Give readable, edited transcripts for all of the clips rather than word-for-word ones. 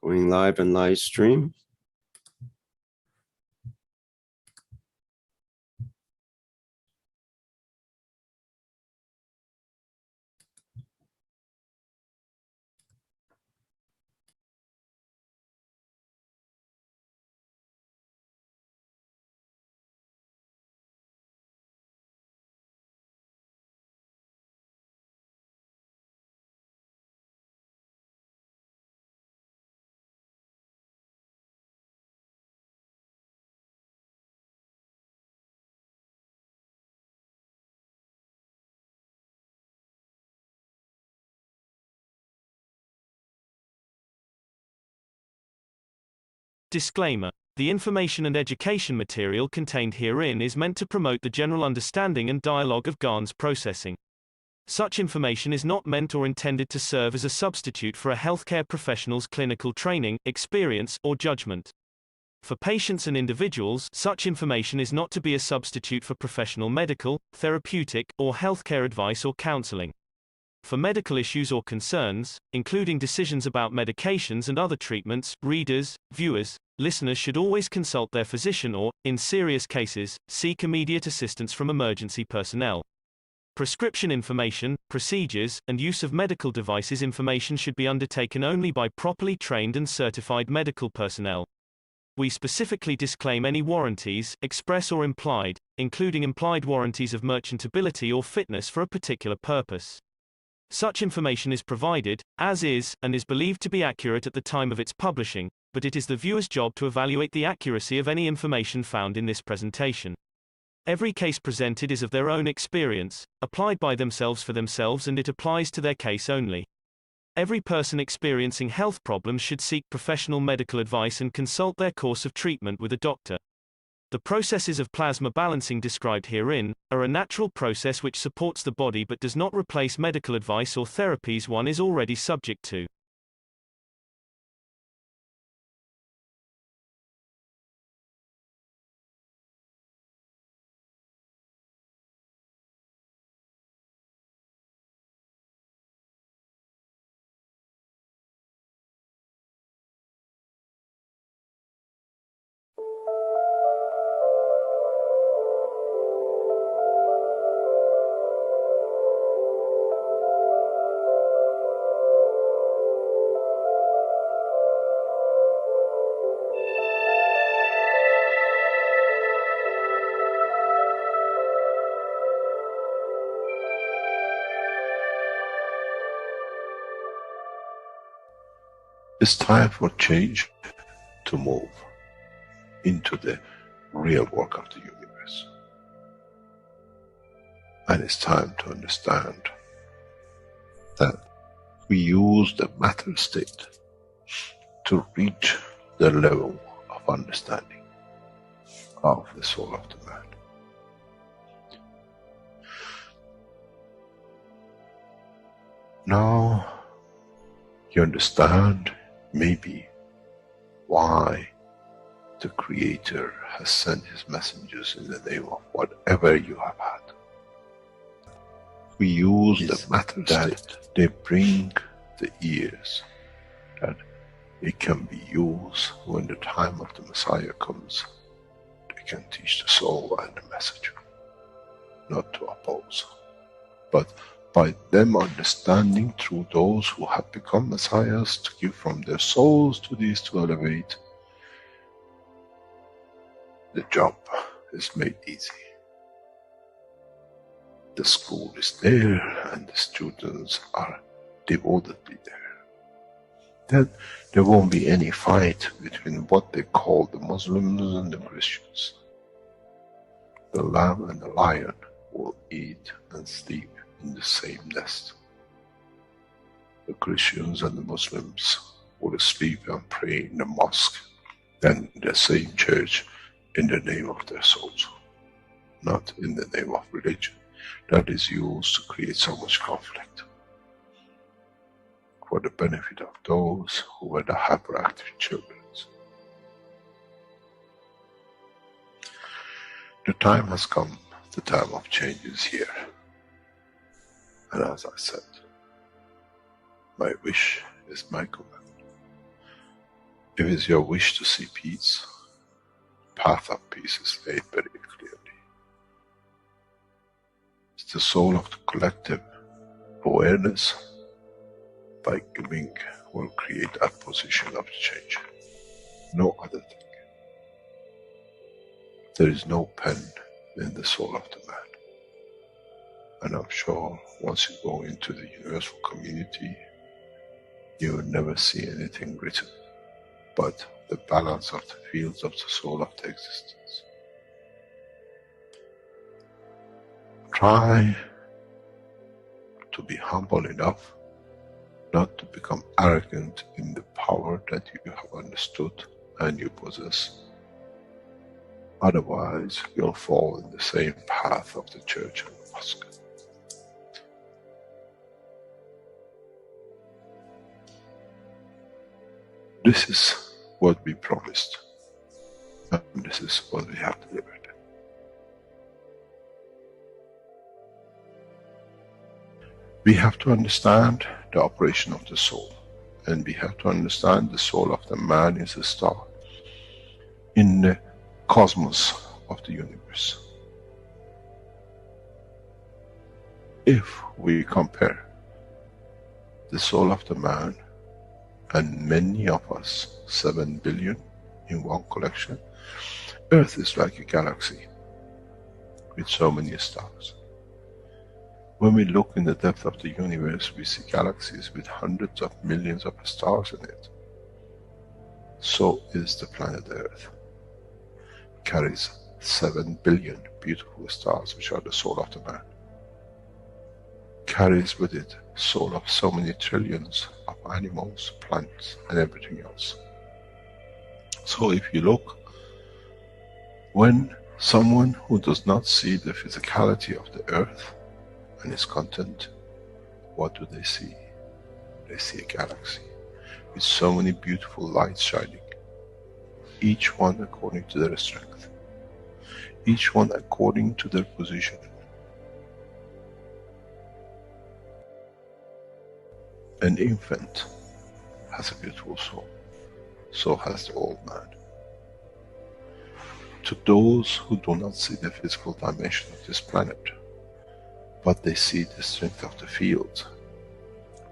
Going live and live stream. Disclaimer. The information and education material contained herein is meant to promote the general understanding and dialogue of GANs processing. Such information is not meant or intended to serve as a substitute for a healthcare professional's clinical training, experience, or judgment. For patients and individuals, such information is not to be a substitute for professional medical, therapeutic, or healthcare advice or counseling. For medical issues or concerns, including decisions about medications and other treatments, readers, viewers, listeners should always consult their physician or, in serious cases, seek immediate assistance from emergency personnel. Prescription information, procedures, and use of medical devices information should be undertaken only by properly trained and certified medical personnel. We specifically disclaim any warranties, express or implied, including implied warranties of merchantability or fitness for a particular purpose. Such information is provided, as is, and is believed to be accurate at the time of its publishing, but it is the viewer's job to evaluate the accuracy of any information found in this presentation. Every case presented is of their own experience, applied by themselves for themselves, and it applies to their case only. Every person experiencing health problems should seek professional medical advice and consult their course of treatment with a doctor. The processes of plasma balancing described herein are a natural process which supports the body but does not replace medical advice or therapies one is already subject to. It's time for change to move into the real work of the universe. And it's time to understand that we use the matter state to reach the level of understanding of the soul of the man. Now you understand maybe why the Creator has sent His messengers in the name of whatever you have had. We use the matter that they bring the ears, that it can be used when the time of the Messiah comes. They can teach the soul and the message, not to oppose, but by them understanding through those who have become messiahs to give from their souls to these to elevate, the job is made easy. The school is there and the students are devotedly there. Then there won't be any fight between what they call the Muslims and the Christians. The lamb and the lion will eat and sleep in the same nest. The Christians and the Muslims will sleep and pray in the mosque, then in the same church, in the name of their souls, not in the name of religion that is used to create so much conflict for the benefit of those who were the hyperactive children. The time has come, the time of change is here. And as I said, my wish is my command. If it's your wish to see peace, path of peace is laid very clearly. It's the soul of the collective awareness. By giving will create that position of change. No other thing. There is no pen in the soul of the man. And I'm sure once you go into the universal community, you will never see anything written but the balance of the fields of the soul of the existence. Try to be humble enough not to become arrogant in the power that you have understood and you possess. Otherwise, you'll fall in the same path of the church and the mosque. This is what we promised, and this is what we have delivered. We have to understand the operation of the soul, and we have to understand the soul of the man is a star in the cosmos of the universe. If we compare the soul of the man and many of us, 7 billion in one collection, Earth is like a galaxy with so many stars. When we look in the depth of the universe, we see galaxies with hundreds of millions of stars in it. So is the planet Earth. It carries 7 billion beautiful stars, which are the soul of the man. Carries with it soul of so many trillions of animals, plants, and everything else. So if you look, when someone who does not see the physicality of the earth and its content, what do they see? They see a galaxy with so many beautiful lights shining, each one according to their strength, each one according to their position. An infant has a beautiful soul, so has the old man. To those who do not see the physical dimension of this planet, but they see the strength of the field,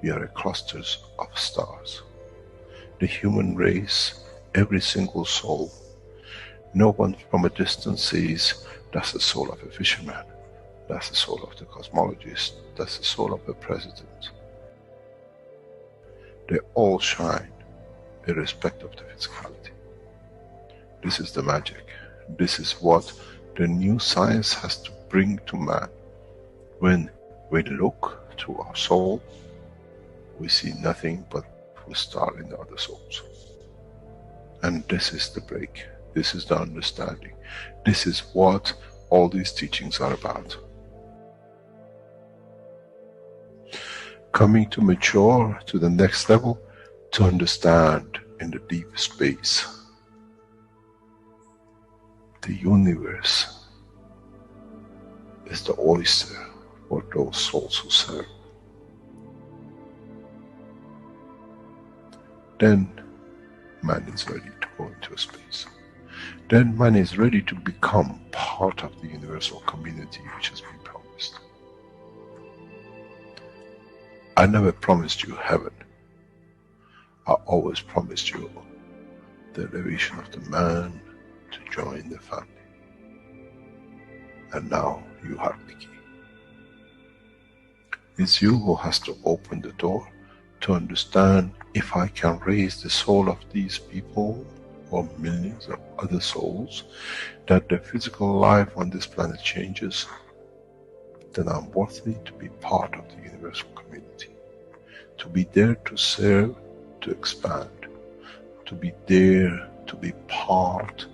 we are clusters of stars. The human race, every single soul, no one from a distance sees that's the soul of a fisherman, that's the soul of the cosmologist, that's the soul of the president. They all shine, irrespective of the physicality. This is the magic. This is what the new science has to bring to man. When we look to our soul, we see nothing but a star in the other souls. And this is the break. This is the understanding. This is what all these teachings are about. Coming to mature to the next level, to understand in the deep space, the universe is the oyster for those souls who serve. Then man is ready to go into space. Then man is ready to become part of the universal community which has been promised. I never promised you heaven. I always promised you the elevation of the man to join the family. And now you have the key. It's you who has to open the door to understand, if I can raise the soul of these people or millions of other souls, that the physical life on this planet changes, then I'm worthy to be part of the universal community. To be there to serve, to expand, to be there to be part,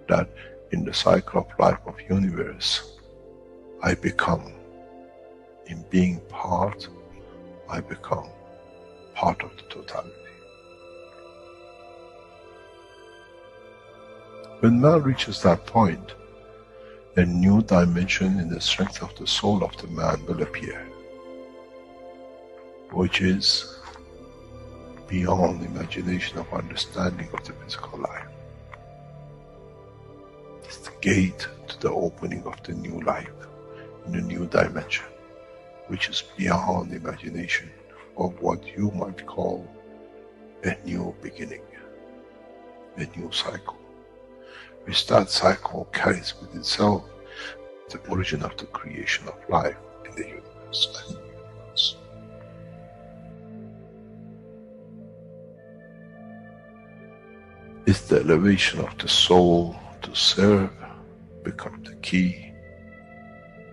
that in the cycle of life of universe, I become, in being part, I become part of the totality. When man reaches that point, a new dimension in the strength of the soul of the man will appear, which is beyond imagination of understanding of the physical life. It's the gate to the opening of the new life in a new dimension, which is beyond imagination of what you might call a new beginning, a new cycle, which that cycle carries with itself the origin of the creation of life in the universe and in the universe. It's the elevation of the soul to serve become the key,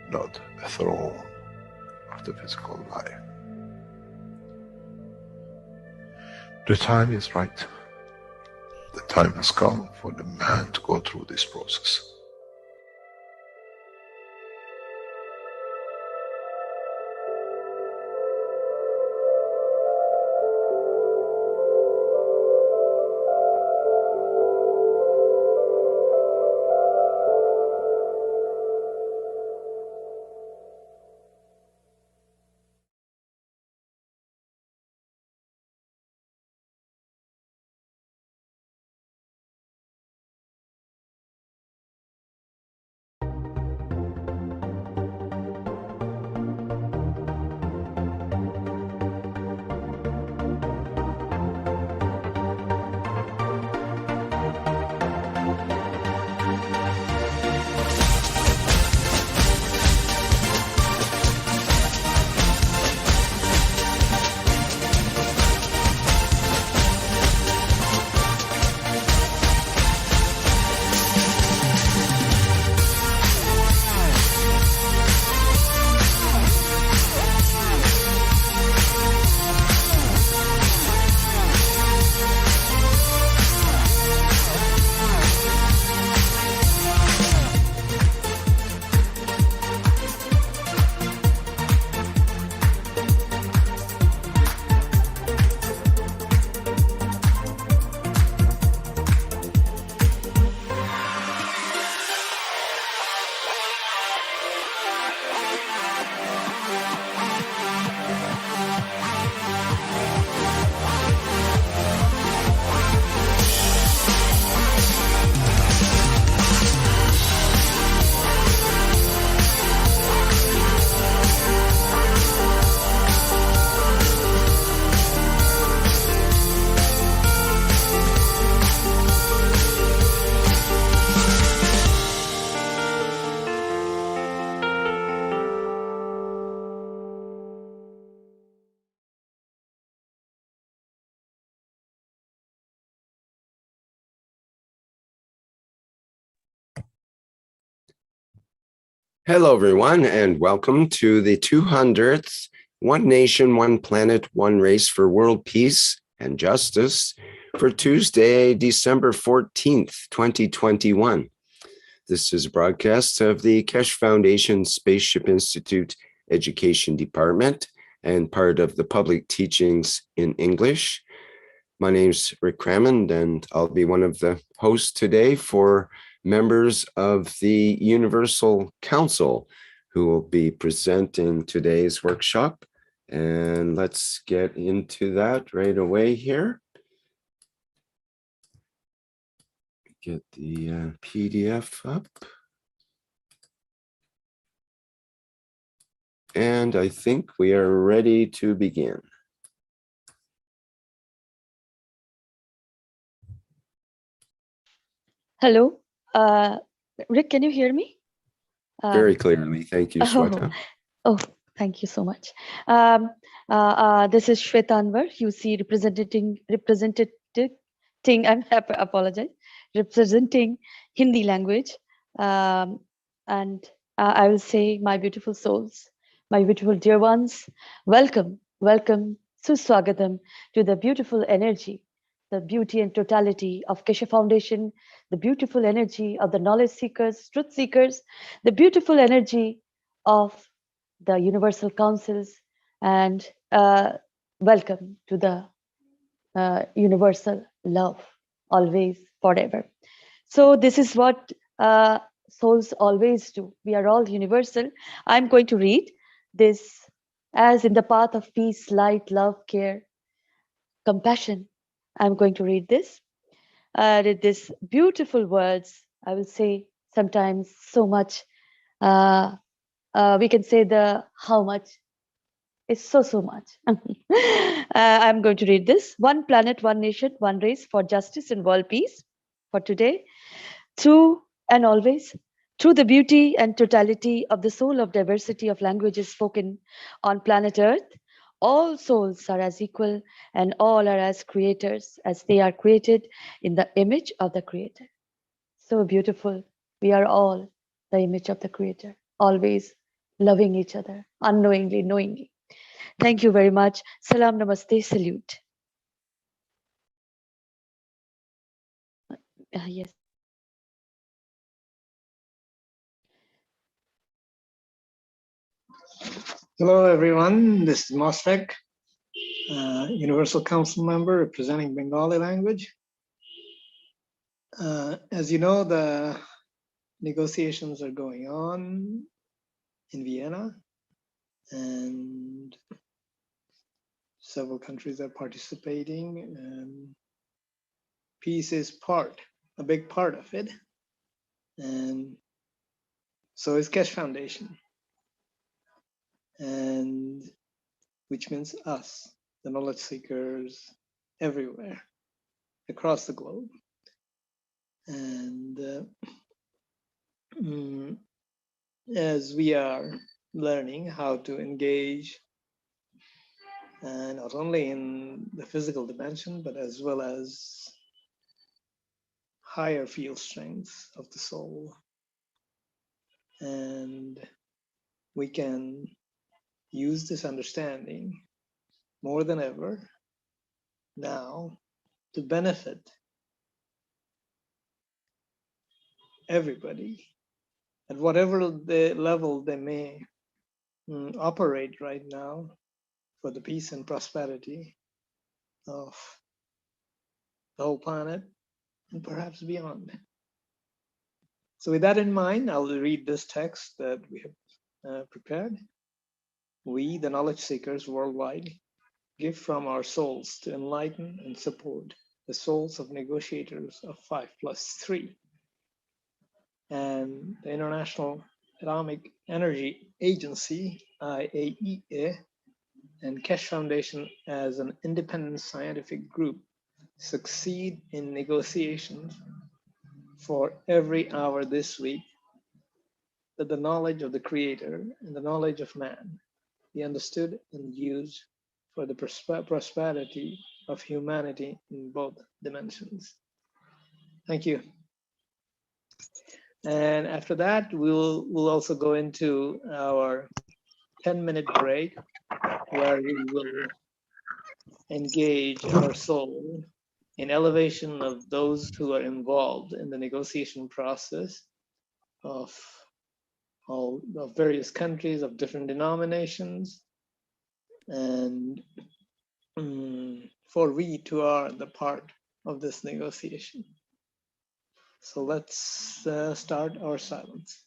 not a throne of the physical life. The time is right. The time has come for the man to go through this process. Hello, everyone, and welcome to the 200th One Nation, One Planet, One Race for World Peace and Justice for Tuesday, December 14th, 2021. This is a broadcast of the Keshe Foundation Spaceship Institute Education Department and part of the Public Teachings in English. My name's Rick Crammond, and I'll be one of the hosts today for members of the Universal Council who will be presenting today's workshop. And let's get into that right away here. Get the PDF up. And I think we are ready to begin. Hello, Rick, can you hear me? Very clearly. Thank you, Sweta. Oh, thank you so much. This is Shweta Anwar, UC representing, I apologize, representing Hindi language. And I will say, my beautiful souls, my beautiful dear ones, welcome, suswagatam to the beautiful energy, the beauty and totality of Keshe Foundation, the beautiful energy of the knowledge seekers, truth seekers, the beautiful energy of the Universal Councils, and welcome to the universal love, always, forever. So this is what souls always do. We are all universal. I'm going to read this as in the path of peace, light, love, care. compassion. I'm going to read this. Read these beautiful words. I will say sometimes so much. We can say the how much is so much. I'm going to read this. One planet, one nation, one race for justice and world peace. For today, through and always, through the beauty and totality of the soul of diversity of languages spoken on planet Earth, all souls are as equal and all are as creators as they are created in the image of the Creator. So beautiful. We are all the image of the Creator, always loving each other, unknowingly, knowingly. Thank you very much. Salam, namaste, salute. Yes. Hello, everyone. This is Mosfeq, Universal Council member representing Bengali language. As you know, the negotiations are going on in Vienna, and several countries are participating. And peace is a big part of it, and so is Keshe Foundation, and which means us, the knowledge seekers everywhere across the globe. And as we are learning how to engage not only in the physical dimension, but as well as higher field strengths of the soul. And we can use this understanding more than ever now to benefit everybody at whatever the level they may operate right now for the peace and prosperity of the whole planet and perhaps beyond. So with that in mind, I'll read this text that we have prepared. We, the knowledge seekers worldwide, give from our souls to enlighten and support the souls of negotiators of 5+3 and the International Atomic Energy Agency, IAEA, and Keshe Foundation as an independent scientific group succeed in negotiations for every hour this week, that the knowledge of the Creator and the knowledge of man be understood and used for the prosperity of humanity in both dimensions. Thank you. And after that, we'll also go into our 10-minute break where we will engage our soul in elevation of those who are involved in the negotiation process of various countries, of different denominations, and for we too are the part of this negotiation. So let's start our silence.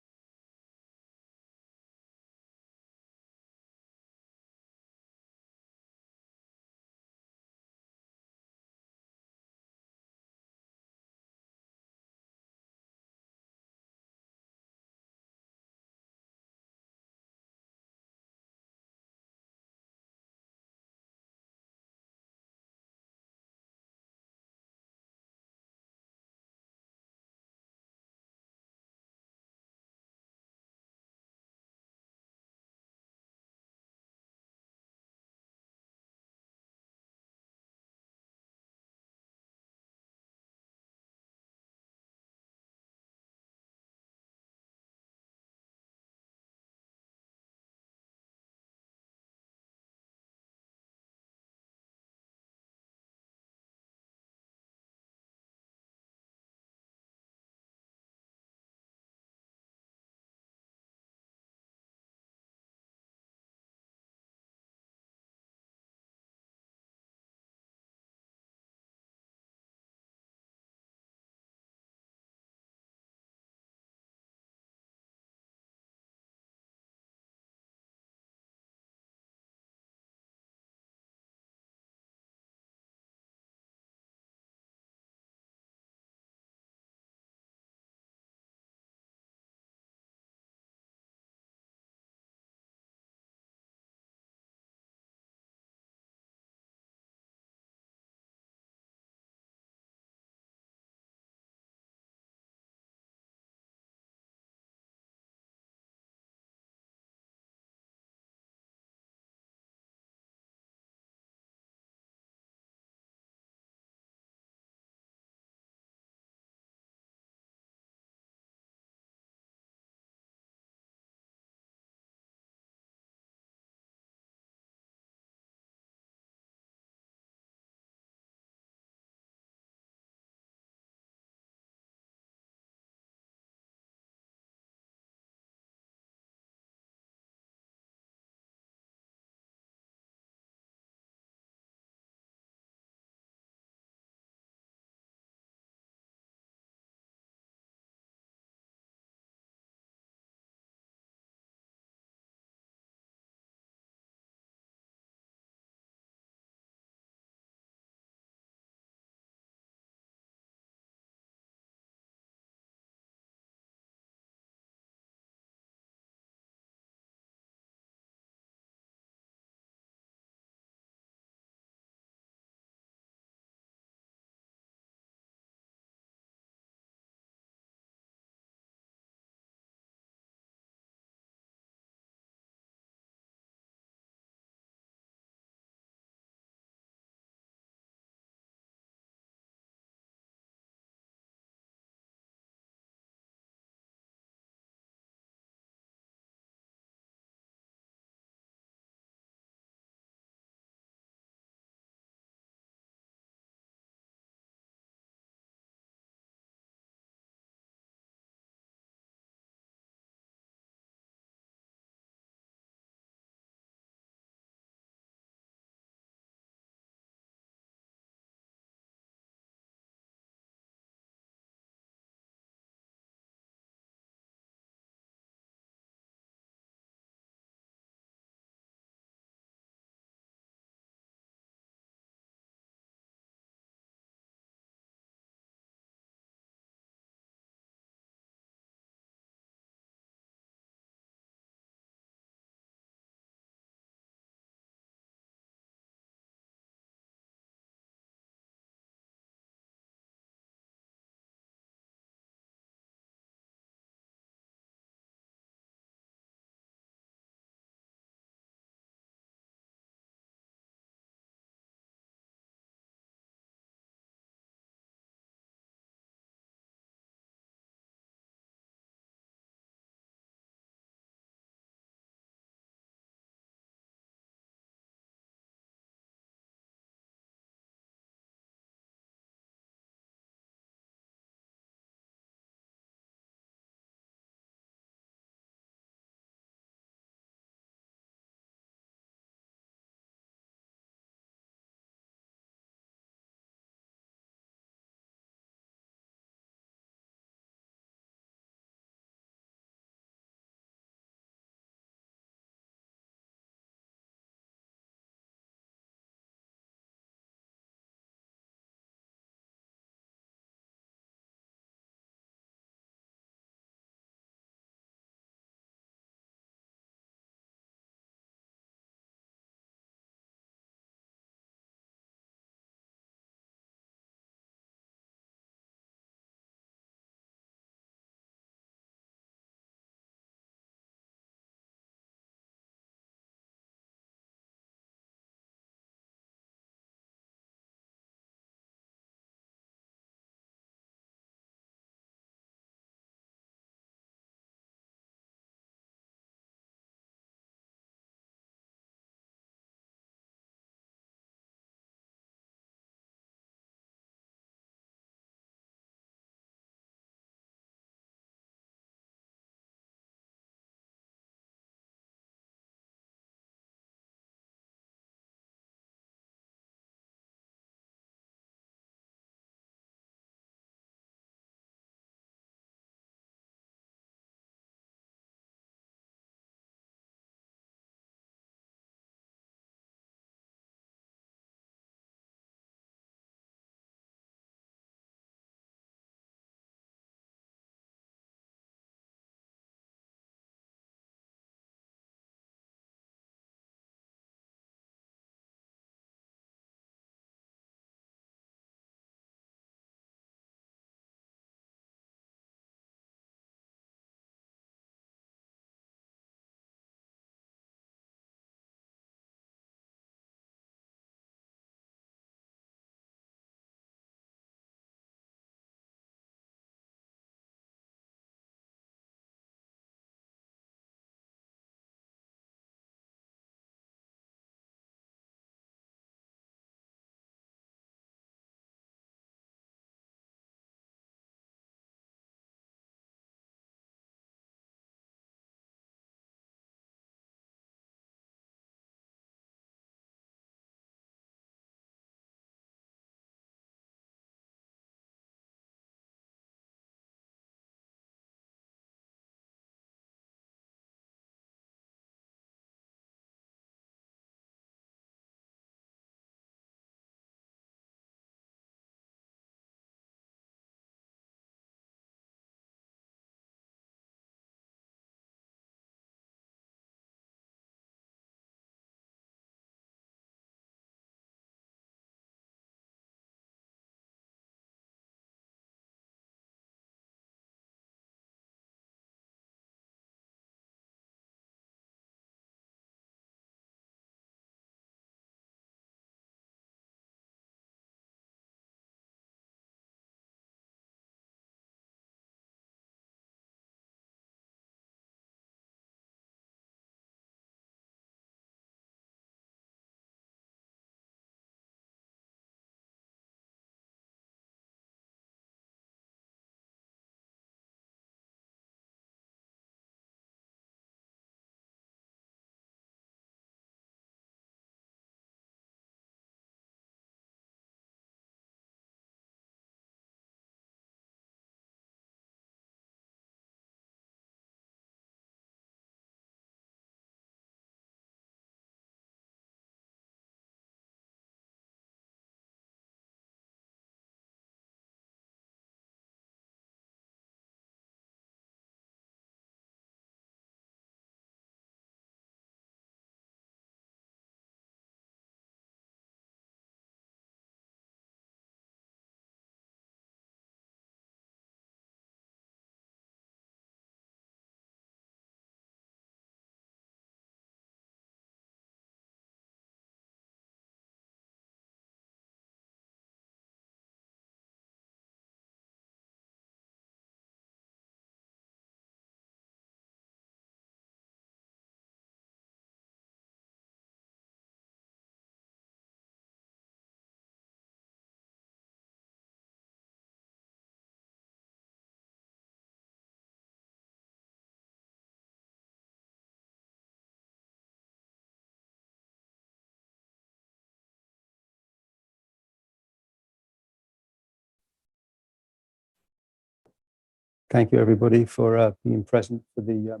Thank you, everybody, for being present for the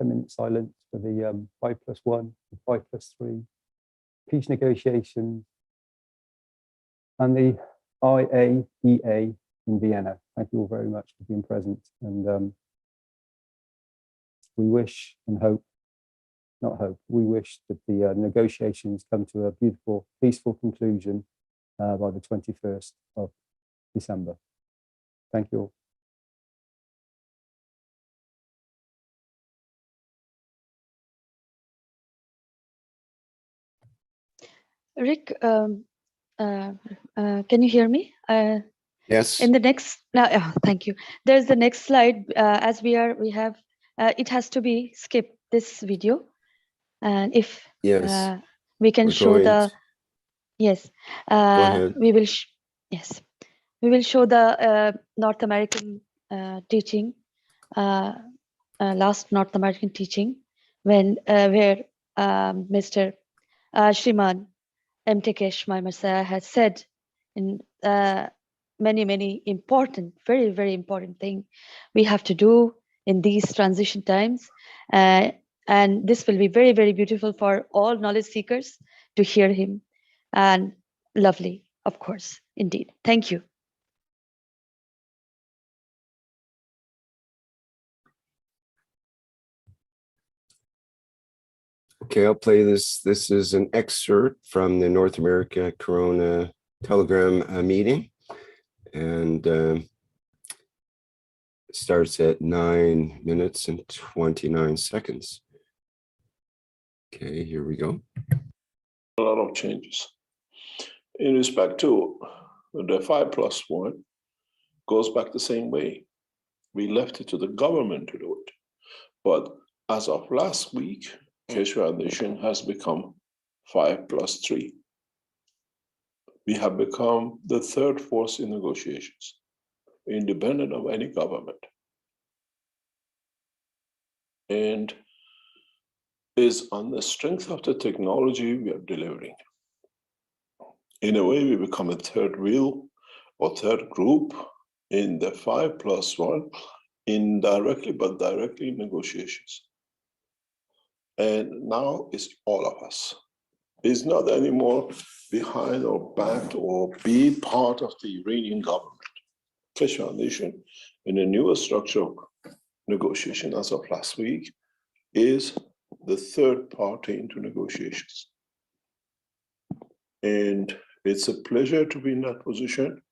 10-minute silence for the 5+1, 5+3 peace negotiations and the IAEA in Vienna. Thank you all very much for being present. And we wish and hope, not hope, we wish that the negotiations come to a beautiful, peaceful conclusion by the 21st of December. Thank you all. Rick, can you hear me? Yes. In the next, thank you. There's the next slide. As we have, it has to be skipped, this video. And if Yes. we can show the, yes, Go ahead. we will, yes, we will show the North American teaching, last North American teaching, when where Mr. Shriman M. Keshe, my Messiah, has said in many important, very important thing we have to do in these transition times. And this will be very beautiful for all knowledge seekers to hear him, and lovely, of course, indeed. Thank you. Okay, I'll play this. This is an excerpt from the North America Corona Telegram meeting, and it starts at 9 minutes and 29 seconds. Okay, here we go. A lot of changes. In respect to the 5+1, goes back the same way. We left it to the government to do it. But as of last week, Keshe Foundation has become 5+3. We have become the third force in negotiations, independent of any government. And is on the strength of the technology we are delivering. In a way, we become a third wheel or third group in the 5+1, indirectly but directly in negotiations. And now it's all of us. It's not anymore behind or backed or be part of the Iranian government. Keshe Foundation, in a newer structure of negotiation as of last week, is the third party into negotiations. And it's a pleasure to be in that position,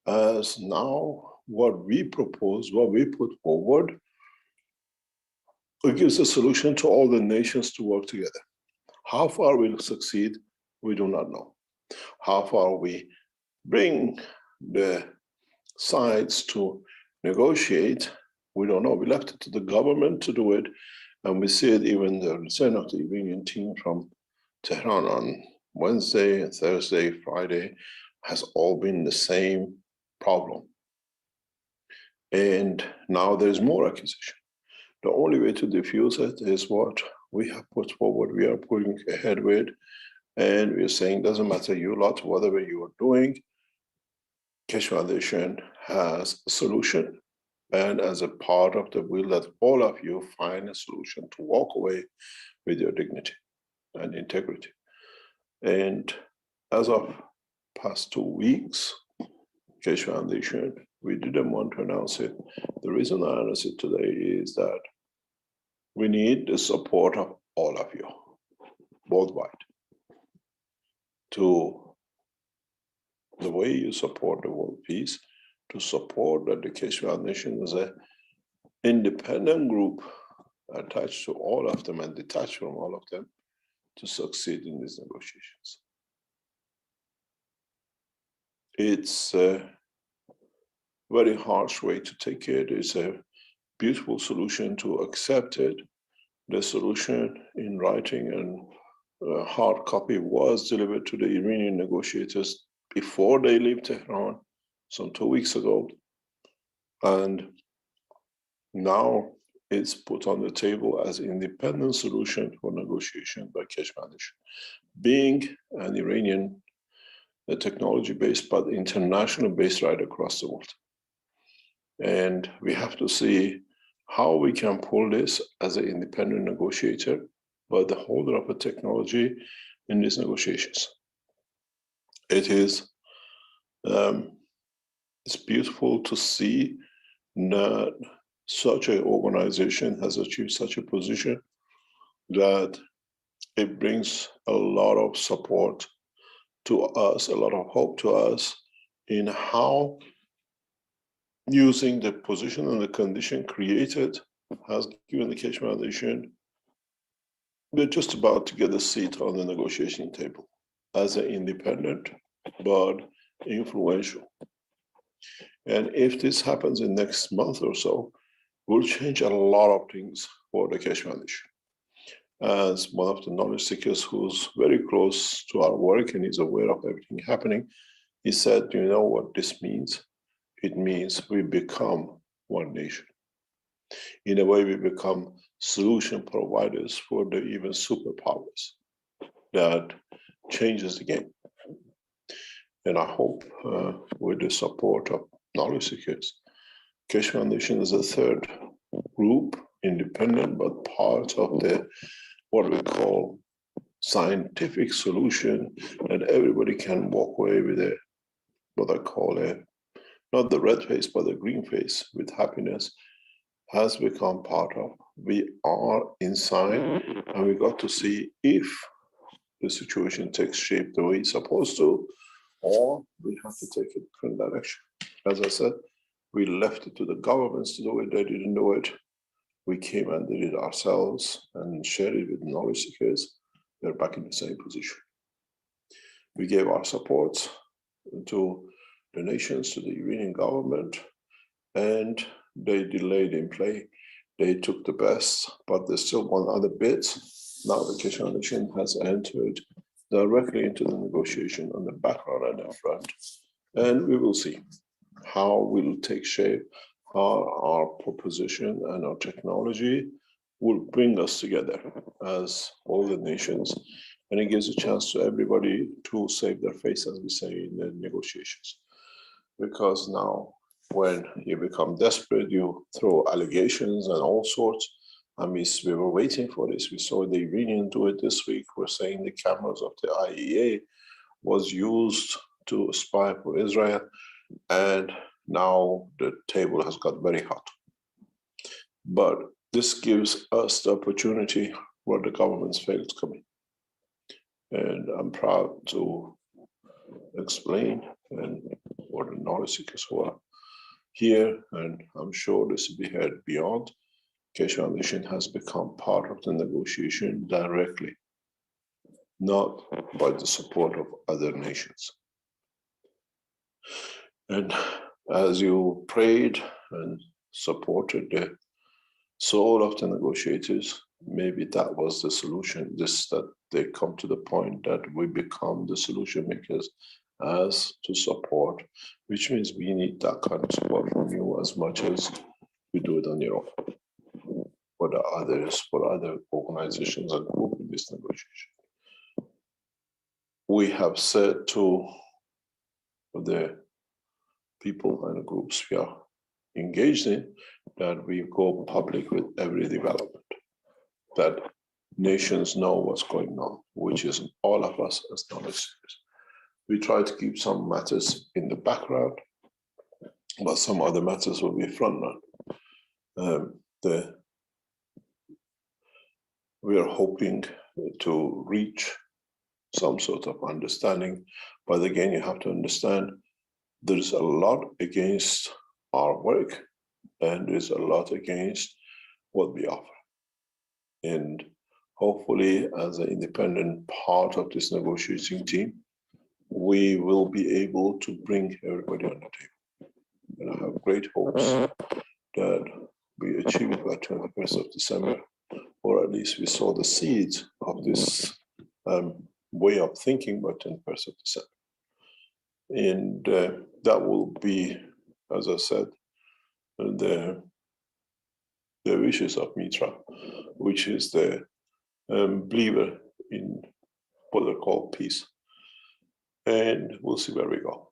as now what we propose, what we put forward, it gives a solution to all the nations to work together. How far we'll succeed, we do not know. How far we bring the sides to negotiate, we don't know. We left it to the government to do it, and we see it even the return of the Iranian team from Tehran on Wednesday, Thursday, Friday, has all been the same problem. And now there's more accusation. The only way to diffuse it is what we have put forward, we are putting ahead with, and we're saying, doesn't matter you lot, whatever you are doing, Keshe Foundation has a solution. And as a part of the will that all of you find a solution to walk away with your dignity and integrity. And as of past 2 weeks, Keshe Foundation, we didn't want to announce it. The reason I announce it today is that we need the support of all of you, worldwide, to the way you support the world peace, to support that the Keshe Foundation is an independent group attached to all of them and detached from all of them to succeed in these negotiations. It's a very harsh way to take it. It's a beautiful solution to accept it. The solution in writing and a hard copy was delivered to the Iranian negotiators before they leave Tehran, some 2 weeks ago. And now it's put on the table as an independent solution for negotiation by Keshe Foundation. Being an Iranian technology-based, but international-based right across the world. And we have to see how we can pull this as an independent negotiator, but the holder of a technology in these negotiations. It is, it's beautiful to see that such an organization has achieved such a position that it brings a lot of support to us, a lot of hope to us in how using the position and the condition created has given the Keshe Foundation, they're just about to get a seat on the negotiation table as an independent but influential. And if this happens in next month or so, will change a lot of things for the Keshe Foundation. As one of the knowledge seekers who's very close to our work and is aware of everything happening, he said, "Do you know what this means? It means we become one nation. In a way, we become solution providers for the even superpowers. That changes the game." And I hope with the support of knowledge seekers, Keshe Foundation is a third group, independent, but part of the what we call scientific solution, and everybody can walk away with a what I call a not the red face but the green face with happiness, has become part of. We are inside, and we got to see if the situation takes shape the way it's supposed to, or we have to take a different direction. As I said, we left it to the governments to do it. They didn't do it. We came and did it ourselves and shared it with knowledge seekers. We're back in the same position. We gave our support to the nations, to the Iranian government, and they delayed in play. They took the best, but there's still one other bit. Now the Keshe Foundation has entered directly into the negotiation on the background and the front, and we will see how we'll take shape, how our proposition and our technology will bring us together as all the nations, and it gives a chance to everybody to save their face, as we say in the negotiations. Because now, when you become desperate, you throw allegations and all sorts. I mean, we were waiting for this. We saw the Iranians do it this week. We're saying the cameras of the IEA was used to spy for Israel, and now the table has got very hot. But this gives us the opportunity where the governments failed to come in. And I'm proud to explain, and for the knowledge seekers who are here, and I'm sure this will be heard beyond, Keshe Foundation has become part of the negotiation directly, not by the support of other nations. And as you prayed and supported the soul of the negotiators, maybe that was the solution, just that they come to the point that we become the solution makers as to support, which means we need that kind of support from you as much as you do it on your own. For the others, for other organizations and groups in this negotiation. We have said to the people and the groups we are engaged in that we go public with every development, that nations know what's going on, which is all of us as knowledge seekers. We try to keep some matters in the background, but some other matters will be front run. We are hoping to reach some sort of understanding, but again, you have to understand there's a lot against our work, and there's a lot against what we offer. And hopefully, as an independent part of this negotiating team, we will be able to bring everybody on the table. And I have great hopes that we achieve it by 21st of December, or at least we saw the seeds of this way of thinking by 21st of December. And that will be, as I said, the wishes of Mitra, which is the believer in what they call peace. And we'll see where we go.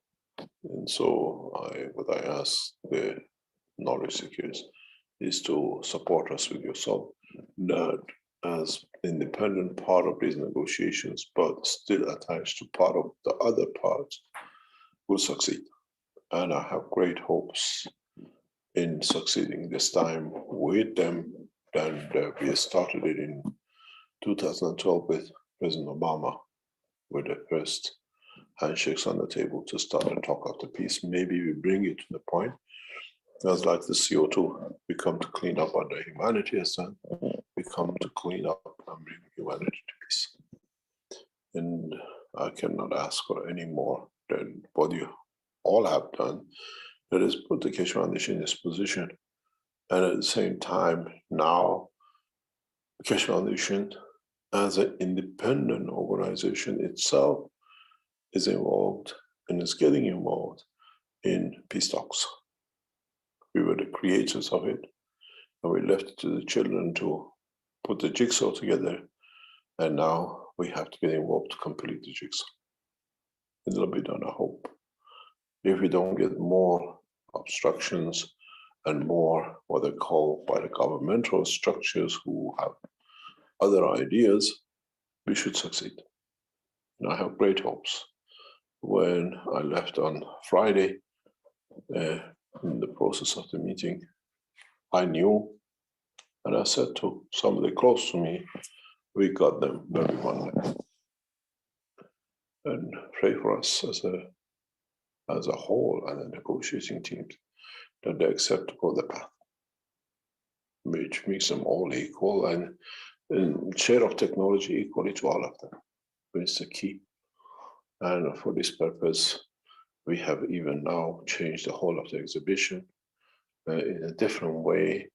And so what I ask the knowledge seekers is to support us with yourself, not as independent part of these negotiations, but still attached to part of the other parts, will succeed. And I have great hopes in succeeding this time with them. And we started it in 2012 with President Obama, with the first handshakes on the table to start and talk of the peace. Maybe we bring it to the point, as like the CO2, we come to clean up what the humanity has done. We come to clean up and bring humanity to peace. And I cannot ask for any more than what you all have done. That is put the Keshe Foundation in this position. And at the same time, now, Keshe Foundation, as an independent organization itself, is involved and is getting involved in peace talks. We were the creators of it, and we left it to the children to put the jigsaw together, and now we have to get involved to complete the jigsaw. It'll be done, I hope. If we don't get more obstructions and more what they call by the governmental structures who have other ideas, we should succeed. And I have great hopes. When I left on Friday, in the process of the meeting, I knew, and I said to somebody close to me, we got them where we want them. And pray for us as a whole and the negotiating teams that they accept to go the path, which makes them all equal and share of technology equally to all of them. It's the key. And for this purpose, we have even now changed the whole of the exhibition in a different way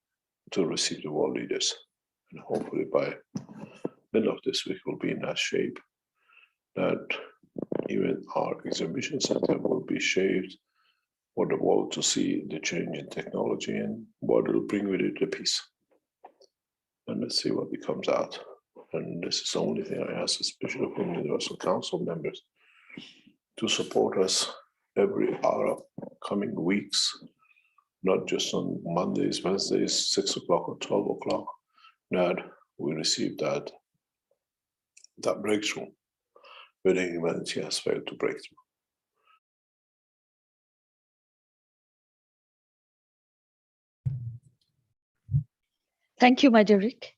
to receive the world leaders. And hopefully by middle of this week, we'll be in that shape that even our exhibition center will be shaped for the world to see the change in technology and what it'll bring with it, the peace. And let's see what it comes out. And this is the only thing I ask, especially from the Universal Council members, to support us every hour coming weeks, not just on Mondays, Wednesdays, 6 o'clock or 12 o'clock, that we receive that breakthrough where the humanity has failed to break through. Thank you, my dear Rick.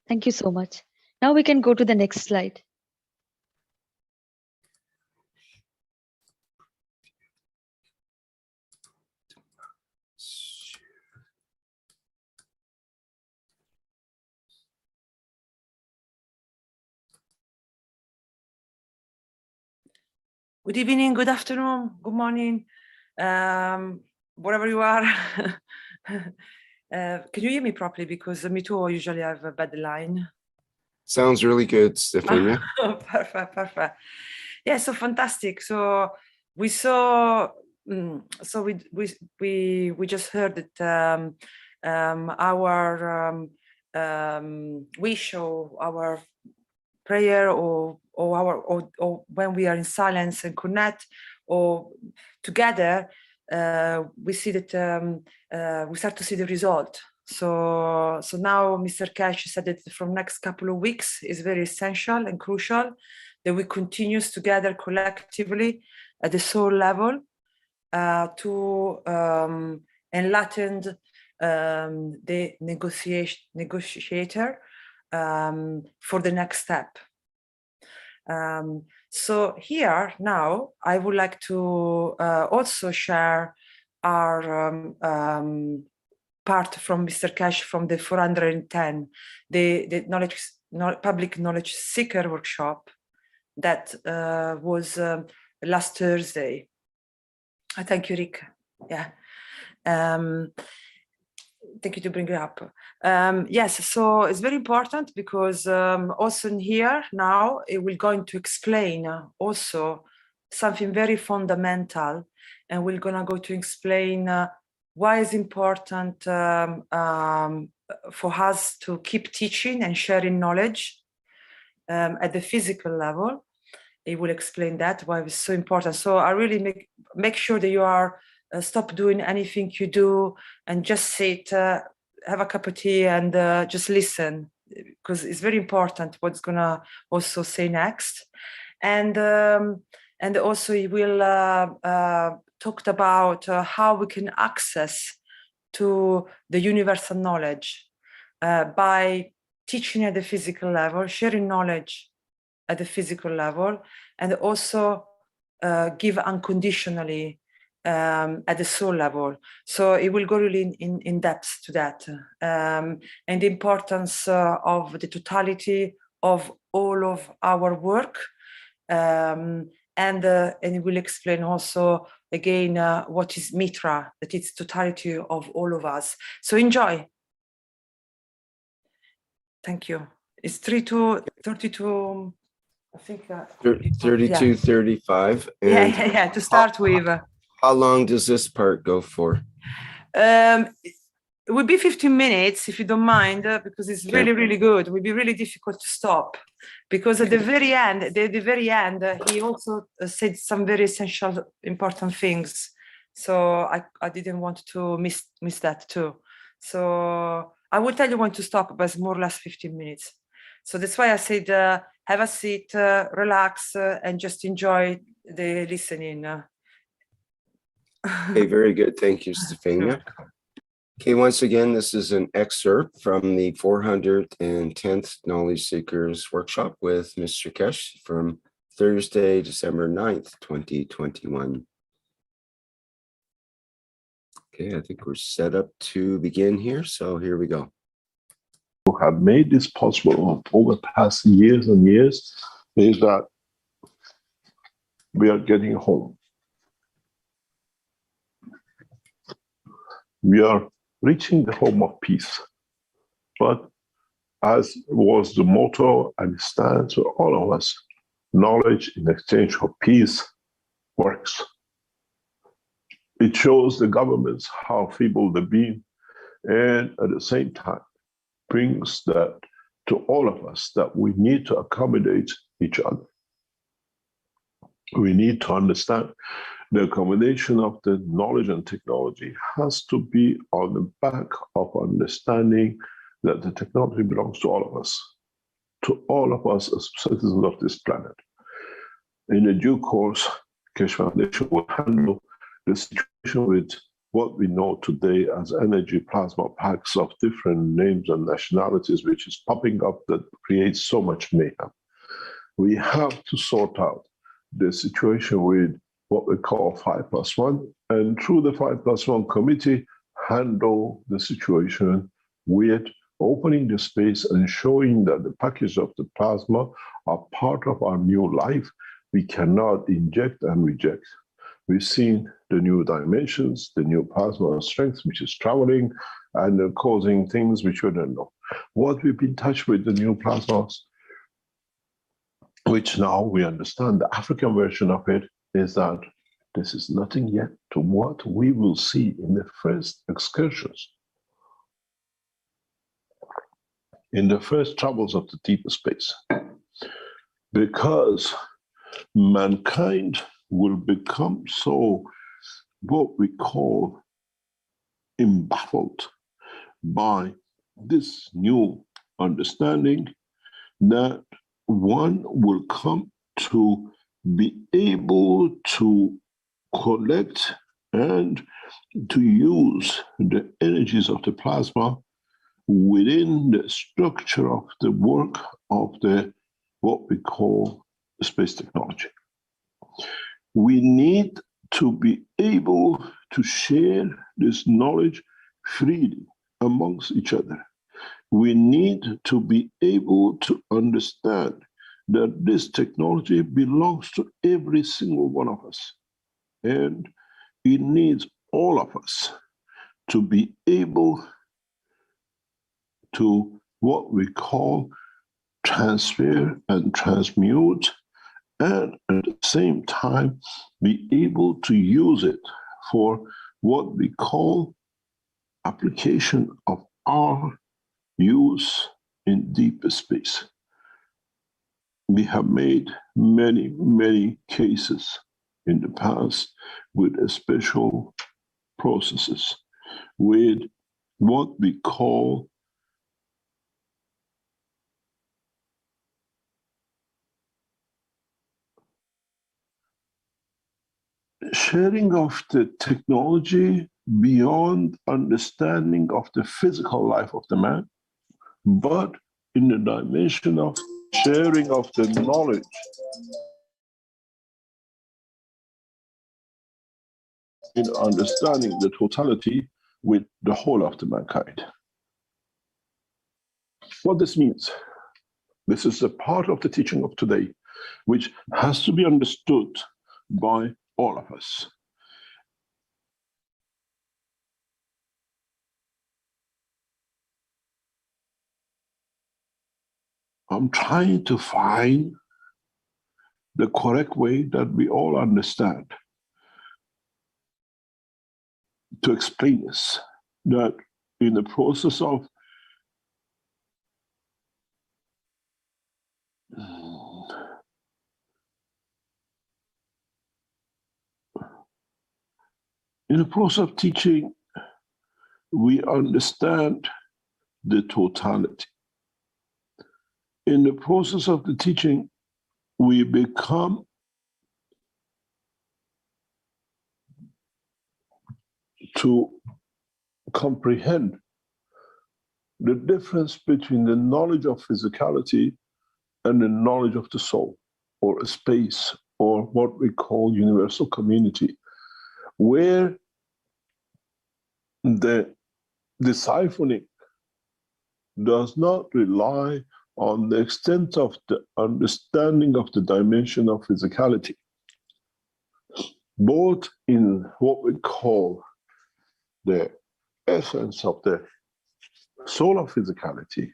Thank you so much. Now we can go to the next slide. Good evening, good afternoon, good morning, wherever you are. Can you hear me properly? Because me too, I usually have a bad line. Sounds really good, Stefania. Perfect, perfect. Yeah, so fantastic. So we saw, so we just heard that our wish or our prayer or when we are in silence and connect or together, we see that we start to see the result. So now Mr. Keshe said that from next couple of weeks is very essential and crucial that we continue together collectively at the soul level to enlighten the negotiator for the next step. So here now I would like to also share our part from Mr. Keshe from the 410, the public knowledge seeker workshop that was last Thursday. Thank you, Rick. Yeah. Thank you to bring it up. Yes, so it's very important because also in here now we're going to explain also something very fundamental, and we're gonna go to explain why it's important for us to keep teaching and sharing knowledge at the physical level. It will explain that why it's so important. So I really make sure that you are stop doing anything you do and just sit, have a cup of tea and just listen, because it's very important what's gonna also say next. And also he will talked about how we can access to the universal knowledge by teaching at the physical level, sharing knowledge at the physical level, and also give unconditionally at the soul level. So it will go really in depth to that, and the importance of the totality of all of our work, and it will explain also again what is Mitra, that it's totality of all of us. So enjoy. Thank you. It's 3 to 32. I think 32, yeah. 35. Yeah, to start with. How long does this part go for? It would be 15 minutes, if you don't mind, because it's really, really good. It would be really difficult to stop, because at the very end, he also said some very essential, important things. So I didn't want to miss that too. So I will tell you when to stop, but it's more or less 15 minutes. So that's why I said, have a seat, relax, and just enjoy the listening. Okay, very good. Thank you, Stefania. Okay, once again, this is an excerpt from the 410th Knowledge Seekers Workshop with Mr. Keshe from Thursday, December 9th, 2021. Okay, I think we're set up to begin here, so here we go. Who have made this possible over the past years and years is that we are getting home. We are reaching the home of peace. But as was the motto and stands for all of us, knowledge in exchange for peace works. It shows the governments how feeble they've been, and at the same time brings that to all of us that we need to accommodate each other. We need to understand the accommodation of the knowledge and technology has to be on the back of understanding that the technology belongs to all of us as citizens of this planet. In the due course, Keshe Foundation will handle the situation with what we know today as energy plasma packs of different names and nationalities, which is popping up that creates so much mayhem. We have to sort out the situation with what we call 5+1, and through the 5+1 committee, handle the situation with opening the space and showing that the package of the plasma are part of our new life. We cannot inject and reject. We've seen the new dimensions, the new plasma strength, which is traveling and causing things we shouldn't know. What we've been touched with the new plasmas, which now we understand the African version of it, is that this is nothing yet to what we will see in the first excursions, in the first travels of the deeper space. Because mankind will become so, what we call, embaffled by this new understanding, that one will come to be able to collect and to use the energies of the plasma within the structure of the work of the what we call space technology. We need to be able to share this knowledge freely amongst each other. We need to be able to understand that this technology belongs to every single one of us. And it needs all of us to be able to what we call transfer and transmute, and at the same time be able to use it for what we call application of our use in deeper space. We have made many, many cases in the past with a special processes with what we call sharing of the technology beyond understanding of the physical life of the man, but in the dimension of sharing of the knowledge in understanding the totality with the whole of the mankind. What this means, this is a part of the teaching of today, which has to be understood by all of us. I'm trying to find the correct way that we all understand to explain this, that in the process of teaching, we understand the totality. In the process of the teaching, we become to comprehend the difference between the knowledge of physicality and the knowledge of the soul, or a space, or what we call universal community, where the deciphering does not rely on the extent of the understanding of the dimension of physicality, both in what we call the essence of the soul of physicality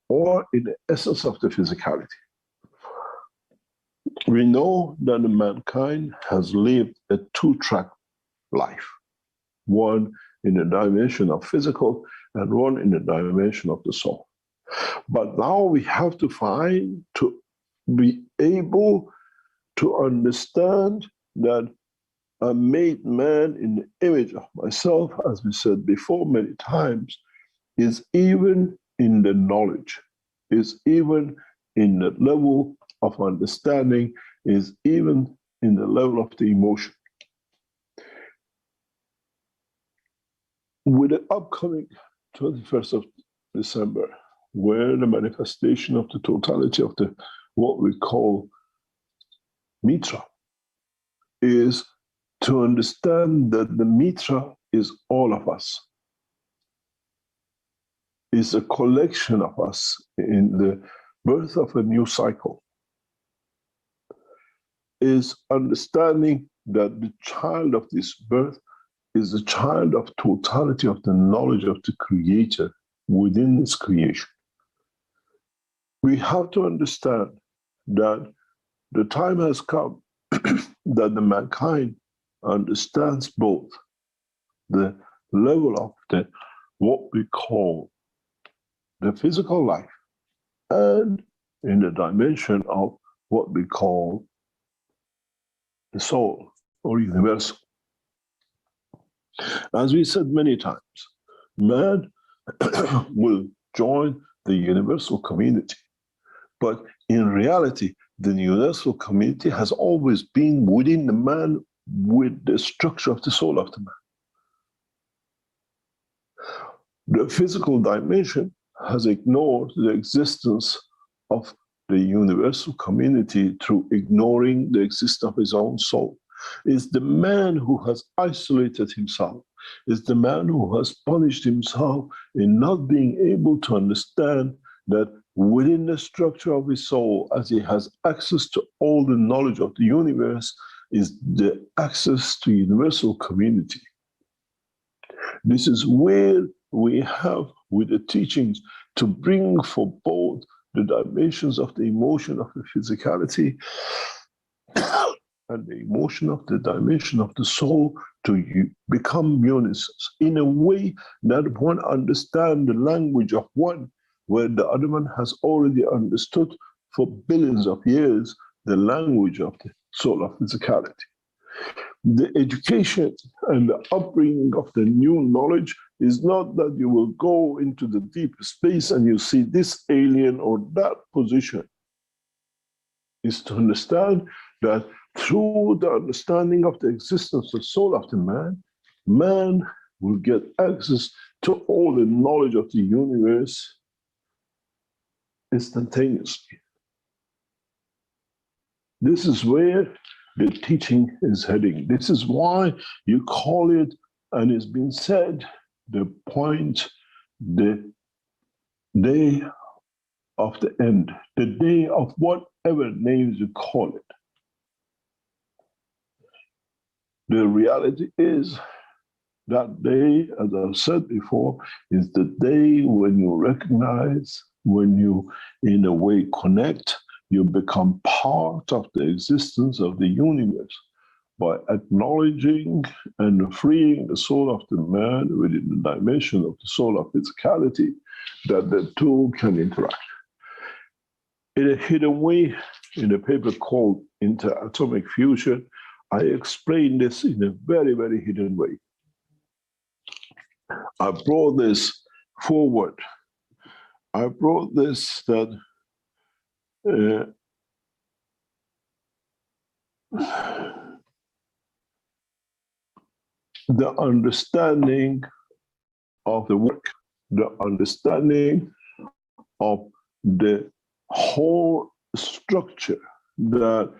or in the essence of the physicality. We know that mankind has lived a two-track life, one in the dimension of physical and one in the dimension of the soul. But now we have to find, to be able to understand that I made man in the image of myself, as we said before many times, is even in the knowledge, is even in the level of understanding, is even in the level of the emotion. With the upcoming 21st of December, where the manifestation of the totality of the what we call mitra is to understand that the mitra is all of us, is a collection of us in the birth of a new cycle, is understanding that the child of this birth is the child of totality of the knowledge of the Creator within this creation. We have to understand that the time has come that the mankind understands both the level of the what we call the physical life and in the dimension of what we call the soul or universal. As we said many times, man will join the universal community. But in reality, the universal community has always been within the man with the structure of the soul of the man. The physical dimension has ignored the existence of the universal community through ignoring the existence of his own soul. It's the man who has isolated himself. It's the man who has punished himself in not being able to understand that within the structure of his soul, as he has access to all the knowledge of the universe, is the access to universal community. This is where we have, with the teachings, to bring for both the dimensions of the emotion of the physicality and the emotion of the dimension of the soul to become unisons in a way that one understands the language of one, where the other one has already understood for billions of years the language of the soul of physicality. The education and the upbringing of the new knowledge is not that you will go into the deep space and you see this alien or that position. Is to understand that through the understanding of the existence of the soul of the man, man will get access to all the knowledge of the universe instantaneously. This is where the teaching is heading. This is why you call it, and it's been said, the point, the day of the end, the day of whatever names you call it. The reality is that day, as I've said before, is the day when you recognize, when you, in a way, connect, you become part of the existence of the universe by acknowledging and freeing the soul of the man within the dimension of the soul of physicality, that the two can interact. In a hidden way, in a paper called Interatomic Fusion, I explain this in a very, very hidden way. I brought this forward. I brought this that the understanding of the work, the understanding of the whole structure, that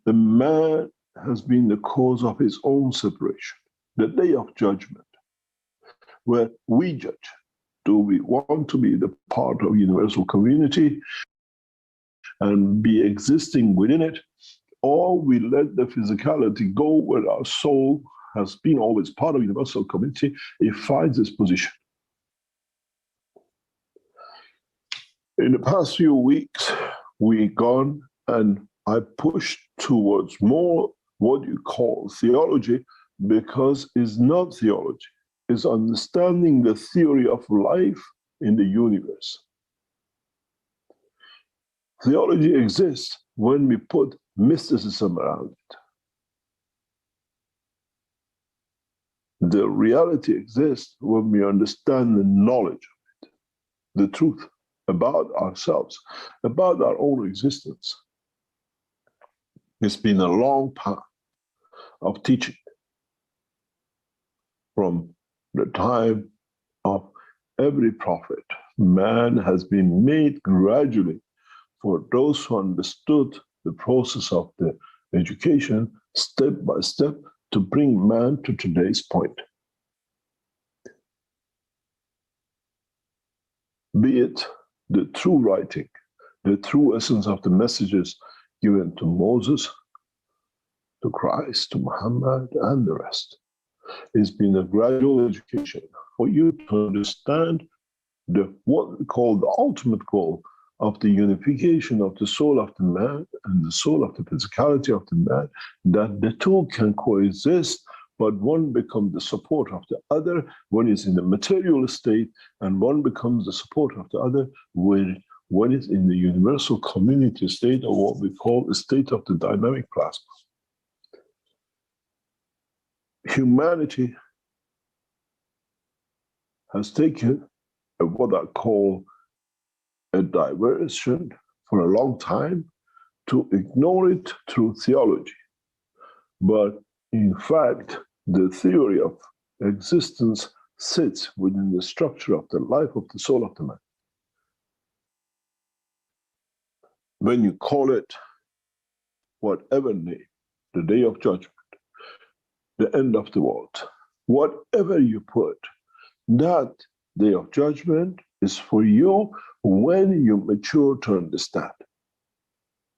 the man has been the cause of his own separation. The day of judgment, where we judge, do we want to be the part of universal community and be existing within it, or we let the physicality go where our soul has been always part of universal community, it finds its position. In the past few weeks, we've gone and I pushed towards more what you call theology, because it's not theology. It's understanding the theory of life in the universe. Theology exists when we put mysticism around it. The reality exists when we understand the knowledge of it, the truth about ourselves, about our own existence. It's been a long path of teaching from the time of every prophet. Man has been made gradually, for those who understood the process of the education, step by step, to bring man to today's point. Be it the true writing, the true essence of the messages given to Moses, to Christ, to Muhammad, and the rest. It's been a gradual education for you to understand what we call the ultimate goal of the unification of the soul of the man and the soul of the physicality of the man, that the two can coexist, but one becomes the support of the other when it's in the material state, and one becomes the support of the other when it's in the universal community state, or what we call the state of the dynamic plasma. Humanity has taken what I call a diversion for a long time to ignore it through theology. But in fact, the theory of existence sits within the structure of the life of the soul of the man. When you call it whatever name, the day of judgment, the end of the world, whatever you put, that day of judgment is for you when you mature to understand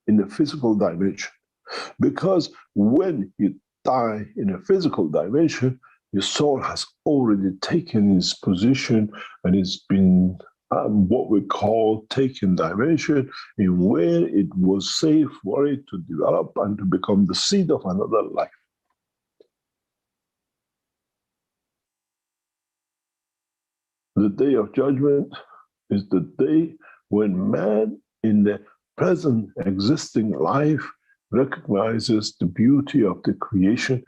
in the physical dimension. Because when you die in a physical dimension, your soul has already taken its position and it's been what we call taken dimension, in where it was safe for it to develop and to become the seed of another life. The day of judgment is the day when man in the present existing life recognizes the beauty of the creation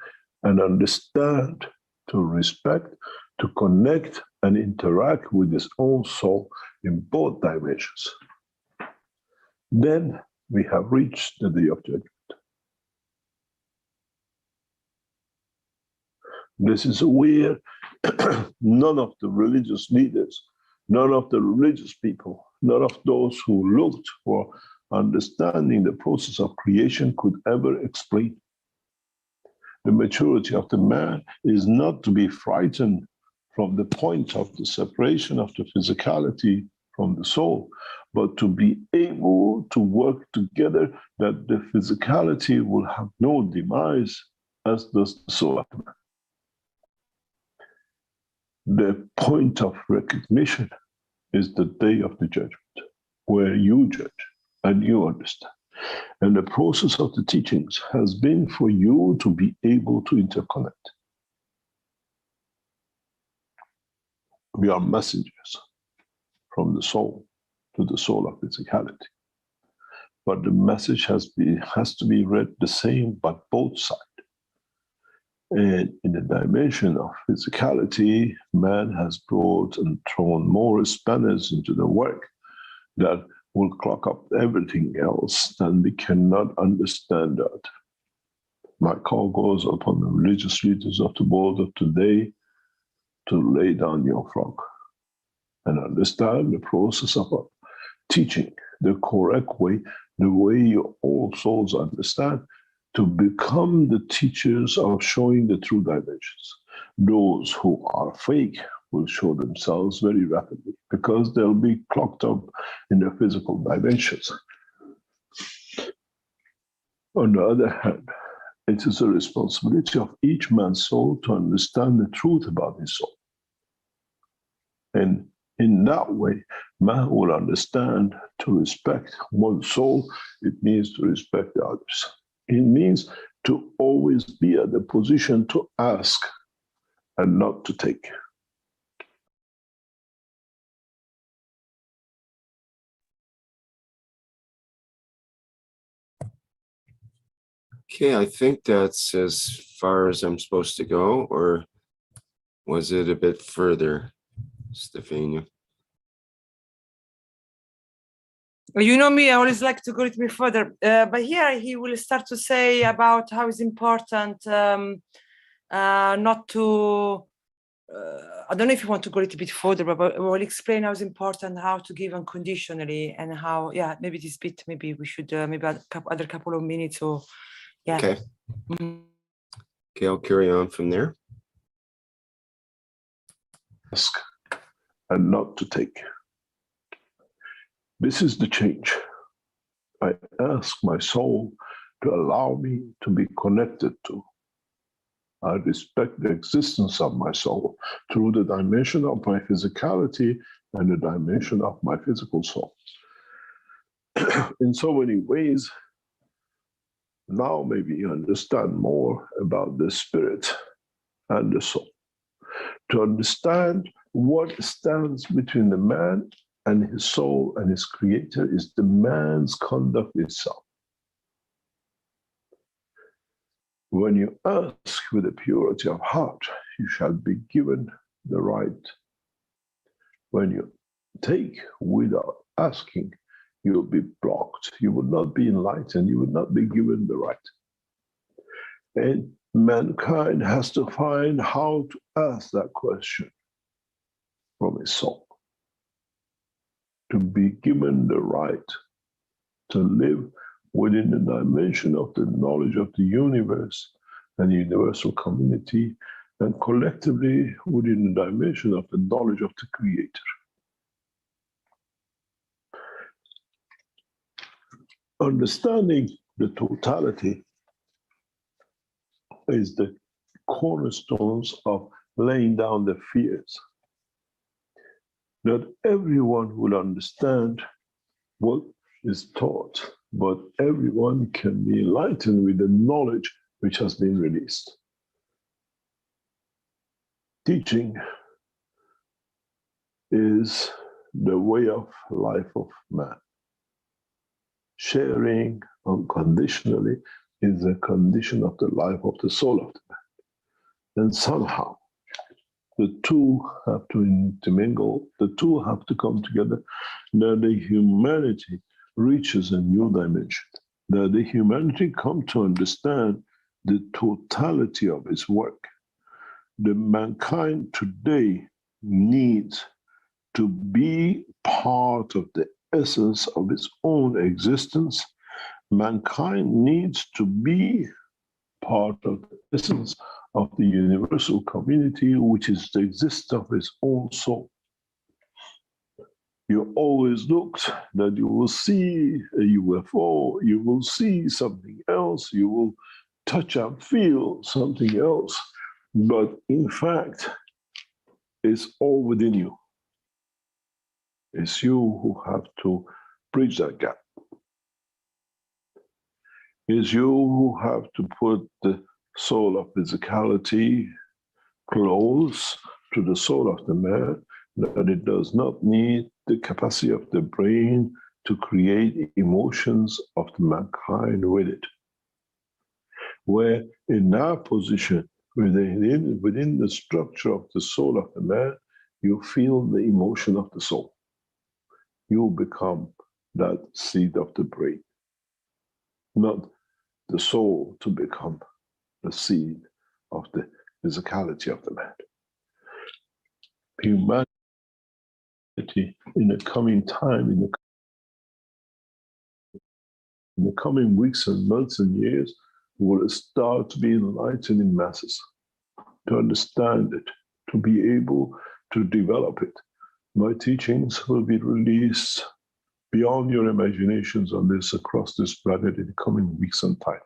and understand, to respect, to connect and interact with his own soul in both dimensions. Then we have reached the day of judgment. This is where none of the religious leaders, none of the religious people, none of those who looked for understanding the process of creation could ever explain. The maturity of the man is not to be frightened from the point of the separation of the physicality from the soul, but to be able to work together that the physicality will have no demise, as does the soul of man. The point of recognition is the day of the judgment, where you judge and you understand. And the process of the teachings has been for you to be able to interconnect. We are messengers from the soul to the soul of physicality. But the message has to be read the same by both sides. And in the dimension of physicality, man has brought and thrown more spanners into the work that will clock up everything else, and we cannot understand that. My call goes upon the religious leaders of the world of today to lay down your frog and understand the process of teaching the correct way, the way your all souls understand, to become the teachers of showing the true dimensions. Those who are fake will show themselves very rapidly because they'll be clocked up in the physical dimensions. On the other hand, it is the responsibility of each man's soul to understand the truth about his soul. And in that way, man will understand to respect one's soul. It means to respect the others. It means to always be at the position to ask and not to take. Okay, I think that's as far as I'm supposed to go, or was it a bit further, Stefania? You know me, I always like to go a little bit further. But here he will start to say about how it's important not to, I don't know if you want to go a little bit further, but we'll explain how it's important how to give unconditionally and how, yeah, maybe this bit, maybe we should, maybe other couple of minutes or, yeah. Okay. Mm-hmm. Okay, I'll carry on from there. Ask and not to take. This is the change. I ask my soul to allow me to be connected to. I respect the existence of my soul through the dimension of my physicality and the dimension of my physical soul. In so many ways, now maybe you understand more about the spirit and the soul. To understand what stands between the man and his soul and his creator is the man's conduct itself. When you ask with a purity of heart, you shall be given the right. When you take without asking, you will be blocked. You will not be enlightened. You will not be given the right. And mankind has to find how to ask that question from his soul. To be given the right to live within the dimension of the knowledge of the universe and the universal community, and collectively within the dimension of the knowledge of the Creator. Understanding the totality is the cornerstones of laying down the fears. Not everyone will understand what is taught, but everyone can be enlightened with the knowledge which has been released. Teaching is the way of life of man. Sharing unconditionally is a condition of the life of the soul of the man. And somehow the two have to intermingle, the two have to come together, that the humanity reaches a new dimension, that the humanity come to understand the totality of its work. The mankind today needs to be part of the essence of its own existence. Mankind needs to be part of the essence of the universal community, which is the existence of its own soul. You always looked that you will see a UFO, you will see something else, you will touch and feel something else, but in fact, it's all within you. It's you who have to bridge that gap. It's you who have to put the soul of physicality close to the soul of the man, that it does not need the capacity of the brain to create emotions of the mankind with it. Where in that position, within the structure of the soul of the man, you feel the emotion of the soul. You become that seed of the brain, not the soul to become the seed of the physicality of the man. Humanity in the coming time, in the coming weeks and months and years, will start to be enlightened in masses, to understand it, to be able to develop it. My teachings will be released beyond your imaginations on this, across this planet in the coming weeks and time.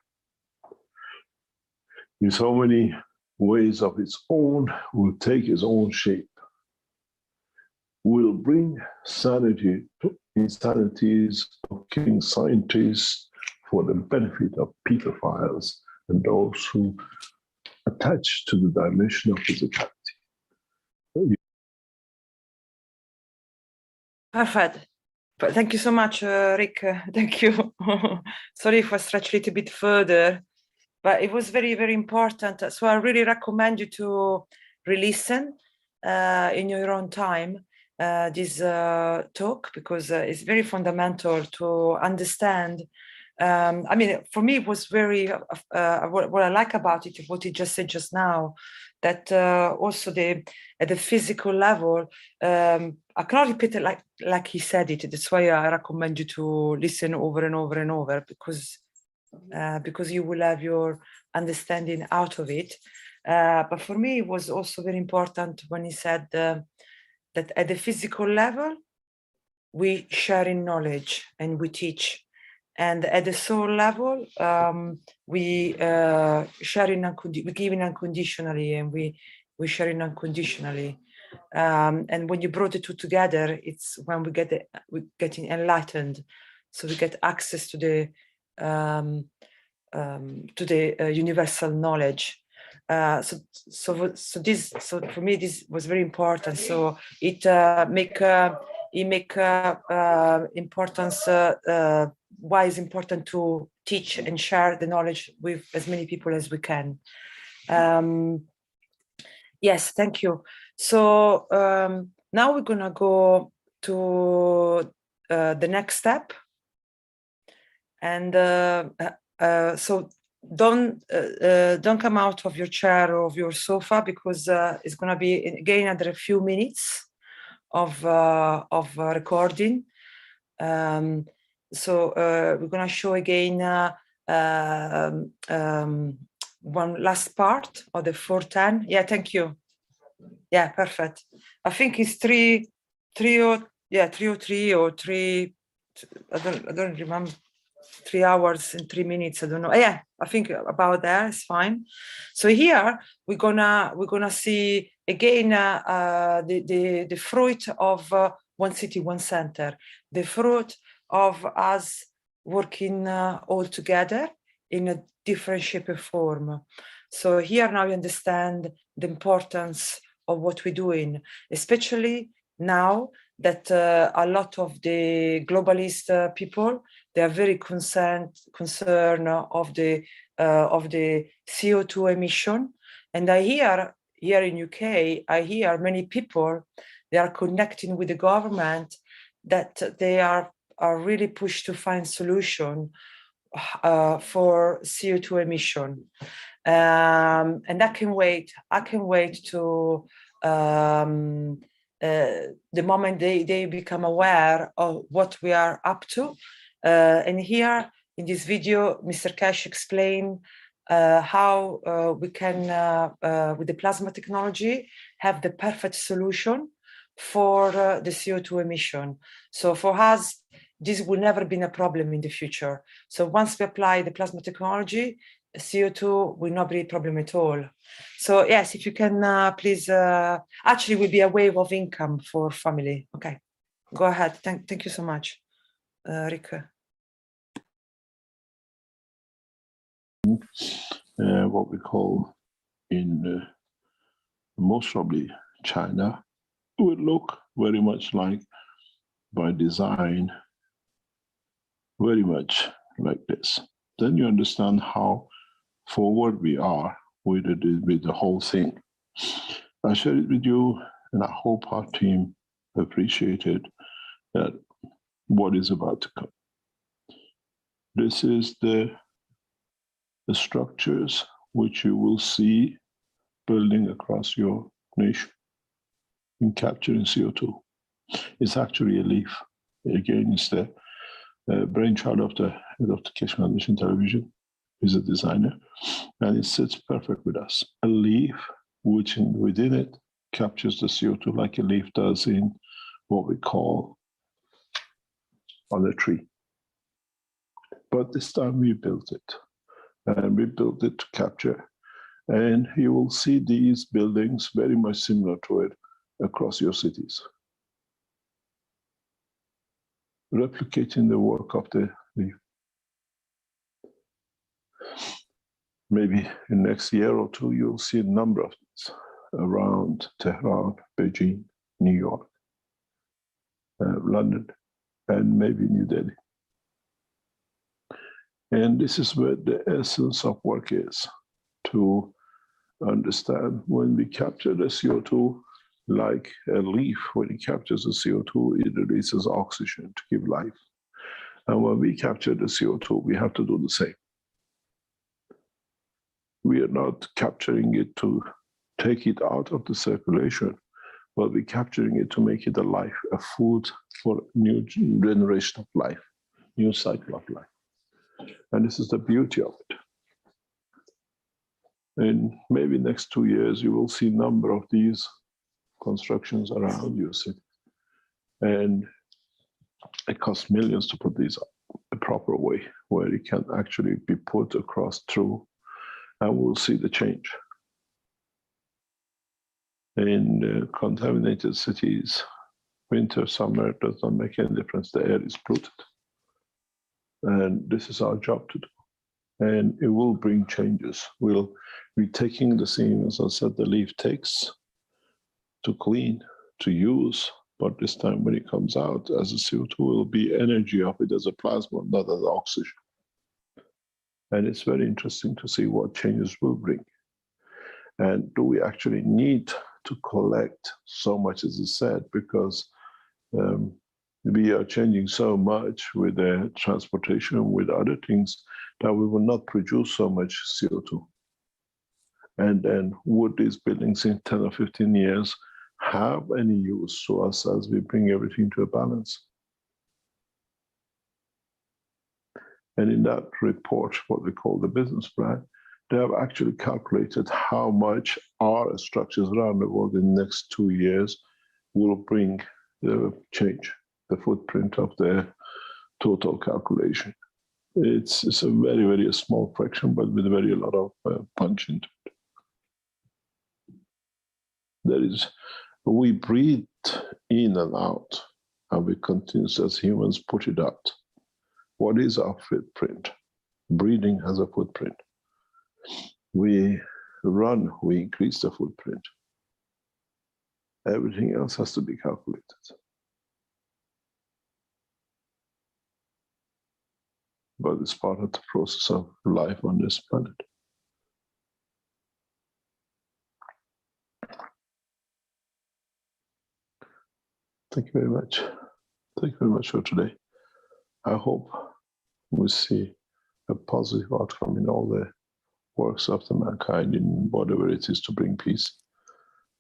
In so many ways of its own, will take its own shape, will bring sanity to insanities of killing scientists for the benefit of pedophiles and those who attach to the dimension of physicality. Perfect. Thank you so much, Rick. Thank you. Sorry if I stretched a little bit further, but it was very, very important. So I really recommend you to re-listen in your own time this talk, because it's very fundamental to understand. I mean, for me, it was very, what I like about it, what he just said just now, that also at the physical level, I cannot repeat it like he said it. That's why I recommend you to listen over and over and over, because you will have your understanding out of it. But for me, it was also very important when he said that at the physical level, we share in knowledge and we teach. And at the soul level, we share we give in unconditionally, and we share in unconditionally. And when you brought the two together, it's when we get enlightened, so we get access to the universal knowledge. So for me, this was very important. So it make importance. Why it's important to teach and share the knowledge with as many people as we can. Yes, thank you. So now we're gonna go to the next step. And so don't come out of your chair or of your sofa, because it's gonna be again under a few minutes of recording. So we're going to show again one last part of the 410. Yeah, thank you. Yeah, perfect. I think it's 303 or 3. I don't remember. 3 hours and 3 minutes. I don't know. Yeah, I think about that is fine. So here we're gonna see again the fruit of one city, one center. The fruit of us working all together in a different shape or form. So here now you understand the importance of what we're doing, especially now that a lot of the globalist people, they are very concerned of the CO2 emission, And I hear here in UK, I hear many people, they are connecting with the government, that they are really pushed to find solution for CO2 emission. And I can wait to the moment they become aware of what we are up to. And here in this video, Mr. Keshe explained how we can, with the plasma technology, have the perfect solution for the CO2 emission. So for us, this will never be a problem in the future. So once we apply the plasma technology, CO2 will not be a problem at all. So yes, if you can please, actually will be a wave of income for family. Okay, go ahead. Thank you so much, Rick. What we call in most probably China would look very much like, by design, very much like this. Then you understand how forward we are with the whole thing. I share it with you, and I hope our team appreciated that what is about to come. This is the structures which you will see building across your nation in capturing CO2. It's actually a leaf. Again, it's the brainchild of the Keshe Foundation television. He's a designer, and it sits perfect with us. A leaf which within it captures the CO2 like a leaf does in what we call on a tree. But this time we built it, and we built it to capture. And you will see these buildings very much similar to it across your cities, replicating the work of the leaf. Maybe in next year or two, you'll see a number of these around Tehran, Beijing, New York, London, and maybe New Delhi. And this is where the essence of work is, to understand when we capture the CO2, like a leaf, when it captures the CO2, it releases oxygen to give life. And when we capture the CO2, we have to do the same. We are not capturing it to take it out of the circulation, but we're capturing it to make it a life, a food for new generation of life, new cycle of life. And this is the beauty of it. In maybe next 2 years, you will see a number of these constructions around your city. And it costs millions to put these up the proper way, where it can actually be put across through, and we'll see the change. In contaminated cities, winter, summer, does not make any difference. The air is polluted. And this is our job to do. And it will bring changes. We'll be taking the same, as I said, the leaf takes to clean, to use, but this time when it comes out as a CO2, will be energy of it as a plasma, not as oxygen. And it's very interesting to see what changes will bring. And do we actually need to collect so much, as I said, because we are changing so much with the transportation, with other things, that we will not produce so much CO2. And then would these buildings in 10 or 15 years have any use to us as we bring everything to a balance? And in that report, what we call the business plan, they have actually calculated how much our structures around the world in the next 2 years will bring the change, the footprint of their total calculation. It's a very, very small fraction, but with a very lot of punch into it. There is, we breathe in and out, and we continue as humans put it out. What is our footprint? Breathing has a footprint. We run, we increase the footprint. Everything else has to be calculated. But it's part of the process of life on this planet. Thank you very much. Thank you very much for today. I hope we see a positive outcome in all the works of the mankind in whatever it is to bring peace.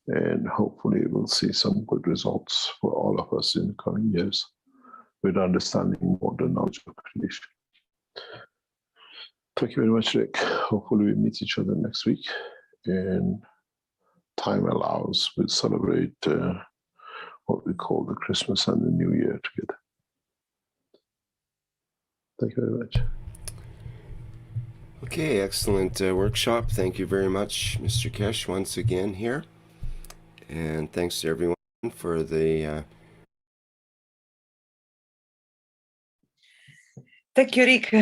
And hopefully we'll see some good results for all of us in the coming years with understanding more the knowledge of creation. Thank you very much, Rick. Hopefully we meet each other next week, and time allows, we'll celebrate what we call the Christmas and the New Year together. Thank you very much. Okay, excellent workshop. Thank you very much, Mr. Keshe, once again here. And thanks to everyone for the... Thank you, Rick.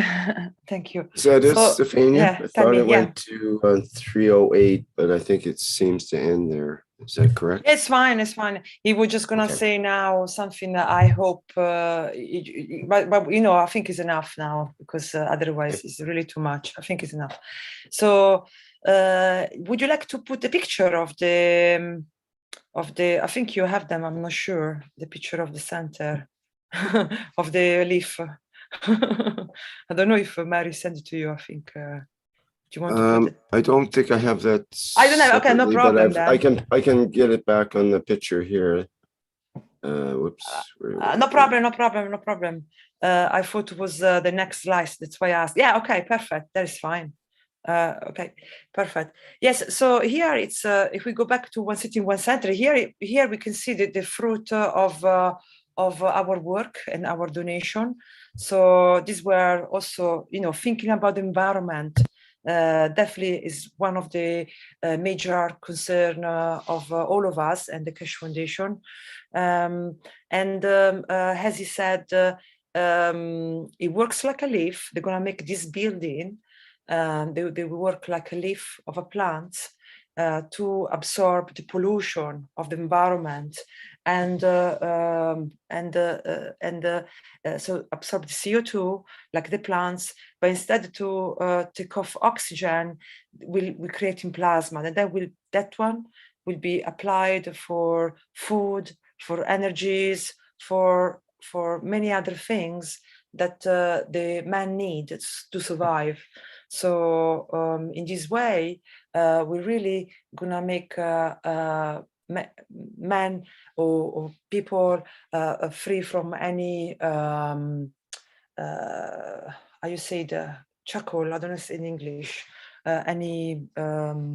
Thank you. Is that it, Stefania? Yeah, I thought it yeah. went to 3:08, but I think it seems to end there. Is that correct? It's fine. It's fine. He was just gonna say now something that I hope, but you know, I think it's enough now, because otherwise it's really too much. I think it's enough. So, would you like to put the picture of the? I think you have them. I'm not sure. The picture of the center of the leaf. I don't know if Mary sent it to you. I think. Do you want to put it? I don't think I have that. I don't have. Okay, no problem. I can get it back on the picture here. Whoops. No problem. No problem. No problem. I thought it was the next slide. That's why I asked. Yeah. Okay. Perfect. That is fine. Okay. Perfect. Yes. So here it's if we go back to One City, One Center. Here we can see the fruit of our work and our donation. So these were also, you know, thinking about the environment. Definitely is one of the major concern of all of us and the Keshe Foundation. As he said, it works like a leaf. They're gonna make this building. They work like a leaf of a plant to absorb the pollution of the environment and so absorb the CO2 like the plants, but instead to take off oxygen, we're creating plasma, and that one will be applied for food, for energies, for many other things that the man needs to survive. So in this way, we're really gonna make men or people free from any how you say the charcoal, I don't know in English, any I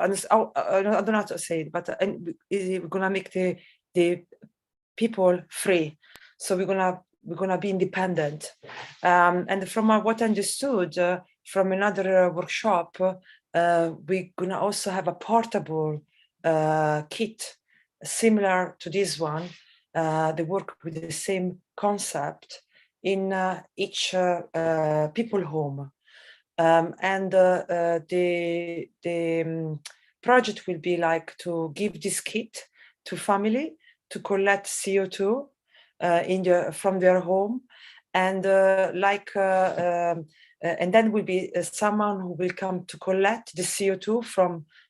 don't know how to say it, but we're gonna make the people free. So we're gonna be independent. And from what I understood from another workshop, we're gonna also have a portable kit similar to this one. They work with the same concept in each people home. The project will be like to give this kit to family to collect CO2 from their home, and then will be someone who will come to collect the CO2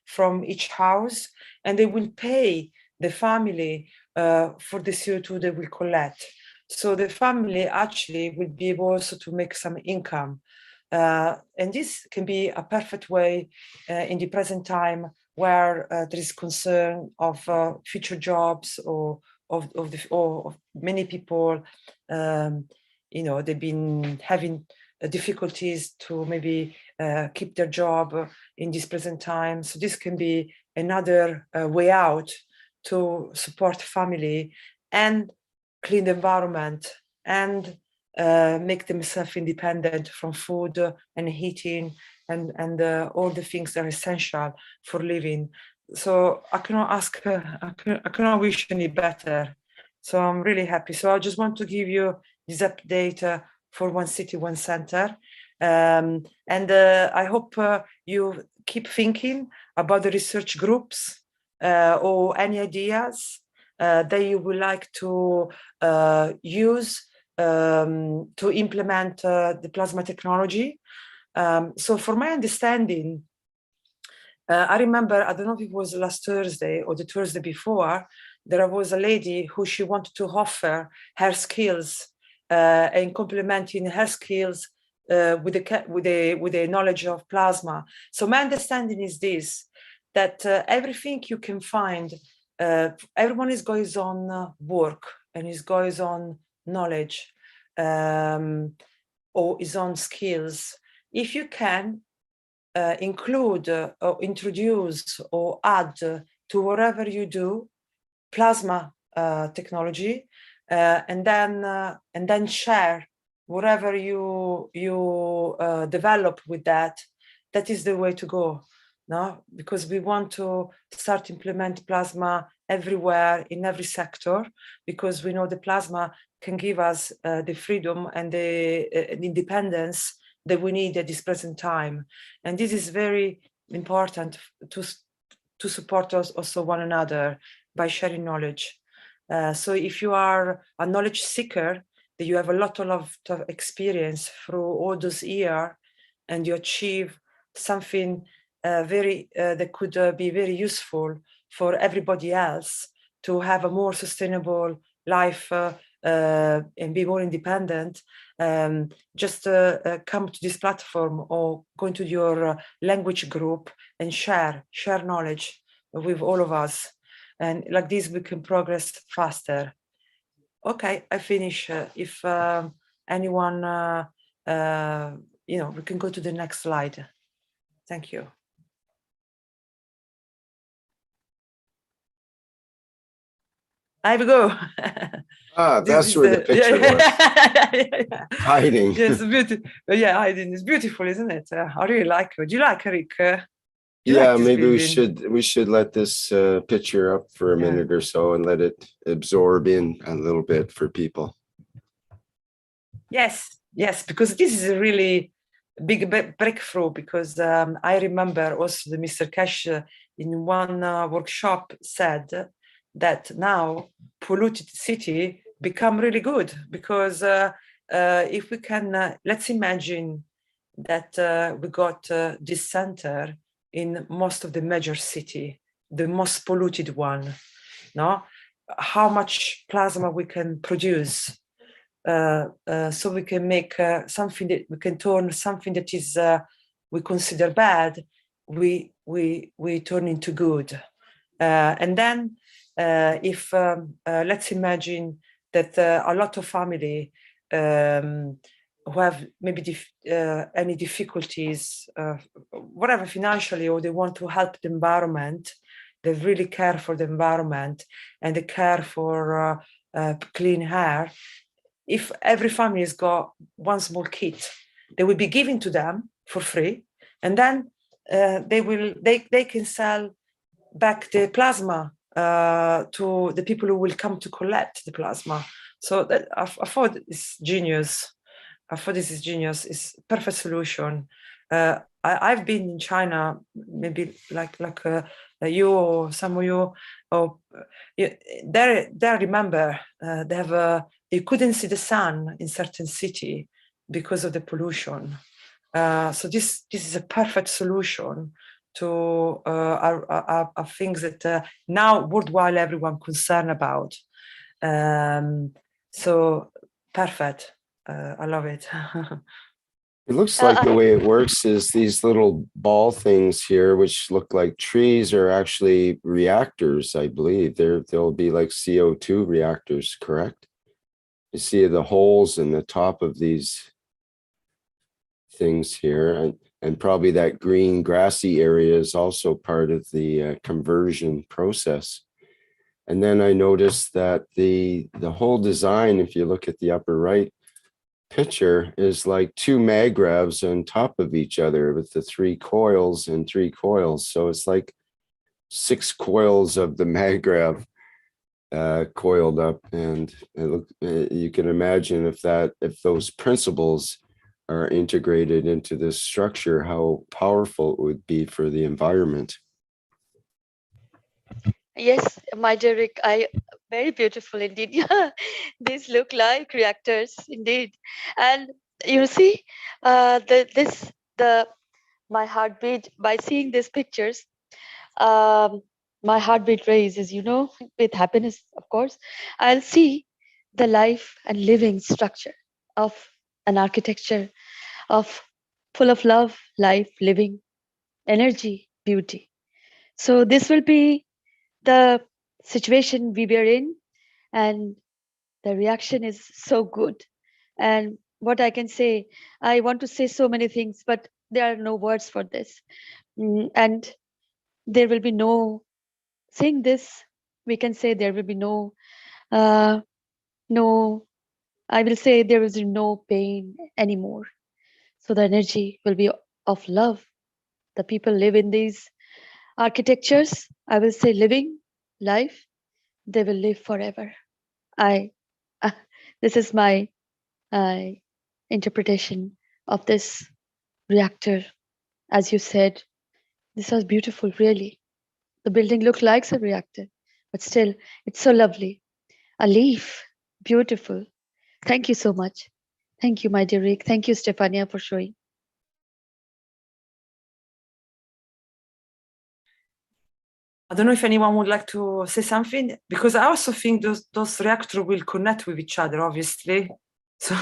from each house, and they will pay the family for the CO2 they will collect. So the family actually will be able also to make some income. And this can be a perfect way in the present time where there is concern of future jobs or of many people, you know, they've been having difficulties to maybe keep their job in this present time. So this can be another way out to support family and clean the environment and make themselves independent from food and heating and all the things that are essential for living. So I cannot ask, I cannot wish any better. So I'm really happy. So I just want to give you this update for One City, One Center. I hope you keep thinking about the research groups or any ideas that you would like to use to implement the plasma technology. So for my understanding, I remember, I don't know if it was last Thursday or the Thursday before, there was a lady who she wanted to offer her skills and complementing her skills with the knowledge of plasma. So my understanding is this, that everything you can find, everyone is going on work and is going on knowledge or is on skills. If you can include or introduce or add to whatever you do plasma technology, and then share whatever you develop with that, that is the way to go. No, because we want to start implement plasma everywhere in every sector, because we know the plasma can give us the freedom and the independence that we need at this present time. And this is very important to support us also one another by sharing knowledge. So if you are a knowledge seeker, that you have a lot of experience through all those years, and you achieve something that could be very useful for everybody else to have a more sustainable life and be more independent, just come to this platform or go into your language group and share knowledge with all of us. And like this, we can progress faster. Okay, I finish. If anyone, we can go to the next slide. Thank you. I will go. That's where the picture was. Hiding. Yes, beautiful. Yeah, hiding is beautiful, isn't it? I really like it. Do you like it, Rick? Yeah, maybe we should let this picture up for a minute or so and let it absorb in a little bit for people. Yes, because this is a really big breakthrough, because I remember also the Mr. Keshe in one workshop said that now polluted city become really good, because if we can, let's imagine that we got this center in most of the major city, the most polluted one, no? How much plasma we can produce, so we can make something that we can turn something that is we consider bad, we turn into good, and then if let's imagine that a lot of family who have maybe any difficulties, whatever financially, or they want to help the environment, they really care for the environment and they care for clean air. If every family has got one small kit, they will be given to them for free, and then they can sell back the plasma to the people who will come to collect the plasma. So that, I thought it's genius. I thought this is genius. It's a perfect solution. I've been in China, maybe like you or some of you, or there I remember they have you couldn't see the sun in certain city because of the pollution. So this is a perfect solution to are things that now worldwide everyone concerned about. So perfect. I love it. It looks like the way it works is these little ball things here, which look like trees, are actually reactors, I believe. They'll be like CO2 reactors, correct? You see the holes in the top of these things here, and probably that green grassy area is also part of the conversion process. And then I noticed that the whole design, if you look at the upper right picture, is like two magravs on top of each other with the three coils and three coils. So it's like 6 coils of the magrav coiled up, and you can imagine if those principles are integrated into this structure, how powerful it would be for the environment. Yes, my dear Rick, very beautiful indeed. Yeah, these look like reactors indeed. And you see, my heartbeat by seeing these pictures. my heartbeat raises, with happiness, of course. I'll see the life and living structure of an architecture of full of love, life, living, energy, beauty. So this will be the situation we were in, and the reaction is so good. And what I can say, I want to say so many things, but there are no words for this. And there will be no, saying this, we can say there will be no, I will say there is no pain anymore. So the energy will be of love. The people live in these architectures, I will say living life, they will live forever. This is my interpretation of this reactor. As you said, this was beautiful, really. The building looked like a reactor, but still, it's so lovely. A leaf, beautiful. Thank you so much. Thank you, my dear Rick. Thank you, Stefania, for showing. I don't know if anyone would like to say something, because I also think those reactors will connect with each other, obviously. So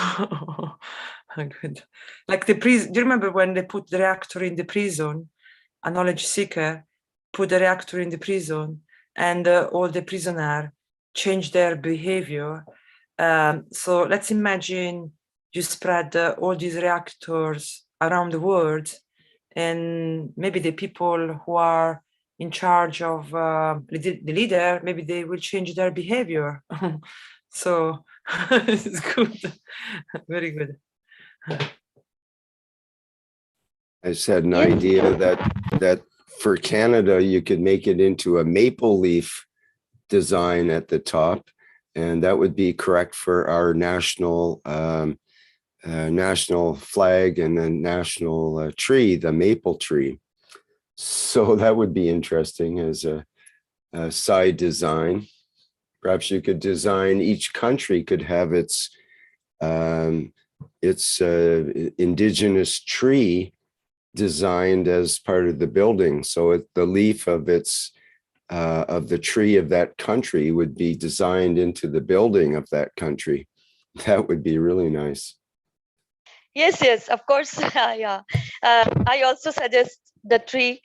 good. Like the prison. Do you remember when they put the reactor in the prison? A knowledge seeker put the reactor in the prison, and all the prisoners changed their behavior. So let's imagine you spread all these reactors around the world, and maybe the people who are in charge of the leader, maybe they will change their behavior. So it's good, very good. I just had an idea that for Canada, you could make it into a maple leaf design at the top, and that would be correct for our national national flag and the national tree, the maple tree. So that would be interesting as a side design. Perhaps you could design, each country could have its indigenous tree designed as part of the building. So the leaf of of the tree of that country would be designed into the building of that country. That would be really nice. Yes, of course. Yeah. I also suggest the tree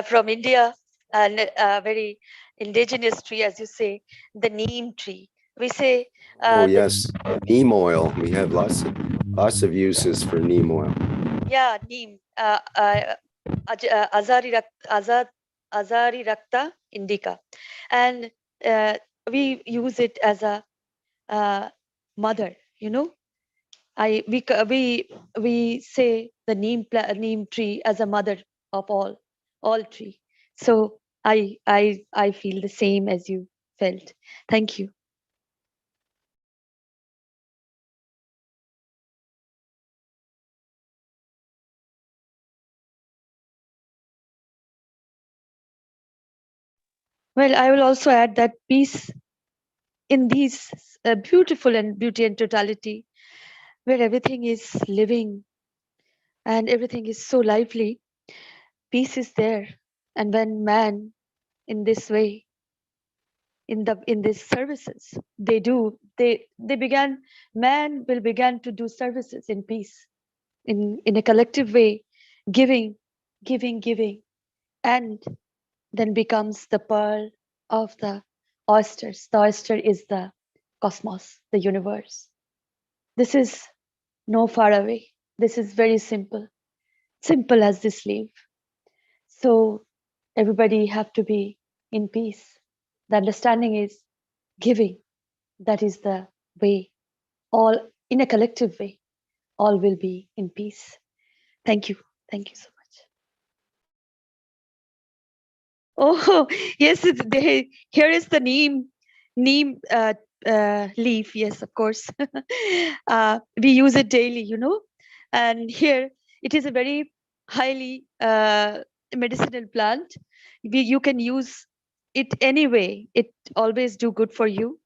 from India, and a very indigenous tree, as you say, the neem tree. We say. Oh yes, neem oil. We have lots of uses for neem oil. Yeah, neem. Azari Rakta indica, and we use it as a mother. We say the neem tree as a mother of all tree. So I feel the same as you felt. Thank you. Well, I will also add that peace in these beautiful and beauty and totality, where everything is living and everything is so lively, peace is there. And when man in this way, in these services, they began, man will begin to do services in peace, in a collective way, giving, and then becomes the pearl of the oysters. The oyster is the cosmos, the universe. This is no far away. This is very simple as this leaf. So everybody have to be in peace. The understanding is giving. That is the way. All in a collective way, all will be in peace. Thank you. Thank you so much. Oh, yes, here is the neem leaf. Yes, of course. We use it daily, and here it is a very highly medicinal plant. You can use it anyway. It always do good for you.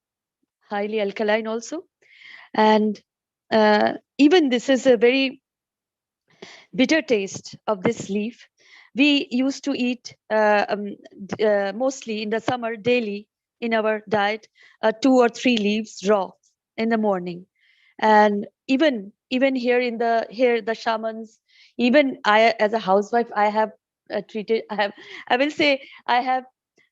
Highly alkaline also. And even this is a very bitter taste of this leaf, We used to eat mostly in the summer daily in our diet 2 or 3 leaves raw in the morning. And even here in the shamans, even I as a housewife, I have I will say I have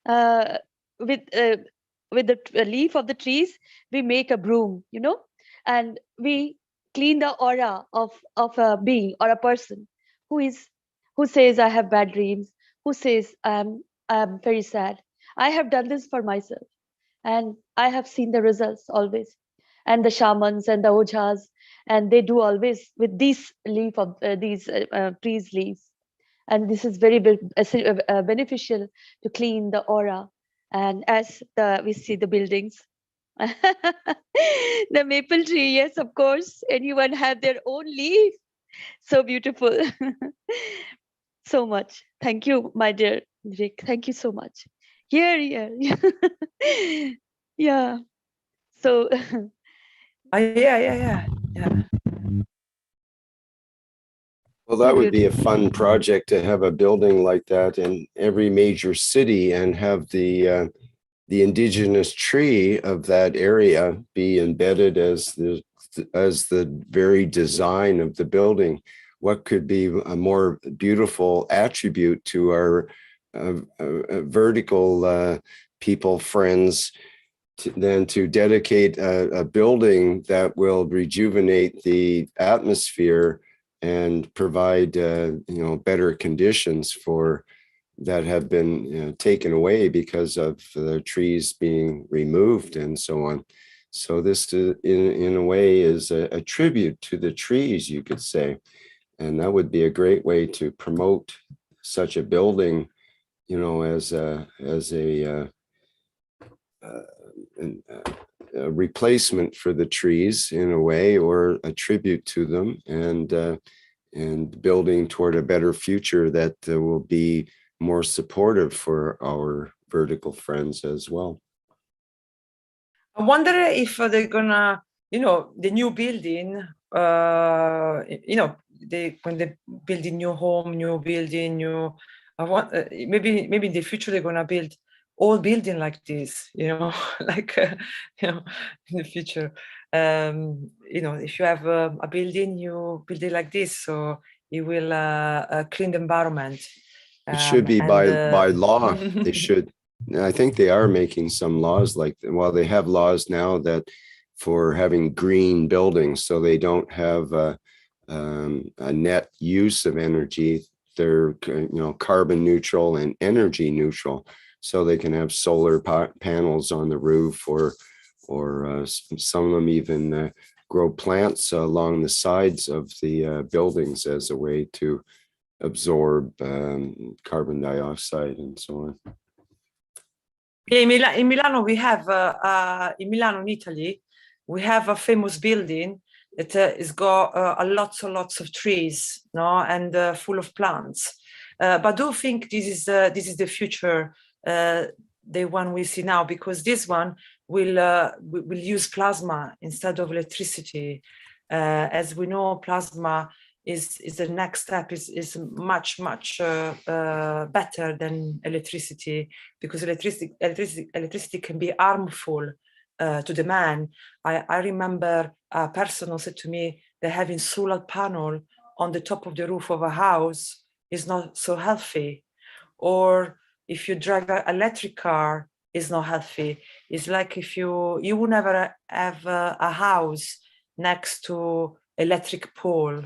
uh, with the leaf of the trees, we make a broom, you know, and we clean the aura of a being or a person who says I have bad dreams, who says I'm very sad. I have done this for myself, and I have seen the results always. And the shamans and the ojas, and they do always with these leaf of these trees leaves. And this is very beneficial to clean the aura. And as we see the buildings, the maple tree, yes, of course, anyone have their own leaf. So beautiful. So much. Thank you, my dear Rick. Thank you so much. Here. Yeah. So Yeah. Well, so that would be a beautiful. fun project to have a building like that in every major city and have the indigenous tree of that area be embedded as the very design of the building. What could be a more beautiful attribute to our vertical people friends than to dedicate a building that will rejuvenate the atmosphere and provide better conditions for that have been taken away because of the trees being removed and so on. So this in a way is a tribute to the trees, you could say. And that would be a great way to promote such a building, as a replacement for the trees in a way, or a tribute to them, and building toward a better future that will be more supportive for our vertical friends as well. I wonder if they're gonna, the new building, when they build a new home, new building, maybe in the future they're gonna build all building like this, like in the future. If you have a building, you build it like this, so it will clean the environment. It should be by law. They should. I think they are making some laws like, well, they have laws now that for having green buildings, so they don't have a net use of energy. They're carbon neutral and energy neutral, so they can have solar panels on the roof, or some of them even grow plants along the sides of the buildings as a way to absorb carbon dioxide and so on. Yeah, in Milano, we have in Milano, in Italy, we have a famous building that has got lots of trees, and full of plants. But I do think this is the future, the one we see now, because this one will use plasma instead of electricity. As we know, plasma is the next step, is much better than electricity, because electricity can be harmful to the man. I remember a person who said to me that having solar panel on the top of the roof of a house is not so healthy, or if you drive an electric car, is not healthy. It's like if you will never have a house next to electric pole.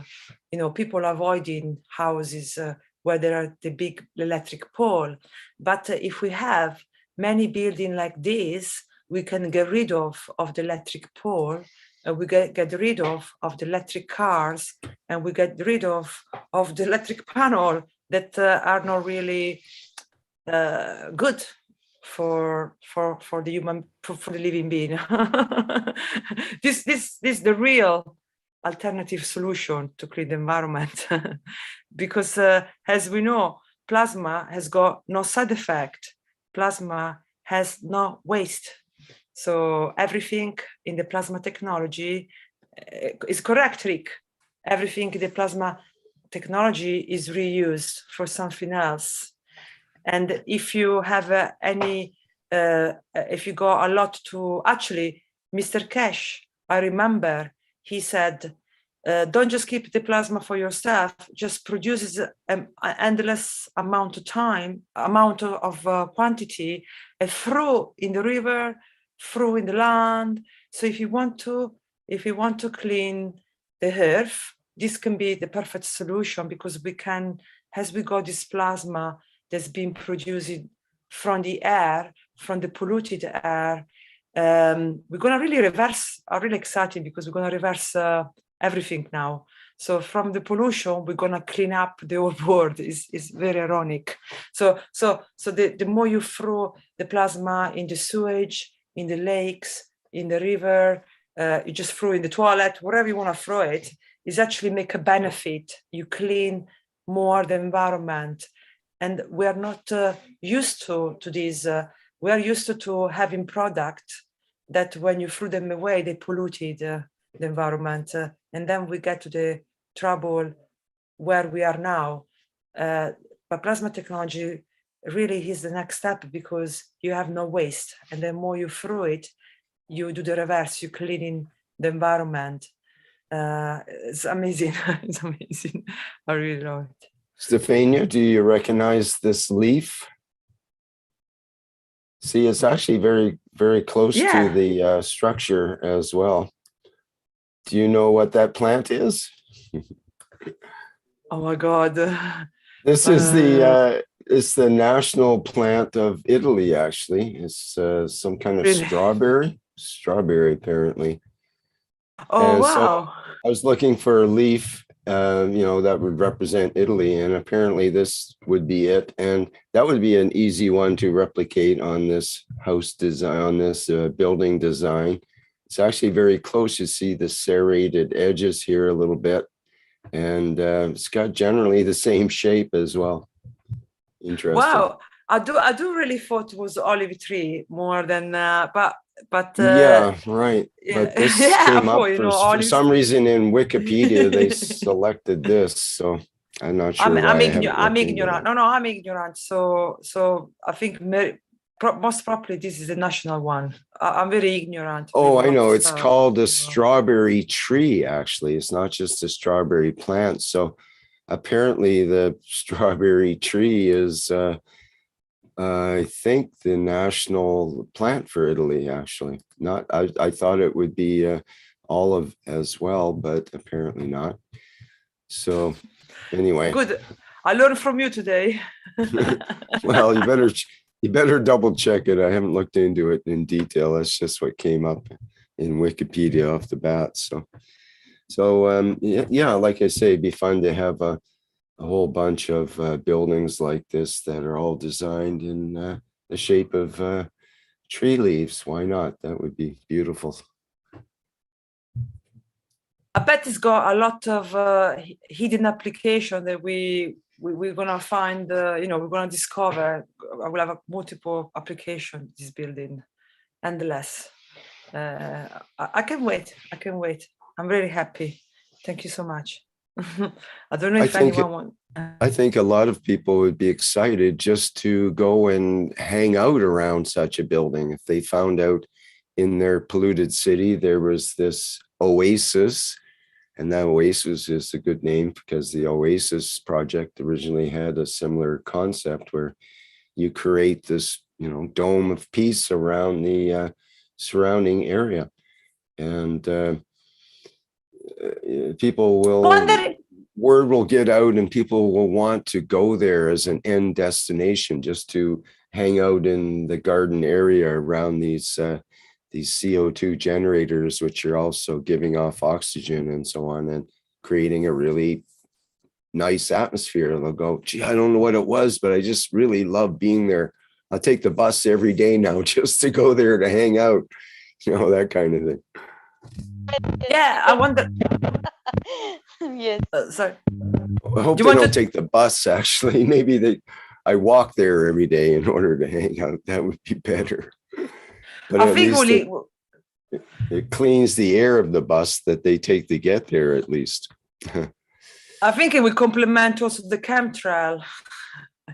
People avoiding houses where there are the big electric pole. But if we have many buildings like this, we can get rid of the electric pole. We get rid of the electric cars, and we get rid of the electric panel that are not really good for the human, for the living being. This is the real alternative solution to clean the environment. Because as we know, plasma has got no side effect. Plasma has no waste. So everything in the plasma technology is correct, Rick. Everything in the plasma technology is reused for something else. And if you have if you go a lot to, actually, Mr. Keshe, I remember he said, don't just keep the plasma for yourself, just produces an endless amount of quantity, through in the river, through in the land. So if you want to clean the earth, this can be the perfect solution, because we can, as we got this plasma that's been produced from the air, from the polluted air, we're going to really reverse, are really excited, because we're going to reverse everything now. So from the pollution, we're going to clean up the whole world. It's very ironic. So the more you throw the plasma in the sewage, in the lakes, in the river, you just throw in the toilet, wherever you want to throw it, is actually make a benefit. You clean more the environment. And we are not used to this. We are used to having products that when you threw them away, they polluted the environment. And then we get to the trouble where we are now. But plasma technology really is the next step, because you have no waste. And the more you throw it, you do the reverse, you're cleaning the environment. It's amazing. It's amazing. I really love it. Stefania, do you recognize this leaf? See, it's actually very, very close to the structure as well. Do you know what that plant is? Oh my God. This is it's the national plant of Italy, actually. It's some kind of Really? strawberry apparently. Oh, and wow. So I was looking for a leaf, that would represent Italy, and apparently this would be it. And that would be an easy one to replicate on this house design, on this building design. It's actually very close. You see the serrated edges here a little bit, and it's got generally the same shape as well. Interesting. Wow, I do really thought it was olive tree more than, but yeah, right. Yeah. But this Yeah, came up for some reason in Wikipedia. They selected this, so I'm not sure why. I'm ignorant. No, I'm ignorant. So I think most probably this is the national one. I'm very ignorant. Oh, I know. It's called a strawberry tree, actually. It's not just a strawberry plant. So apparently the strawberry tree is, I think, the national plant for Italy, actually. Not, I thought it would be olive as well, but apparently not. So anyway. Good. I learned from you today. Well, you better double check it. I haven't looked into it in detail. That's just what came up in Wikipedia off the bat. So yeah, like I say, it'd be fun to have a whole bunch of buildings like this that are all designed in the shape of tree leaves. Why not? That would be beautiful. I bet it's got a lot of hidden application that we're gonna find. We're gonna discover. I will have a multiple application this building, endless. I can wait. I can wait. I'm really happy. Thank you so much. I don't know if anyone wants. I think a lot of people would be excited just to go and hang out around such a building. If they found out in their polluted city there was this oasis, and that oasis is a good name because the Oasis project originally had a similar concept where you create this, dome of peace around the surrounding area, and people will. Word will get out and people will want to go there as an end destination, just to hang out in the garden area around these CO2 generators, which are also giving off oxygen and so on, and creating a really nice atmosphere. They'll go, gee, I don't know what it was, but I just really love being there. I'll take the bus every day now just to go there to hang out, that kind of thing. Yeah, I wonder. Yes. Sorry. I hope they don't take the bus, actually. Maybe I walk there every day in order to hang out. That would be better. But I think it cleans the air of the bus that they take to get there, at least. I think it will complement also the chemtrail.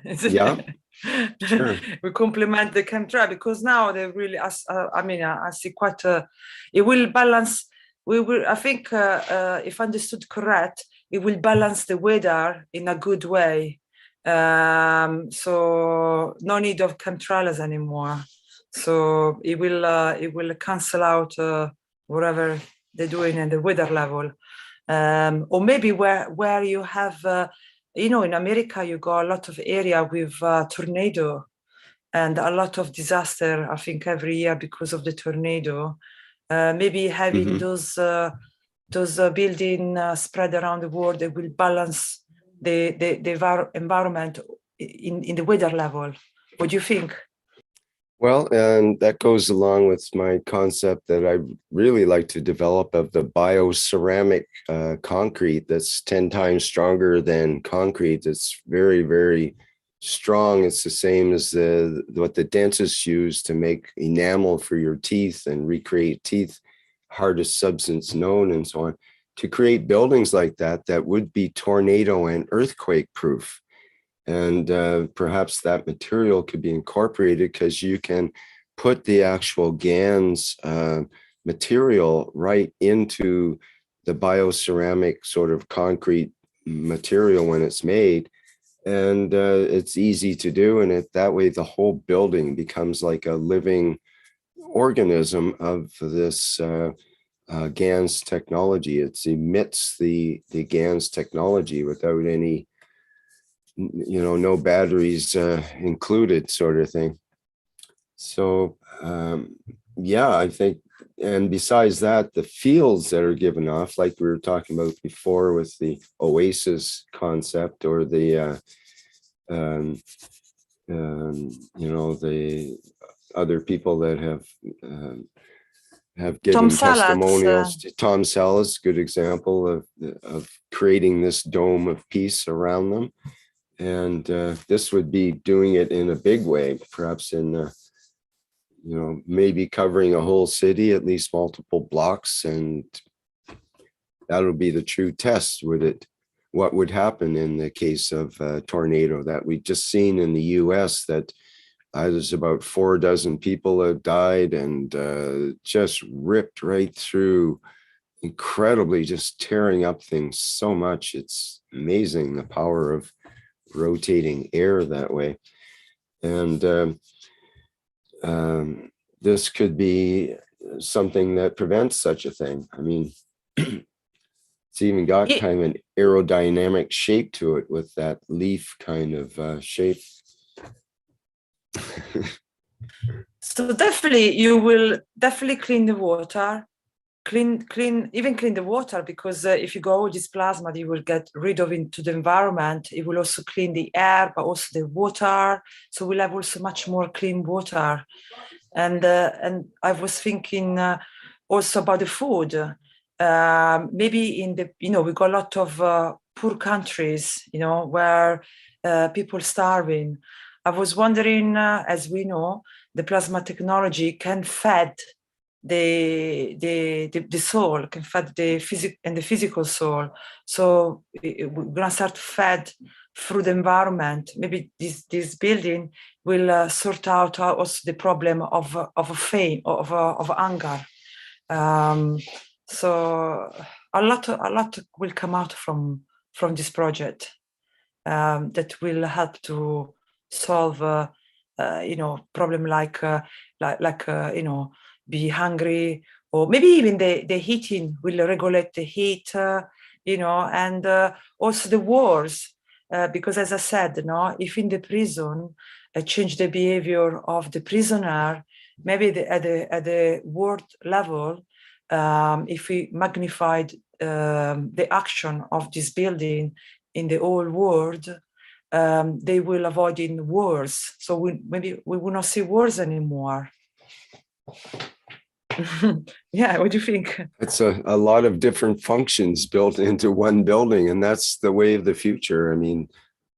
Yeah, sure. We complement the chemtrail because now they really, I mean, I see quite a, it will balance. We will, I think, if understood correct, it will balance the weather in a good way. So no need of chemtrails anymore. So it will cancel out whatever they're doing in the weather level. Or maybe where you have, you know, in America, you got a lot of area with tornado and a lot of disaster, I think, every year because of the tornado. Maybe having those building spread around the world, they will balance the environment in the weather level. What do you think? Well, and that goes along with my concept that I really like to develop of the bioceramic concrete that's 10 times stronger than concrete. It's very, very strong. It's the same as what the dentists use to make enamel for your teeth and recreate teeth, hardest substance known and so on. To create buildings like that, that would be tornado and earthquake proof. And perhaps that material could be incorporated because you can put the actual GANs material right into the bioceramic sort of concrete material when it's made. And it's easy to do. And that way, the whole building becomes like a living organism of this GANs technology. It emits the GANs technology without any, you know, no batteries included sort of thing. So yeah, I think, and besides that, the fields that are given off, like we were talking about before with the oasis concept, or the you know, the other people that have given testimonials. Tom Salas, good example of creating this dome of peace around them. And this would be doing it in a big way, perhaps in, you know, maybe covering a whole city, at least multiple blocks. And that'll be the true test. What would happen in the case of a tornado that we just seen in the US, that there's about 4 dozen people have died, and just ripped right through, incredibly, just tearing up things so much. It's amazing the power of rotating air that way. And this could be something that prevents such a thing. I mean, it's even got kind of an aerodynamic shape to it with that leaf kind of shape. So definitely, you will definitely clean the water, clean the water, because if you go with this plasma, you will get rid of into the environment. It will also clean the air, but also the water. So we'll have also much more clean water. And I was thinking also about the food. Maybe in the, you know, we got a lot of poor countries, you know, where people starving. I was wondering, as we know, the plasma technology can feed the soul, can feed the physical soul. So we're gonna start fed through the environment. Maybe this building will sort out also the problem of fame, of anger. So a lot will come out from this project that will help to solve you know, problem like you know, be hungry, or maybe even the heating will regulate the heat, you know, and also the wars, because as I said, you know, if in the prison change the behavior of the prisoner, maybe at the world level, if we magnified the action of this building in the whole world, they will avoid in wars. So maybe we will not see wars anymore. Yeah, what do you think? It's a lot of different functions built into one building, and that's the way of the future. I mean,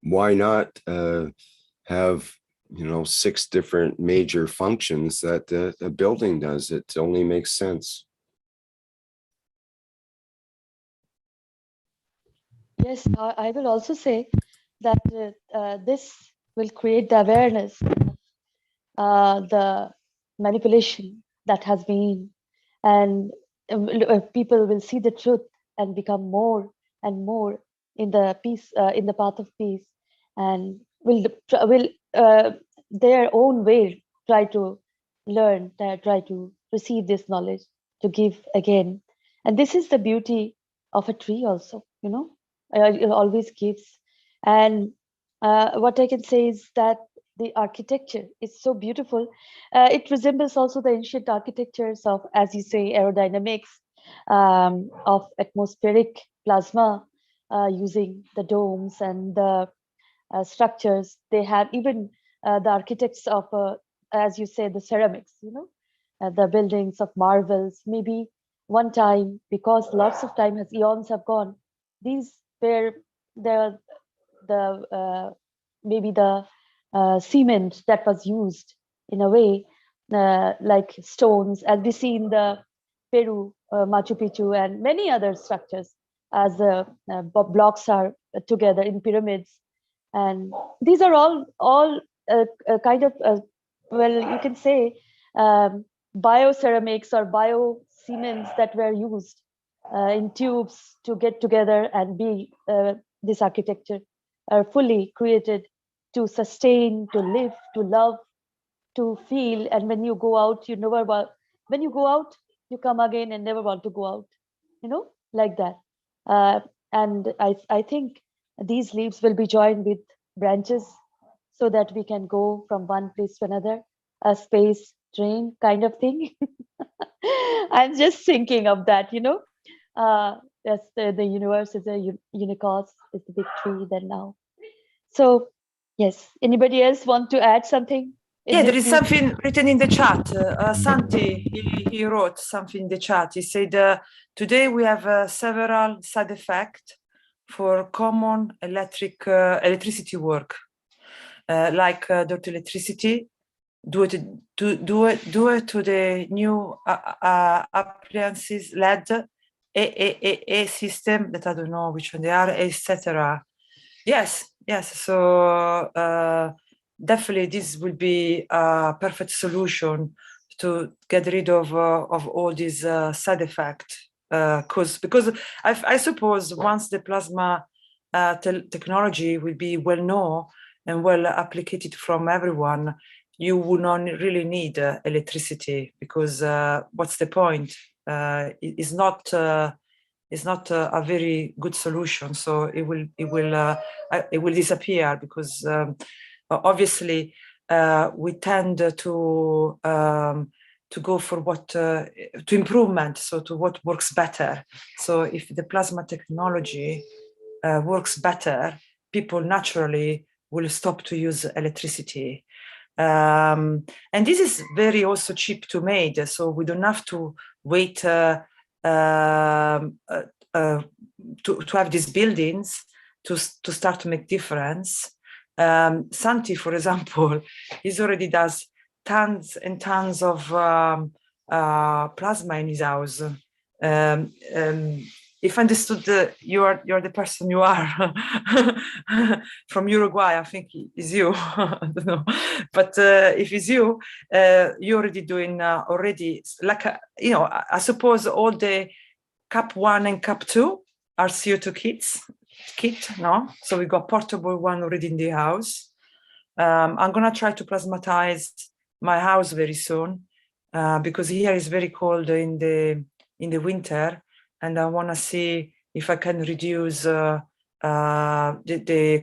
why not have, you know, 6 different major functions that a building does? It only makes sense. Yes, I will also say that this will create the awareness, the manipulation that has been, and people will see the truth and become more and more in the peace, in the path of peace, and will their own way try to learn, try to receive this knowledge to give again. And this is the beauty of a tree also, you know, it always gives. And what I can say is that the architecture is so beautiful. It resembles also the ancient architectures of, as you say, aerodynamics, of atmospheric plasma, using the domes and the structures. They had even the architects of, as you say, the ceramics, you know, the buildings of marvels. Maybe one time, because lots of time has eons have gone, these were the maybe the cement that was used in a way, like stones, as we see in the Peru, Machu Picchu, and many other structures, as the blocks are together in pyramids. And these are all kind of, well, you can say, bioceramics or bio cements that were used in tubes to get together and be this architecture are fully created to sustain, to live, to love, to feel. And when you go out, you never want, when you go out, you come again and never want to go out, you know, like that. And I think these leaves will be joined with branches so that we can go from one place to another, a space train kind of thing. I'm just thinking of that, you know. Yes, the universe is a unicorn, is the big tree then now. So, yes, anybody else want to add something? Yeah, there is something written in the chat. Santi, he wrote something in the chat. He said, today we have several side effects for common electricity work, like dirty electricity, due to the new appliances, LED, a system that I don't know which one they are, etc. Yes. So definitely this will be a perfect solution to get rid of all these side effects. Because I suppose once the plasma technology will be well known and well applicated from everyone, you will not really need electricity, because what's the point? It's not a very good solution. So it will disappear, because obviously we tend to go for what to improvement, so to what works better. So if the plasma technology works better, people naturally will stop to use electricity. And this is very also cheap to make, so we don't have to wait to have these buildings to start to make difference. Santi, for example, he already does tons and tons of plasma in his house. If I understood, you are the person you are from Uruguay, I think it's you. I don't know, but if it's you, you're already doing already, like you know, I suppose all the Cup 1 and Cup 2 are CO2 kit, no? So we got portable one already in the house. I'm gonna try to plasmatize my house very soon, because here is very cold in the winter, and I want to see if I can reduce the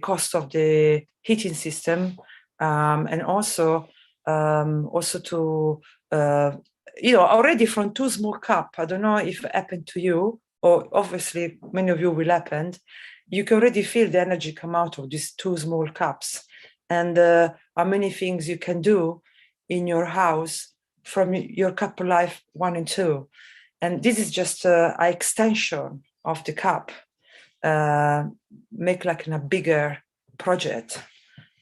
cost of the heating system, and also to you know, already from 2 small cups. I don't know if it happened to you, or obviously many of you will happen. You can already feel the energy come out of these 2 small cups, and how many things you can do in your house from your cup life 1 and 2. And this is just an extension of the cup, make like in a bigger project.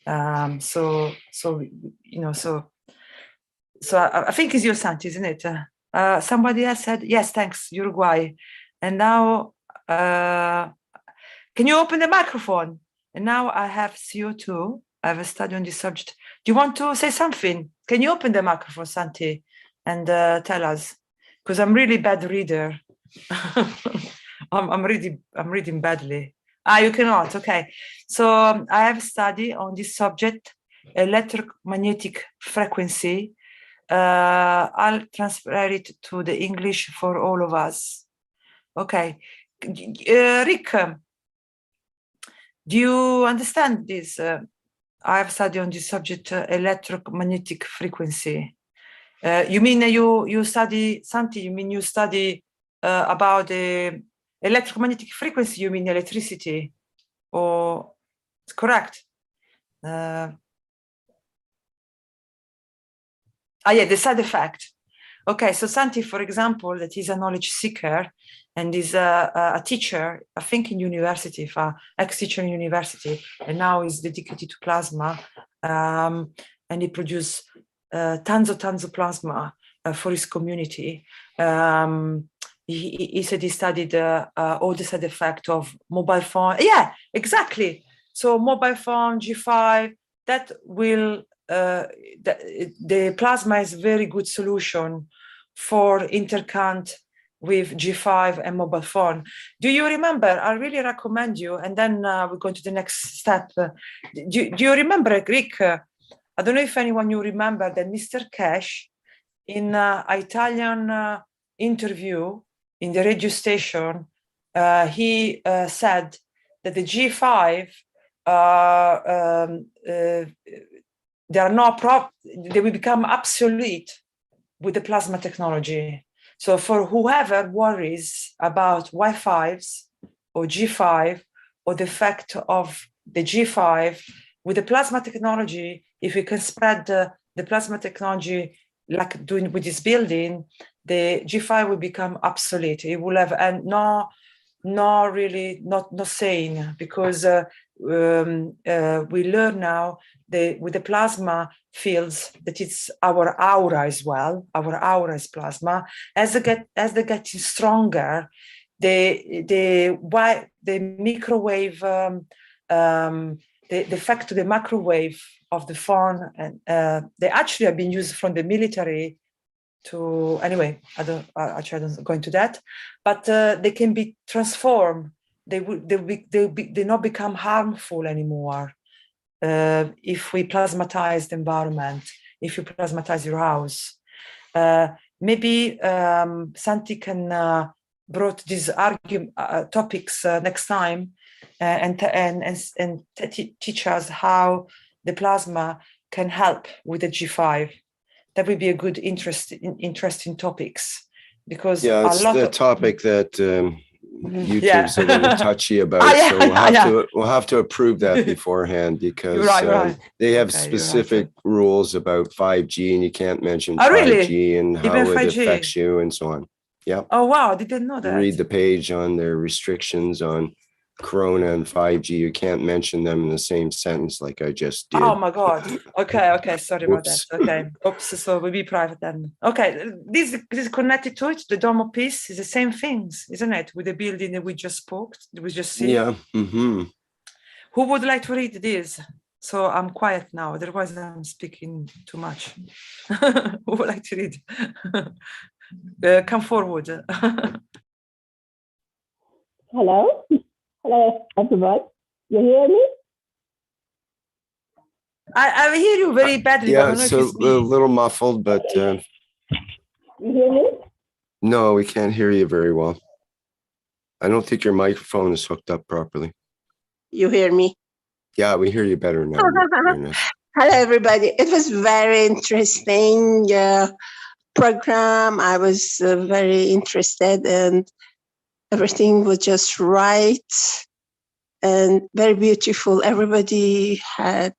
So you know, so I think it's your Santi, isn't it? Somebody else said yes, thanks, Uruguay. And now Can you open the microphone? And now I have CO2. I have a study on this subject. Do you want to say something? Can you open the microphone, Santi, and tell us? Because I'm really bad reader. I'm reading badly. You cannot. Okay. So I have a study on this subject, electromagnetic frequency. I'll transfer it to the English for all of us. Okay. Rick, do you understand this? I have studied on this subject, electromagnetic frequency. You mean you study, Santi, you mean you study about the electromagnetic frequency, you mean electricity? Or it's correct? Yeah, the side effect. Okay, so Santi, for example, that is a knowledge seeker and is a teacher, I think in university, ex-teacher in university, and now is dedicated to plasma, and he produces tons of plasma for his community. He said he studied all the side effects of mobile phone. Yeah, exactly. So mobile phone, G5, that will, the plasma is a very good solution for interconnect with G5 and mobile phone. Do you remember? I really recommend you, and then we go to the next step. Do you remember, Greek? I don't know if anyone you remember that Mr. Keshe, in an Italian interview in the radio station, he said that the G5 they will become obsolete with the plasma technology. So for whoever worries about Wi-Fi's or G5 or the effect of the G5 with the plasma technology, if we can spread the plasma technology like doing with this building, the G5 will become obsolete. It will have no saying, because we learn now with the plasma fields that it's our aura as well. Our aura is plasma. As they get stronger, the microwave, the effect of the microwave of the phone, and they actually have been used from the military to, anyway, I don't go into that, but they can be transformed. They not become harmful anymore if we plasmatize the environment, if you plasmatize your house. Maybe Santi can brought these topics next time and teach us how the plasma can help with the G5. That would be a good interesting topics, because it's the topic that YouTube's a little touchy about, so we'll have to approve that beforehand, because they have specific rules about 5G, and you can't mention 5G and how it affects you and so on. Yeah. Oh wow, I didn't know that. Read the page on their restrictions on Corona and 5G. You can't mention them in the same sentence like I just did. Oh my God. Okay. Sorry about that. Okay. Oops. So we'll be private then. Okay. This is connected to it. The Domo piece is the same things, isn't it? With the building that we just spoke, we just see. Yeah. Mm-hmm. Who would like to read this? So I'm quiet now. Otherwise, I'm speaking too much. Who would like to read? Come forward. Hello, everyone. You hear me? I hear you very badly. Yeah, it's a little muffled, but you hear me? No, we can't hear you very well. I don't think your microphone is hooked up properly. You hear me? Yeah, we hear you better now. Hello, everybody. It was very interesting program. I was very interested, and everything was just right and very beautiful. Everybody had,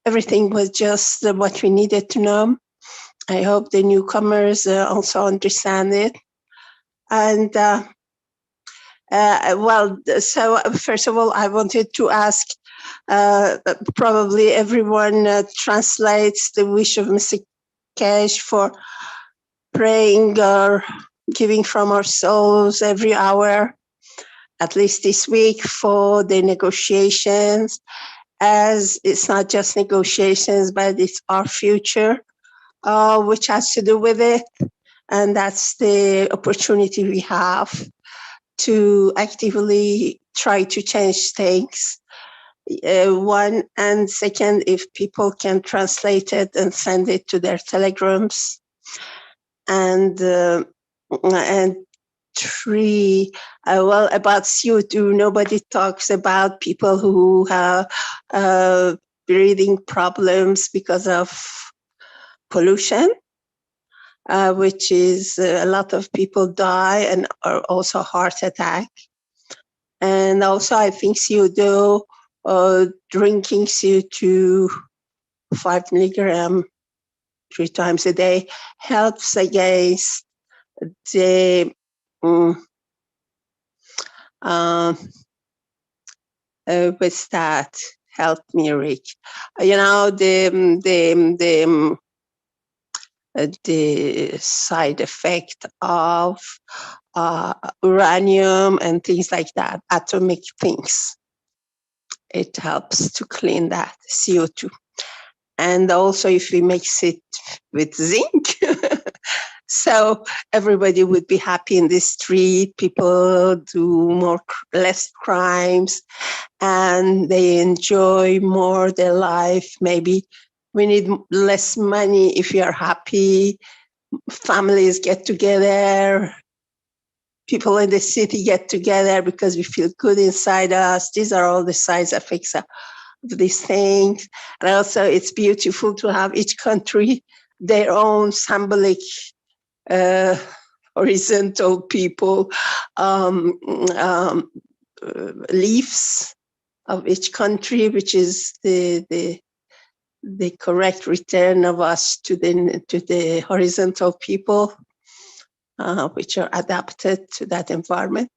everything was just what we needed to know. I hope the newcomers also understand it. And so first of all, I wanted to ask, probably everyone translates the wish of Mr. Keshe for praying or giving from our souls every hour. at least this week, for the negotiations, as it's not just negotiations, but it's our future, which has to do with it. And that's the opportunity we have to actively try to change things. One, and second, if people can translate it and send it to their telegrams. And three, well, about CO2, nobody talks about people who have breathing problems because of pollution, which is a lot of people die, and are also heart attack. And also, I think CO2, drinking CO2 5 milligram 3 times a day helps against the what's that? Help me, Rick. You know, the side effect of uranium and things like that, atomic things. It helps to clean that CO2. And also if we mix it with zinc, so everybody would be happy in the street, people do less crimes, and they enjoy more their life. Maybe we need less money if we are happy. Families get together, people in the city get together because we feel good inside us. These are all the side effects of these things. And also it's beautiful to have each country their own symbolic horizontal people, leaves of each country, which is the correct return of us to the horizontal people, which are adapted to that environment.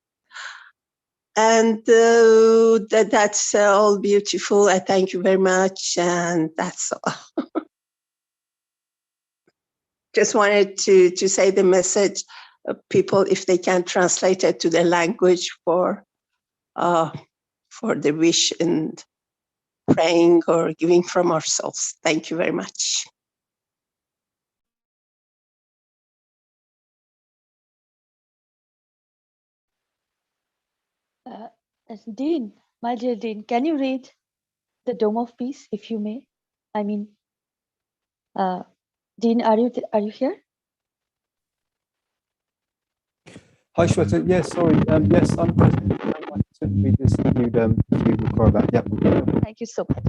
And that's all beautiful. I thank you very much, and that's all. Just wanted to say the message of people, if they can translate it to their language for the wish and praying or giving from ourselves. Thank you very much. Dean, my dear Dean, can you read the Dome of Peace, if you may? I mean, Dean, are you here? Hi, Shweta. Yes, sorry. Yes, I'm present. I can read this if you'd require that. Yeah. Thank you so much.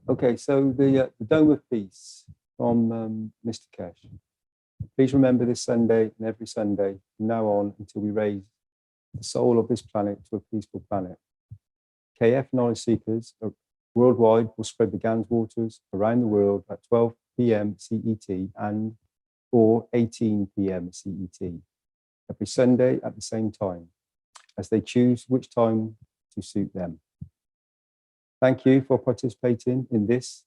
Okay, so the Dome of Peace from Mr. Keshe. Please remember this Sunday and every Sunday from now on until we raise the soul of this planet to a peaceful planet. KF knowledge seekers worldwide will spread the GANS waters around the world at 12 PM CET and or 18 PM CET every Sunday at the same time, as they choose which time to suit them. Thank you for participating in this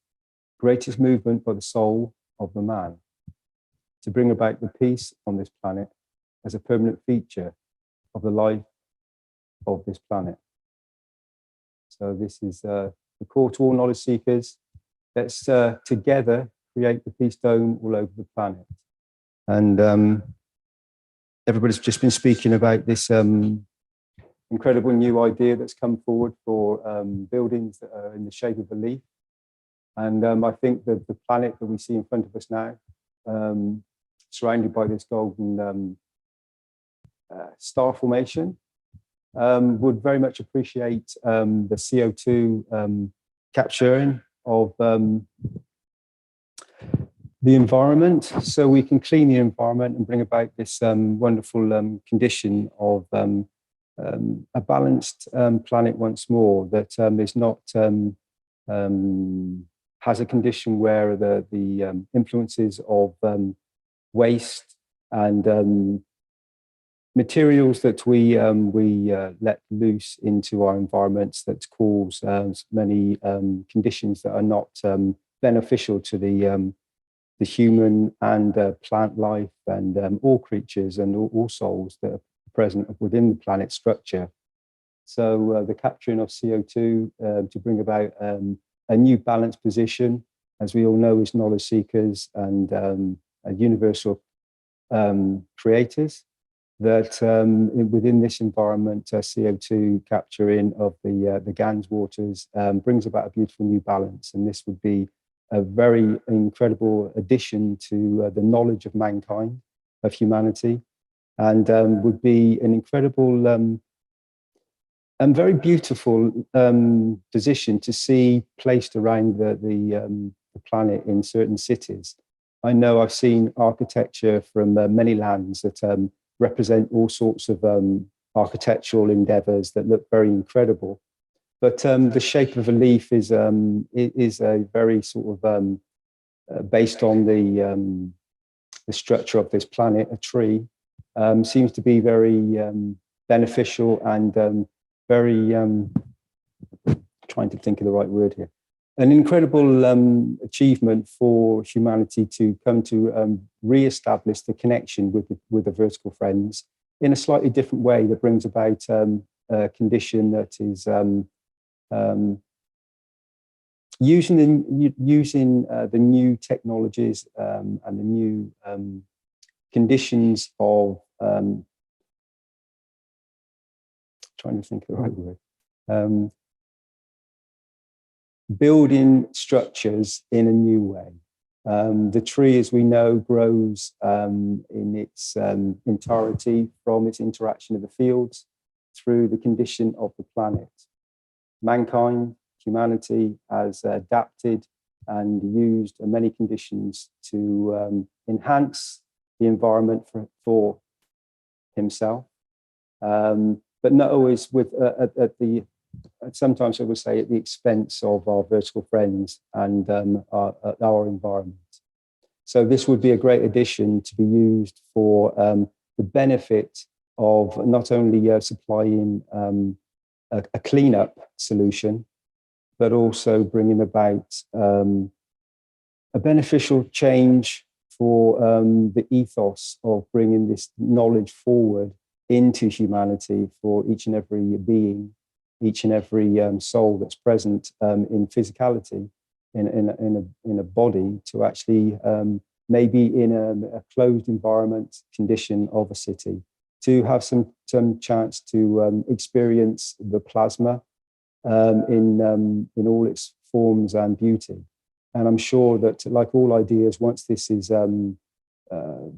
greatest movement by the soul of the man to bring about the peace on this planet as a permanent feature of the life of this planet. So this is the call to all knowledge seekers. Let's together create the peace dome all over the planet. And everybody's just been speaking about this incredible new idea that's come forward for buildings that are in the shape of a leaf. And I think that the planet that we see in front of us now, surrounded by this golden star formation, would very much appreciate the CO2 capturing of the environment, so we can clean the environment and bring about this wonderful condition of a balanced planet once more, that is not has a condition where the influences of waste and materials that we let loose into our environments that cause many conditions that are not beneficial to the human and plant life and all creatures and all souls that are present within the planet structure. So the capturing of CO2 to bring about a new balanced position, as we all know, as knowledge seekers and universal creators, that within this environment, CO2 capturing of the GANS waters brings about a beautiful new balance. And this would be a very incredible addition to the knowledge of mankind, of humanity, and would be an incredible and very beautiful position to see placed around the planet in certain cities. I know I've seen architecture from many lands that represent all sorts of architectural endeavors that look very incredible. But the shape of a leaf is a very sort of based on the structure of this planet, a tree, seems to be very beneficial and very, trying to think of the right word here, an incredible achievement for humanity to come to re-establish the connection with the vertical friends in a slightly different way that brings about a condition that is using the new technologies and the new conditions of trying to think of the right word, building structures in a new way. The tree, as we know, grows in its entirety from its interaction with the fields through the condition of the planet. Mankind, humanity, has adapted and used many conditions to enhance the environment for himself, but not always with sometimes I would say at the expense of our vertical friends and our environment. So this would be a great addition to be used for the benefit of not only supplying a cleanup solution, but also bringing about a beneficial change for the ethos of bringing this knowledge forward into humanity for each and every being, each and every soul that's present in physicality, in a body, to actually maybe in a closed environment condition of a city, to have some chance to experience the plasma in all its forms and beauty. And I'm sure that, like all ideas, once this is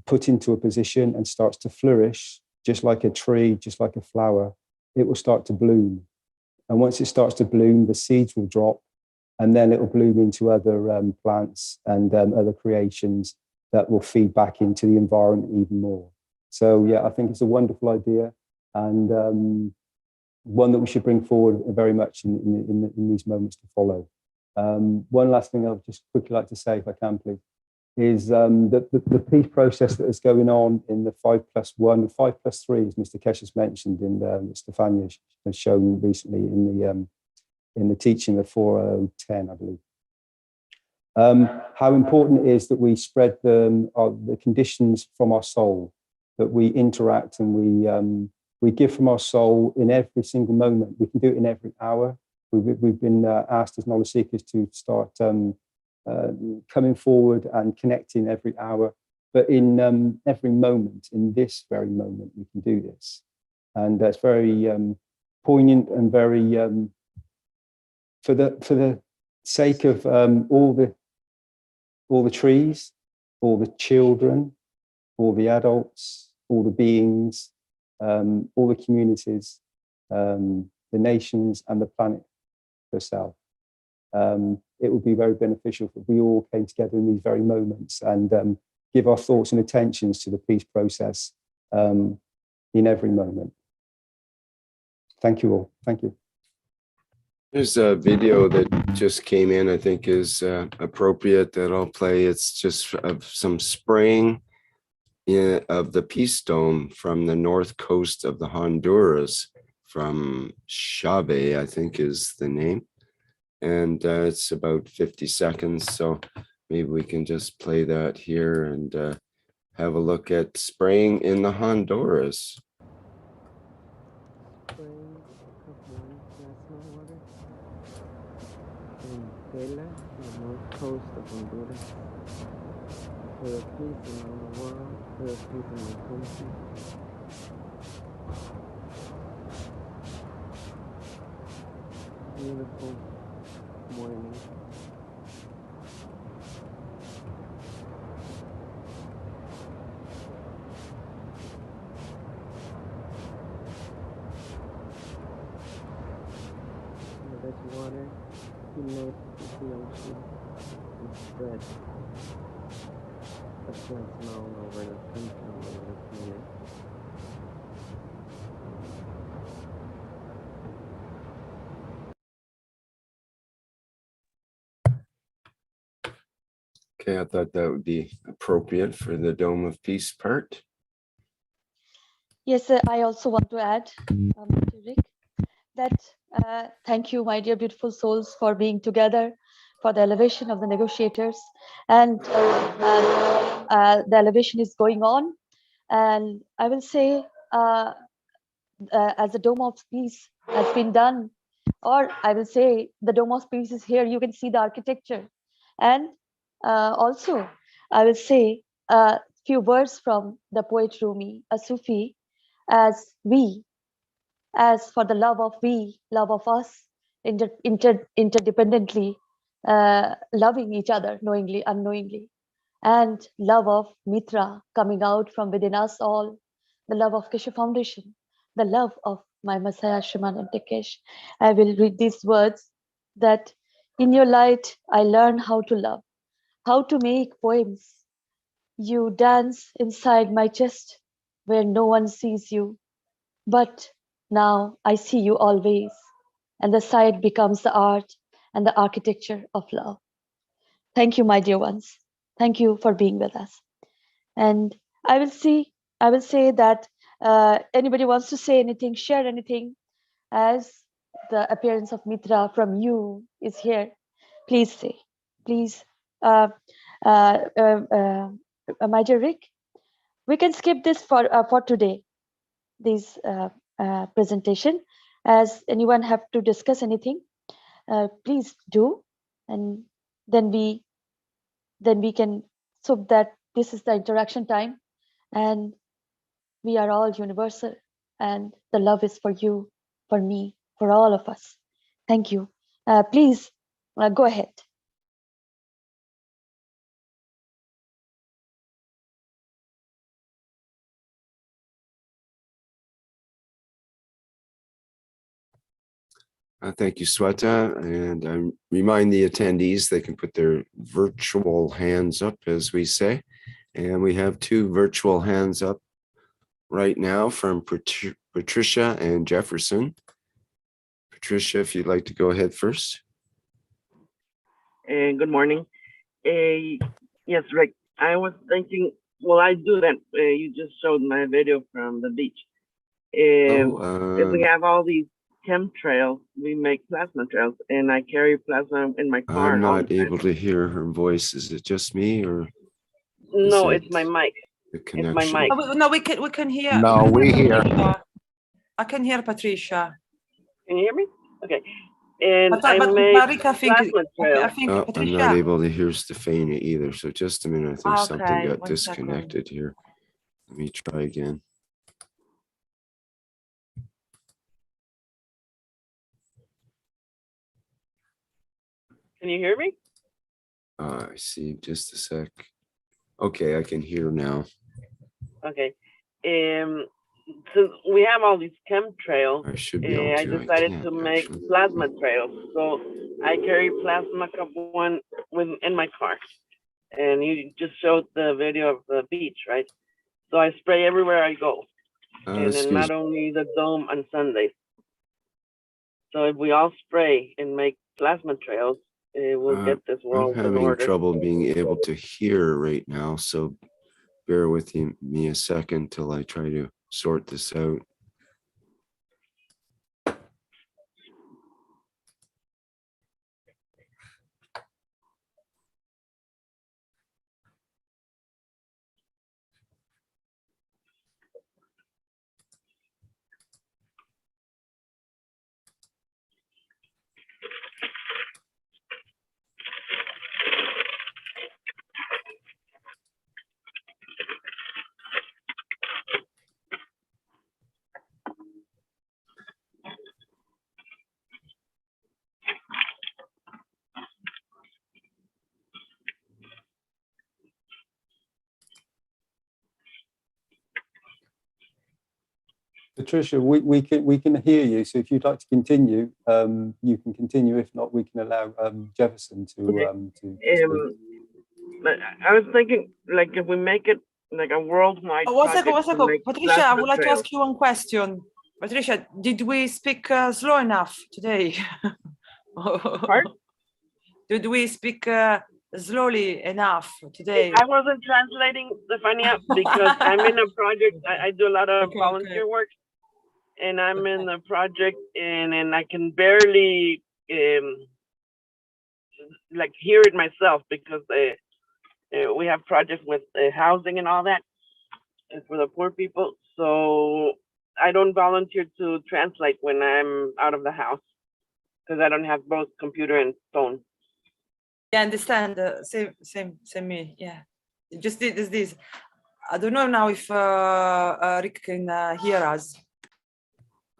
put into a position and starts to flourish, just like a tree, just like a flower, it will start to bloom. And once it starts to bloom, the seeds will drop, and then it will bloom into other plants and other creations that will feed back into the environment even more. So yeah, I think it's a wonderful idea, and one that we should bring forward very much in these moments to follow. One last thing I'll just quickly like to say, if I can, please, is the peace process that is going on in the 5+1, 5+3, as Mr. Keshe has mentioned, in Stefania has shown recently in the teaching of 4010, I believe. How important it is that we spread the conditions from our soul, that we interact and we give from our soul in every single moment. We can do it in every hour. We've been asked as knowledge seekers to start coming forward and connecting every hour, but in every moment, in this very moment, we can do this. And that's very poignant and very, for the sake of all the trees, all the children, all the adults, all the beings, all the communities, the nations and the planet herself. It would be very beneficial if we all came together in these very moments and give our thoughts and attentions to the peace process in every moment. Thank you all. Thank you. There's a video that just came in, I think is appropriate, that I'll play. It's just of some spraying of the Peace Dome from the north coast of the Honduras, from Chave, I think is the name. And it's about 50 seconds. So maybe we can just play that here and have a look at spraying in the Honduras. Spraying of Venezuela, the north coast of Honduras, for the peace around the world, for the peace in my country. Beautiful morning. There's water, unites with the ocean and spreads a slight smile over the country, over the planet. Okay, I thought that would be appropriate for the Dome of Peace part. Yes, I also want to add, Rick, that thank you, my dear beautiful souls, for being together for the elevation of the negotiators. And the elevation is going on. And I will say, as the Dome of Peace has been done, or I will say the Dome of Peace is here, you can see the architecture. And also, I will say a few words from the poet Rumi, a Sufi, as for the love of us, interdependently, loving each other, knowingly, unknowingly, and love of Mitra coming out from within us all, the love of Keshe Foundation, the love of my Messiah, Mehran Tavakoli. I will read these words that in your light, I learn how to love, how to make poems. You dance inside my chest where no one sees you. But now I see you always, and the sight becomes the art and the architecture of love. Thank you, my dear ones. Thank you for being with us. And I will say that anybody wants to say anything, share anything, as the appearance of Mitra from you is here. Please say, please, my dear Rick, we can skip this for today. This presentation. As anyone have to discuss anything, please do, and then we can, so that this is the interaction time, and we are all universal, and the love is for you, for me, for all of us. Thank you. Please go ahead. Thank you, Sweta. And I remind the attendees they can put their virtual hands up, as we say. And we have two virtual hands up right now from Patricia and Jefferson. Patricia, if you'd like to go ahead first. Good morning. Yes, Rick, I was thinking, well, I do that. You just showed my video from the beach. If we have all these chemtrails, we make plasma trails, and I carry plasma in my car. I'm not able to hear her voice. Is it just me, or? No, it's my mic. The connection. It's my mic. Oh, no, we can hear. No, we hear. I can hear Patricia. Can you hear me? Okay. And But Marika, I think I'm Patricia. not able to hear Stefania either. So just a minute. I think something got 1 disconnected second. here. Let me try again. Can you hear me? I see. Just a sec. Okay, I can hear now. Okay. Since we have all these chemtrails, I should be able to. I decided to make plasma trails. So I carry plasma cup one in my car. And you just showed the video of the beach, right? So I spray everywhere I go. And then not only the dome on Sundays. So if we all spray and make plasma trails, we'll get this world in order. I'm having trouble being able to hear right now, so bear with me a second till I try to sort this out. Patricia, we can hear you. So if you'd like to continue, you can continue. If not, we can allow Jefferson to speak. But I was thinking, like, if we make it like a worldwide project. One second. Patricia, I would like to ask you one question. Patricia, did we speak slow enough today? Pardon? Did we speak slowly enough today? I wasn't translating, Stefania, because I'm in a project. I do a lot of volunteer work, and I'm in the project, and I can barely like hear it myself because we have projects with housing and all that, and for the poor people. So I don't volunteer to translate when I'm out of the house because I don't have both computer and phone. Yeah, I understand. Same me. Yeah, just this. I don't know now if Rick can hear us.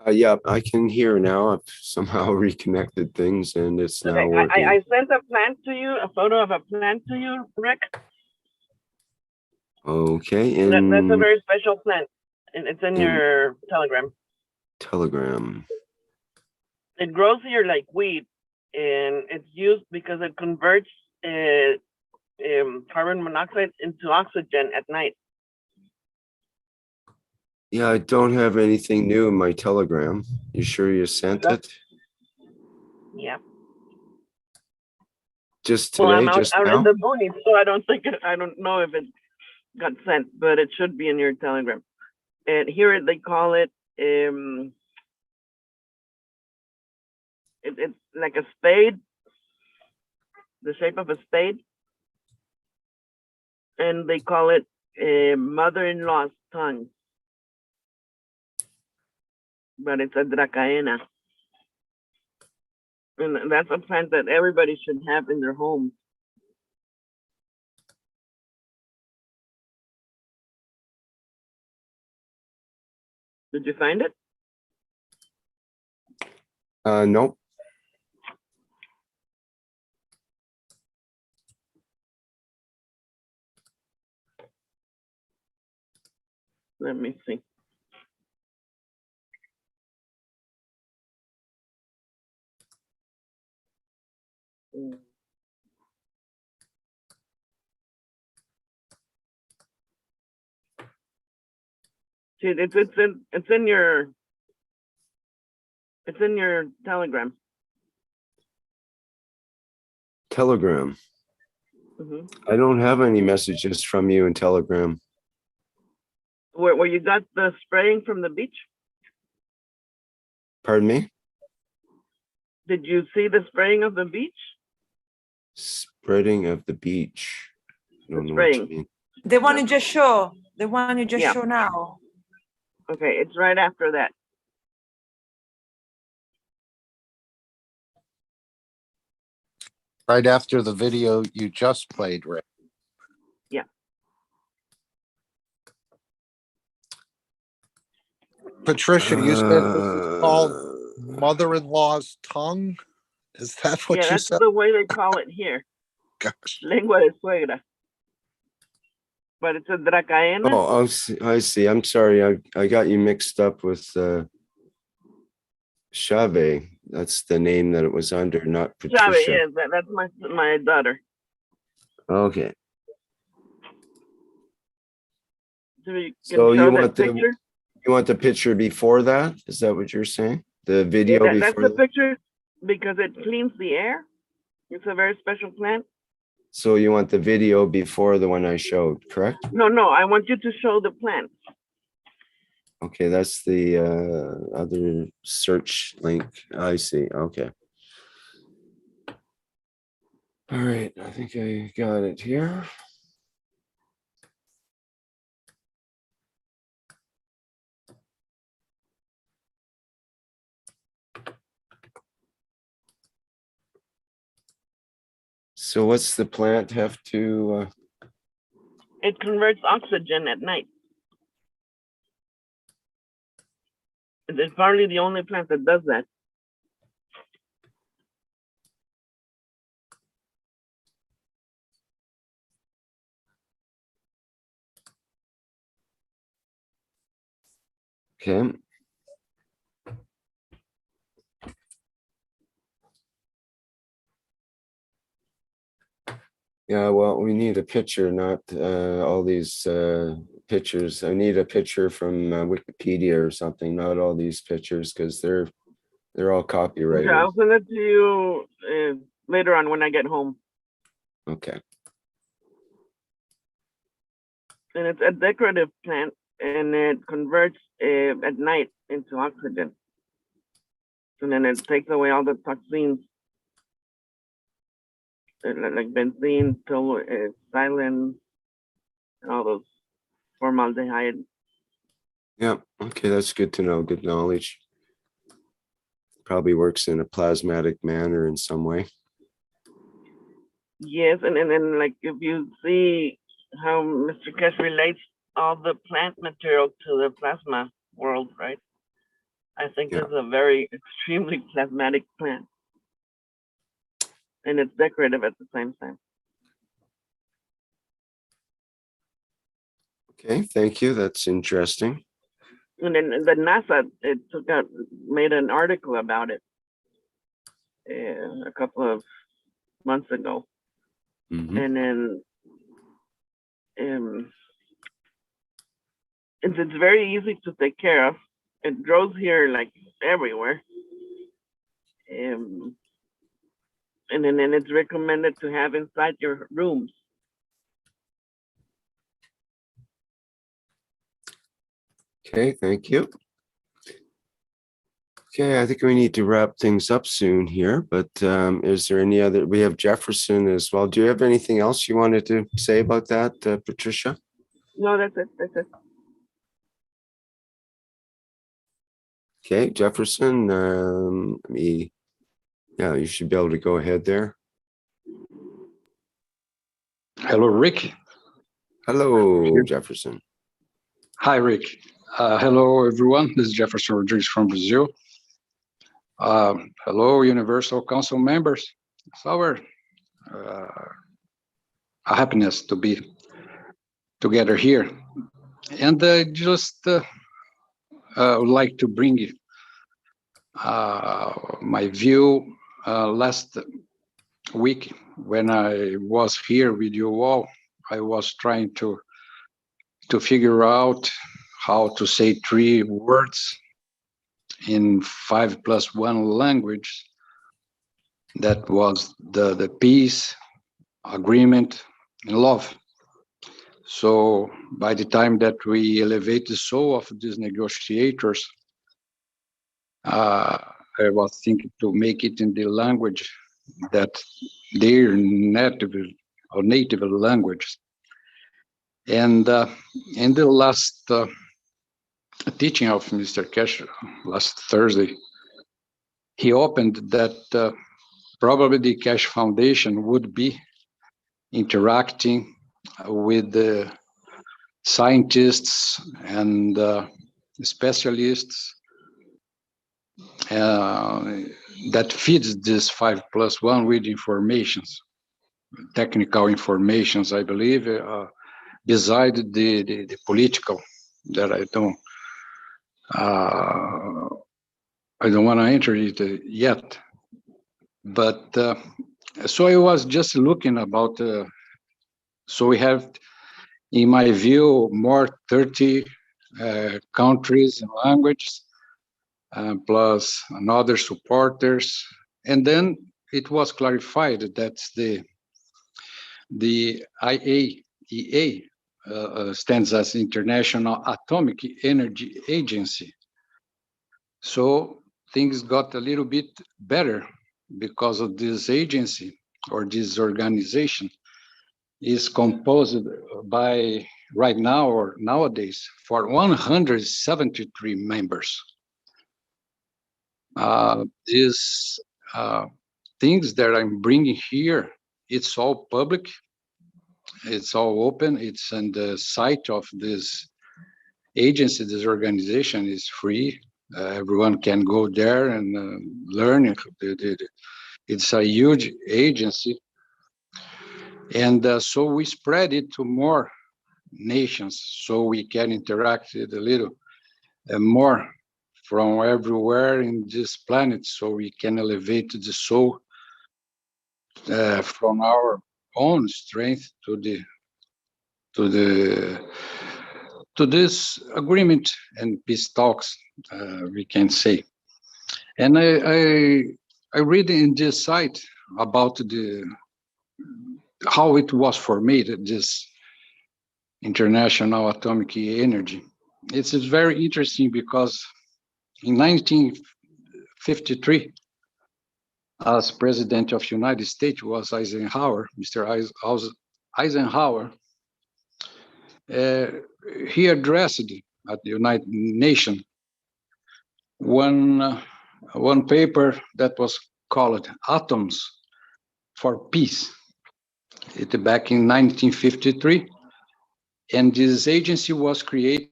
Yeah, I can hear now. I've somehow reconnected things, and it's now working. I sent a plan to you, a photo of a plan to you, Rick. Okay, and that's a very special plant, and it's in your Telegram. Telegram. It grows here like weed, and it's used because it converts carbon monoxide into oxygen at night. Yeah, I don't have anything new in my Telegram. You sure you sent it? Yeah. Just today, well, I'm out now? in the boonies, so I don't know if it got sent, but it should be in your Telegram. And here they call it it's like a spade, the shape of a spade, and they call it a mother-in-law's tongue, but it's a dracaena, and that's a plant that everybody should have in their home. Did you find it? Nope. Let me see. See, it's in your Telegram. Telegram. I don't have any messages from you in Telegram. Where you got the spraying from the beach? Pardon me? Did you see the spraying of the beach? Spreading of the beach. I don't know what you mean. The one you just show. The one you just show now. Okay, it's right after that. Right after the video you just played, Rick. Yeah. Patricia, you said this is called mother-in-law's tongue? Is that what you said? Yeah, that's the way they call it here. Gosh. Lengua de suegra. But it's a dracaena. Oh, I see. I'm sorry. I got you mixed up with Chave. That's the name that it was under, not Patricia. Chave, yeah, that's my daughter. Okay. So you want the picture before that? Is that what you're saying? The video before? That's the picture because it cleans the air. It's a very special plant. So you want the video before the one I showed, correct? No, I want you to show the plant. Okay, that's the other search link. I see. Okay. All right, I think I got it here. So what's the plant have to? It converts oxygen at night. It's probably the only plant that does that. Okay. Yeah, well, we need a picture, not all these pictures. I need a picture from Wikipedia or something, not all these pictures, because they're all Okay, copyrighted. I'll send it to you later on when I get home. Okay. And it's a decorative plant, and it converts at night into oxygen. And then it takes away all the toxins, like benzene, xylene, and all those formaldehyde. Yeah. Okay, that's good to know. Good knowledge. Probably works in a plasmatic manner in some way. Yes, and then like if you see how Mr. Keshe relates all the plant material to the plasma world, right? I think Yeah. it's a very extremely plasmatic plant. And it's decorative at the same time. Okay, thank you. That's interesting. And then the NASA made an article about it a couple of months ago. Mhm. And then it's very easy to take care of. It grows here like everywhere. And then it's recommended to have inside your rooms. Okay, thank you. Okay, I think we need to wrap things up soon here, but is there any other, we have Jefferson as well. Do you have anything else you wanted to say about that, Patricia? No, that's it. That's it. Okay, Jefferson, yeah, you should be able to go ahead there. Hello, Rick. Hello, Jefferson. Hi, Rick. Hello, everyone. This is Jefferson Rodriguez from Brazil. Hello, Universal Council members. It's our a happiness to be together here. And just would like to bring my view last week when I was here with you all. I was trying to figure out how to say 3 words in 5+1 language. That was the peace, agreement, and love. So by the time that we elevate the soul of these negotiators, I was thinking to make it in the language that their native language. And in the last teaching of Mr. Keshe last Thursday, he opened that probably the Keshe Foundation would be interacting with the scientists and specialists that feeds this 5+1 with informations, technical informations, I believe, beside the political that I don't want to enter it yet. But so I was just looking about, so we have, in my view, more 30 countries and languages, plus another supporters. And then it was clarified that the IAEA stands as International Atomic Energy Agency. So things got a little bit better because of this agency or this organization is composed by right now or nowadays for 173 members. These things that I'm bringing here, it's all public, it's all open, it's on the site of this agency, this organization is free. Everyone can go there and learn. It's a huge agency. And so we spread it to more nations so we can interact with a little more from everywhere in this planet, so we can elevate the soul from our own strength to this agreement and peace talks, we can say. And I read in this site about how it was formed, this International Atomic Energy. It's very interesting because in 1953, as President of the United States was Eisenhower, Mr. Eisenhower. He addressed at the United Nations one paper that was called Atoms for Peace. It back in 1953, and this agency was created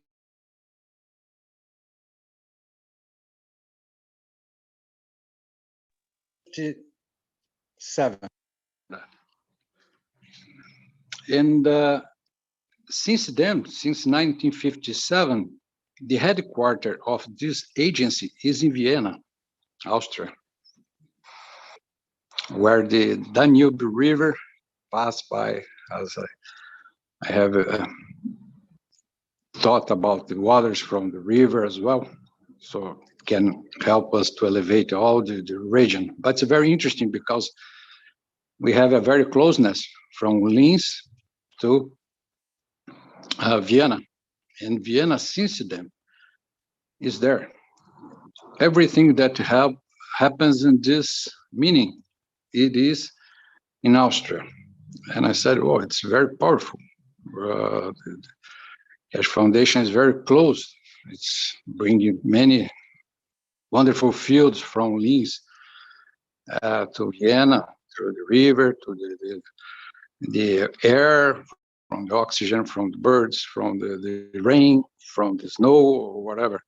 and since then, since 1957, the headquarters of this agency is in Vienna, Austria, where the Danube River passed by, as I have thought about the waters from the river as well, so it can help us to elevate all the region. But it's very interesting because we have a very closeness from Linz to Vienna, and Vienna since then is there. Everything that happens in this meaning, it is in Austria. And I said, oh, it's very powerful. The Keshe Foundation is very close. It's bringing many wonderful fields from Linz to Vienna, through the river, to the air, from the oxygen, from the birds, from the rain, from the snow, or whatever.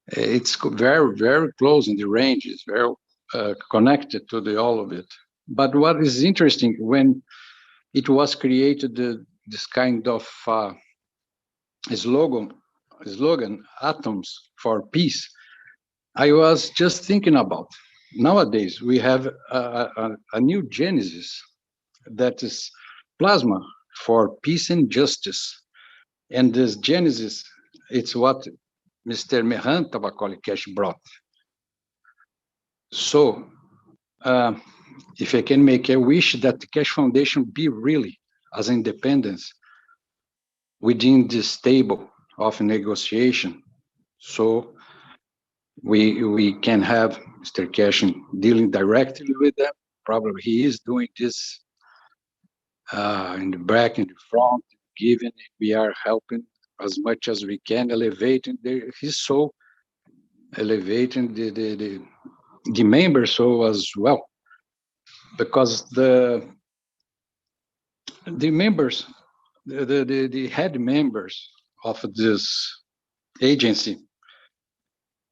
It's very, very close in the range. It's very connected to all of it. But what is interesting, when it was created, this kind of slogan, Atoms for Peace, I was just thinking about, nowadays we have a new genesis that is plasma for peace and justice. And this genesis, it's what Mr. Mehran Tavakoli Keshe brought. So, if I can make a wish that the Keshe Foundation be really as independence within this table of negotiation, so we can have Mr. Keshe dealing directly with them. Probably he is doing this in the back, in the front, giving. We are helping as much as we can, elevating his soul, elevating the members' soul as well, because the members, the head members of this agency,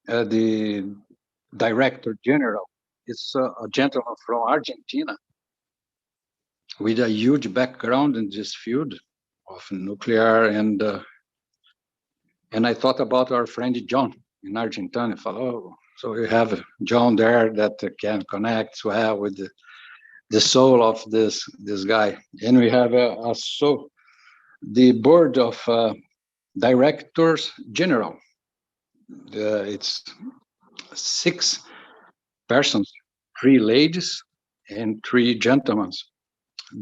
the director general, is a gentleman from Argentina with a huge background in this field of nuclear, and I thought about our friend John in Argentina. I thought, oh, so we have John there that can connect well with the soul of this guy, and we have also the board of directors general. It's 6 persons, 3 ladies and 3 gentlemen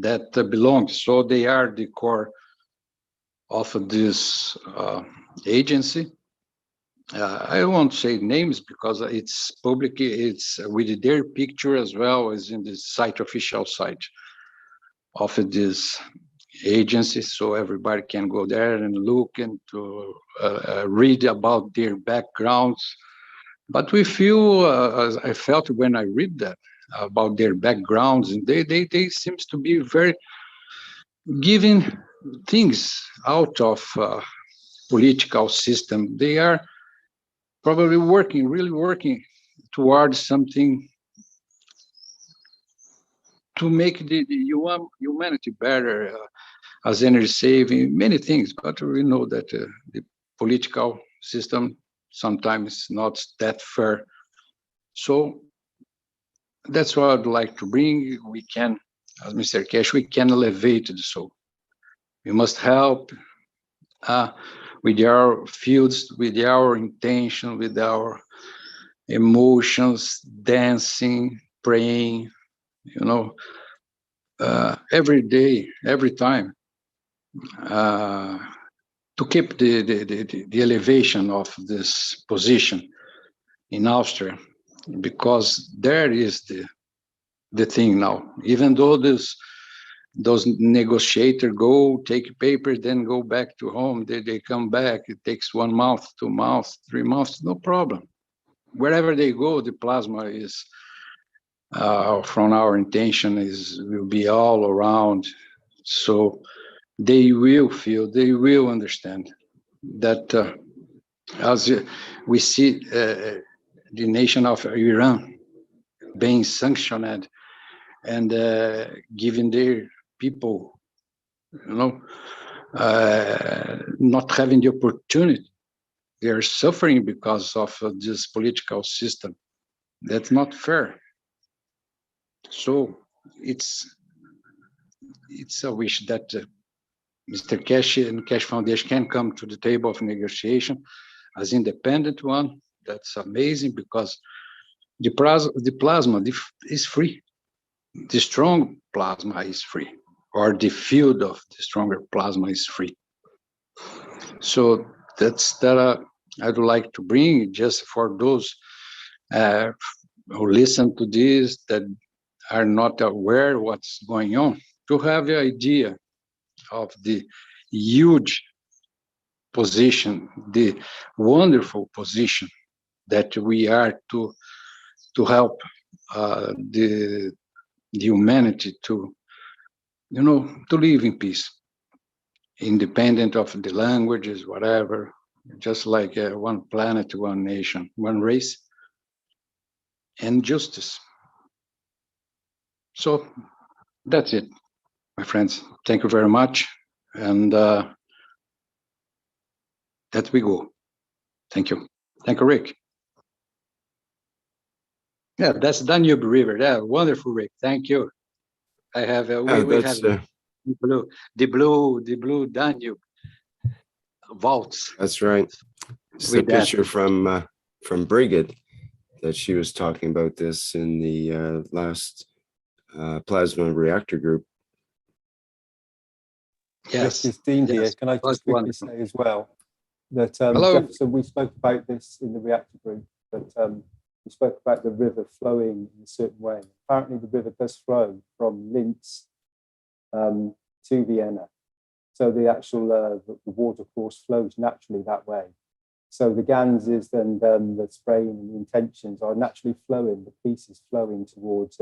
that belong. So they are the core of this agency. I won't say names because it's public. It's with their picture as well as in the official site of this agency, so everybody can go there and look and to read about their backgrounds. But we feel, as I felt when I read that about their backgrounds, and they seems to be very giving things out of political system. They are probably really working towards something to make the humanity better, as energy saving, many things. But we know that the political system sometimes not that fair. So that's what I'd like to bring. We can as Mr. Keshe, we can elevate the soul. We must help with our fields, with our intention, with our emotions, dancing, praying, every day, every time, to keep the elevation of this position in Austria, because there is the thing now. Even though those negotiators go take paper, then go back to home, they come back, it takes 1 month, 2 months, 3 months, no problem. Wherever they go, the plasma is from our intention will be all around. So they will feel, they will understand that as we see the nation of Iran being sanctioned and giving their people, not having the opportunity. They are suffering because of this political system. That's not fair. So it's a wish that Mr. Keshe and Keshe Foundation can come to the table of negotiation as independent one. That's amazing, because the plasma is free. The strong plasma is free, or the field of the stronger plasma is free. So that's that I would like to bring, just for those who listen to this that are not aware what's going on, to have the idea of the huge position, the wonderful position that we are to help the humanity to live in peace, independent of the languages, whatever, just like one planet, one nation, one race, and justice. So that's it, my friends. Thank you very much, and that we go. Thank you. Thank you, Rick. Yeah, that's Danube River. Yeah, wonderful, Rick. Thank you. I have we have the blue Danube vaults. That's right. It's a picture from Brigitte that she was talking about this in the last plasma reactor group. Yes, it's Dean here. Can I just quickly say as well that Jefferson, we spoke about this in the reactor group, that we spoke about the river flowing in a certain way. Apparently the river does flow from Linz to Vienna. So the actual the water course flows naturally that way. So the Ganses and the spraying and the intentions are naturally flowing, the piece is flowing towards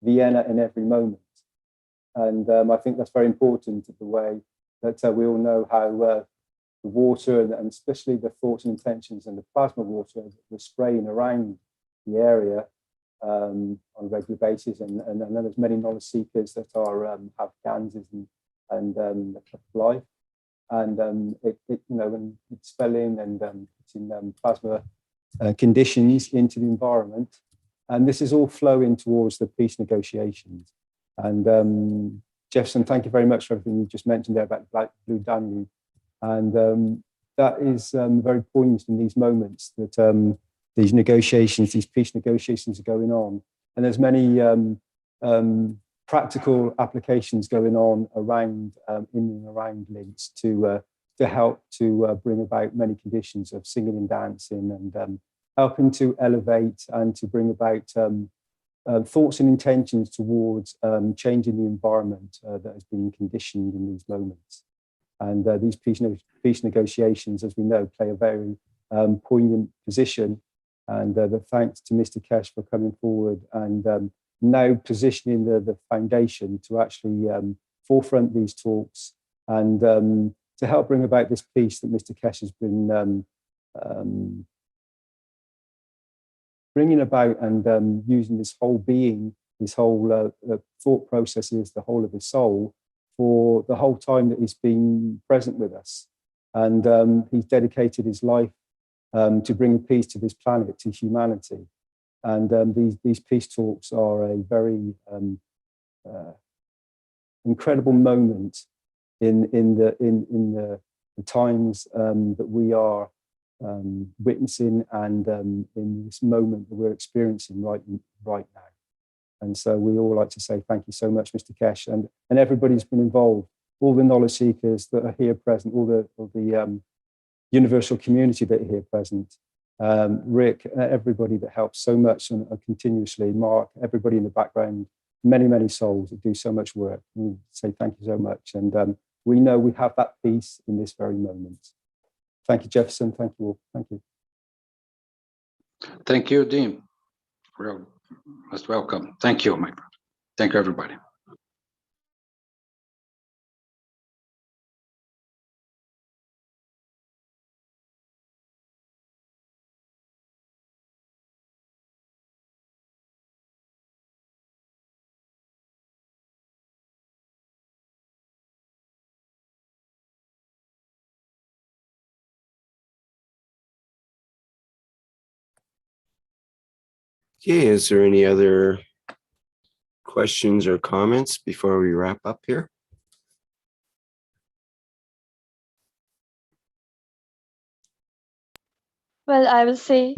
Vienna in every moment. And I think that's very important, the way that we all know how the water and especially the thoughts and intentions and the plasma water, the spraying around the area on a regular basis. And then there's many knowledge seekers that are have Ganses and life. And when it's spelling and putting plasma conditions into the environment. And this is all flowing towards the peace negotiations. And Jefferson, thank you very much for everything you just mentioned there about the Blue Danube. And that is very poignant in these moments that these negotiations, these peace negotiations are going on. And there's many practical applications going on around in and around Linz to help to bring about many conditions of singing and dancing and helping to elevate and to bring about thoughts and intentions towards changing the environment that has been conditioned in these moments. And these peace negotiations, as we know, play a very poignant position. And the thanks to Mr. Keshe for coming forward and now positioning the foundation to actually forefront these talks and to help bring about this peace that Mr. Keshe has been bringing about and using this whole being, this whole thought processes, the whole of his soul for the whole time that he's been present with us. And he's dedicated his life to bring peace to this planet, to humanity. And these peace talks are a very incredible moment in the times that we are witnessing, and in this moment that we're experiencing right now. And so we all like to say thank you so much, Mr. Keshe, and everybody who's been involved, all the knowledge seekers that are here present, all the universal community that are here present, Rick, everybody that helps so much and continuously, Mark, everybody in the background, many souls that do so much work. We say thank you so much. And we know we have that peace in this very moment. Thank you, Jefferson. Thank you all. Thank you. Thank you, Dean. Real most welcome. Thank you, my brother. Thank you, everybody. Okay, is there any other questions or comments before we wrap up here? Well, I will say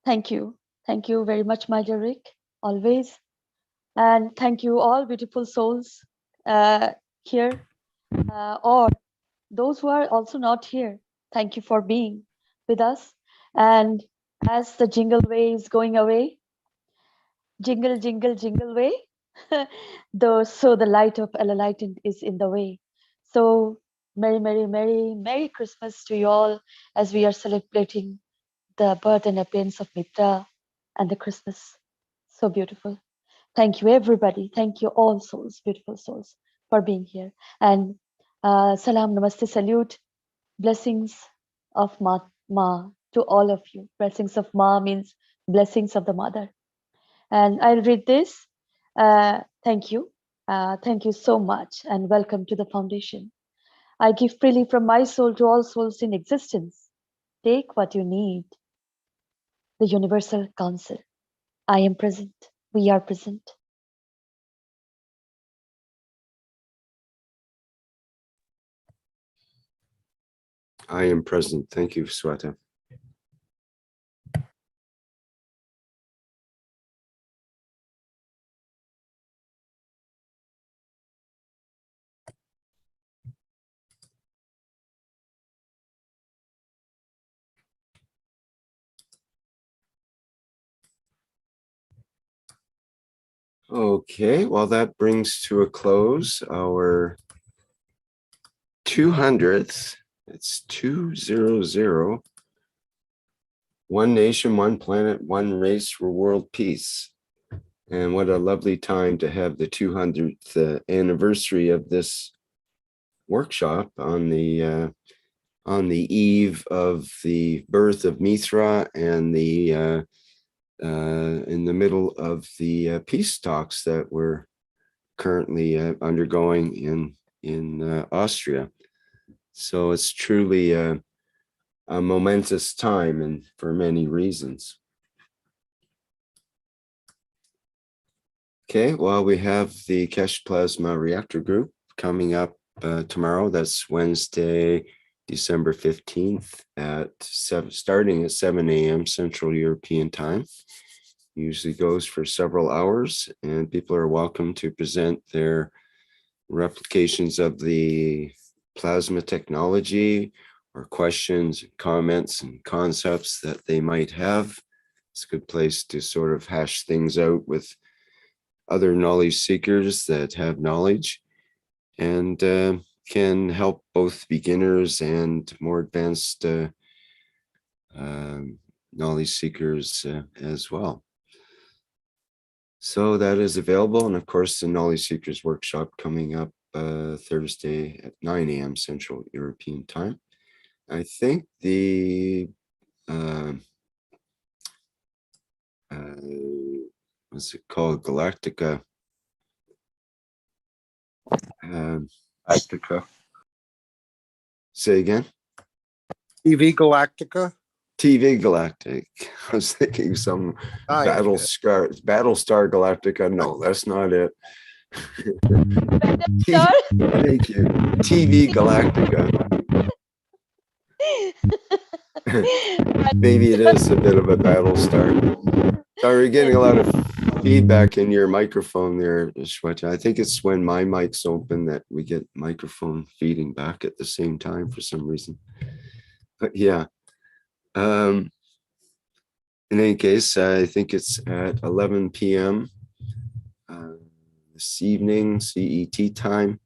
thank you. Thank you very much, my dear Rick, always. And thank you all beautiful souls here, or those who are also not here. Thank you for being with us. And as the jingle way is going away, jingle, jingle, jingle way, so the light of enlightenment is in the way. So Merry Christmas to you all, as we are celebrating the birth and appearance of Mitra and the Christmas. So beautiful. Thank you, everybody. Thank you, all souls, beautiful souls, for being here. And salam, namaste, salute, blessings of Ma to all of you. Blessings of Ma means blessings of the mother. And I'll read this. Thank you. Thank you so much, and welcome to the foundation. I give freely from my soul to all souls in existence. Take what you need. The Universal Council. I am present. We are present. I am present. Thank you, Sweta. Okay, well, that brings to a close our 200th. It's 200. One nation, one planet, one race for world peace. And what a lovely time to have the 200th anniversary of this workshop on the eve of the birth of Mithra and the in the middle of the peace talks that we're currently undergoing in Austria. So it's truly a momentous time, and for many reasons. Okay, well, we have the Keshe Plasma Reactor Group coming up tomorrow. That's Wednesday, December 15th starting at 7 a.m. Central European Time. Usually goes for several hours, and people are welcome to present their replications of the plasma technology or questions, comments, and concepts that they might have. It's a good place to sort of hash things out with other knowledge seekers that have knowledge, and can help both beginners and more advanced knowledge seekers as well. So that is available. And of course, the Knowledge Seekers Workshop coming up Thursday at 9 a.m. Central European Time. I think the what's it called? Galactica. Galactica. Say again? TV Galactica. TV Galactic. I was thinking some Battlestar Galactica. No, that's not it. Star? Thank you. TV Galactica. Maybe it is a bit of a battle star. Sorry, we're getting a lot of feedback in your microphone there, Shweta. I think it's when my mic's open that we get microphone feeding back at the same time for some reason. But yeah. In any case, I think it's at 11 p.m. This evening, CET time.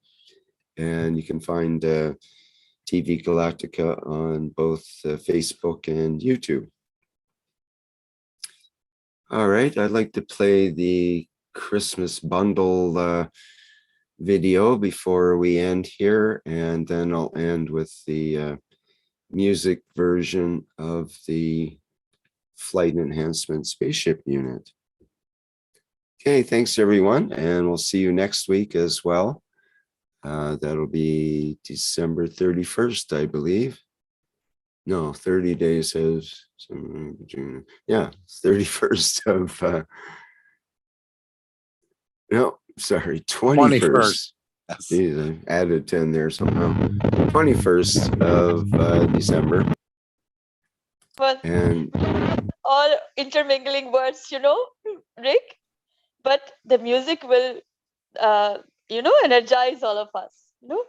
And you can find TV Galactica on both Facebook and YouTube. All right, I'd like to play the Christmas bundle video before we end here, and then I'll end with the music version of the Flight Enhancement Spaceship unit. Okay, thanks everyone, and we'll see you next week as well. That'll be December 31st, I believe. No, 30 days has, yeah, 31st of, no, sorry, 21st. Geez, I added 10 there somehow. 21st of December. Well, and all intermingling words, you know, Rick, but the music will, you know, energize all of us, you know,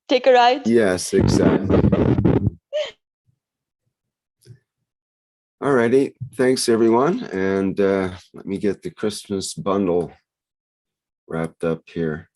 take a ride. Yes, exactly. Alrighty, thanks everyone, and let me get the Christmas bundle wrapped up here.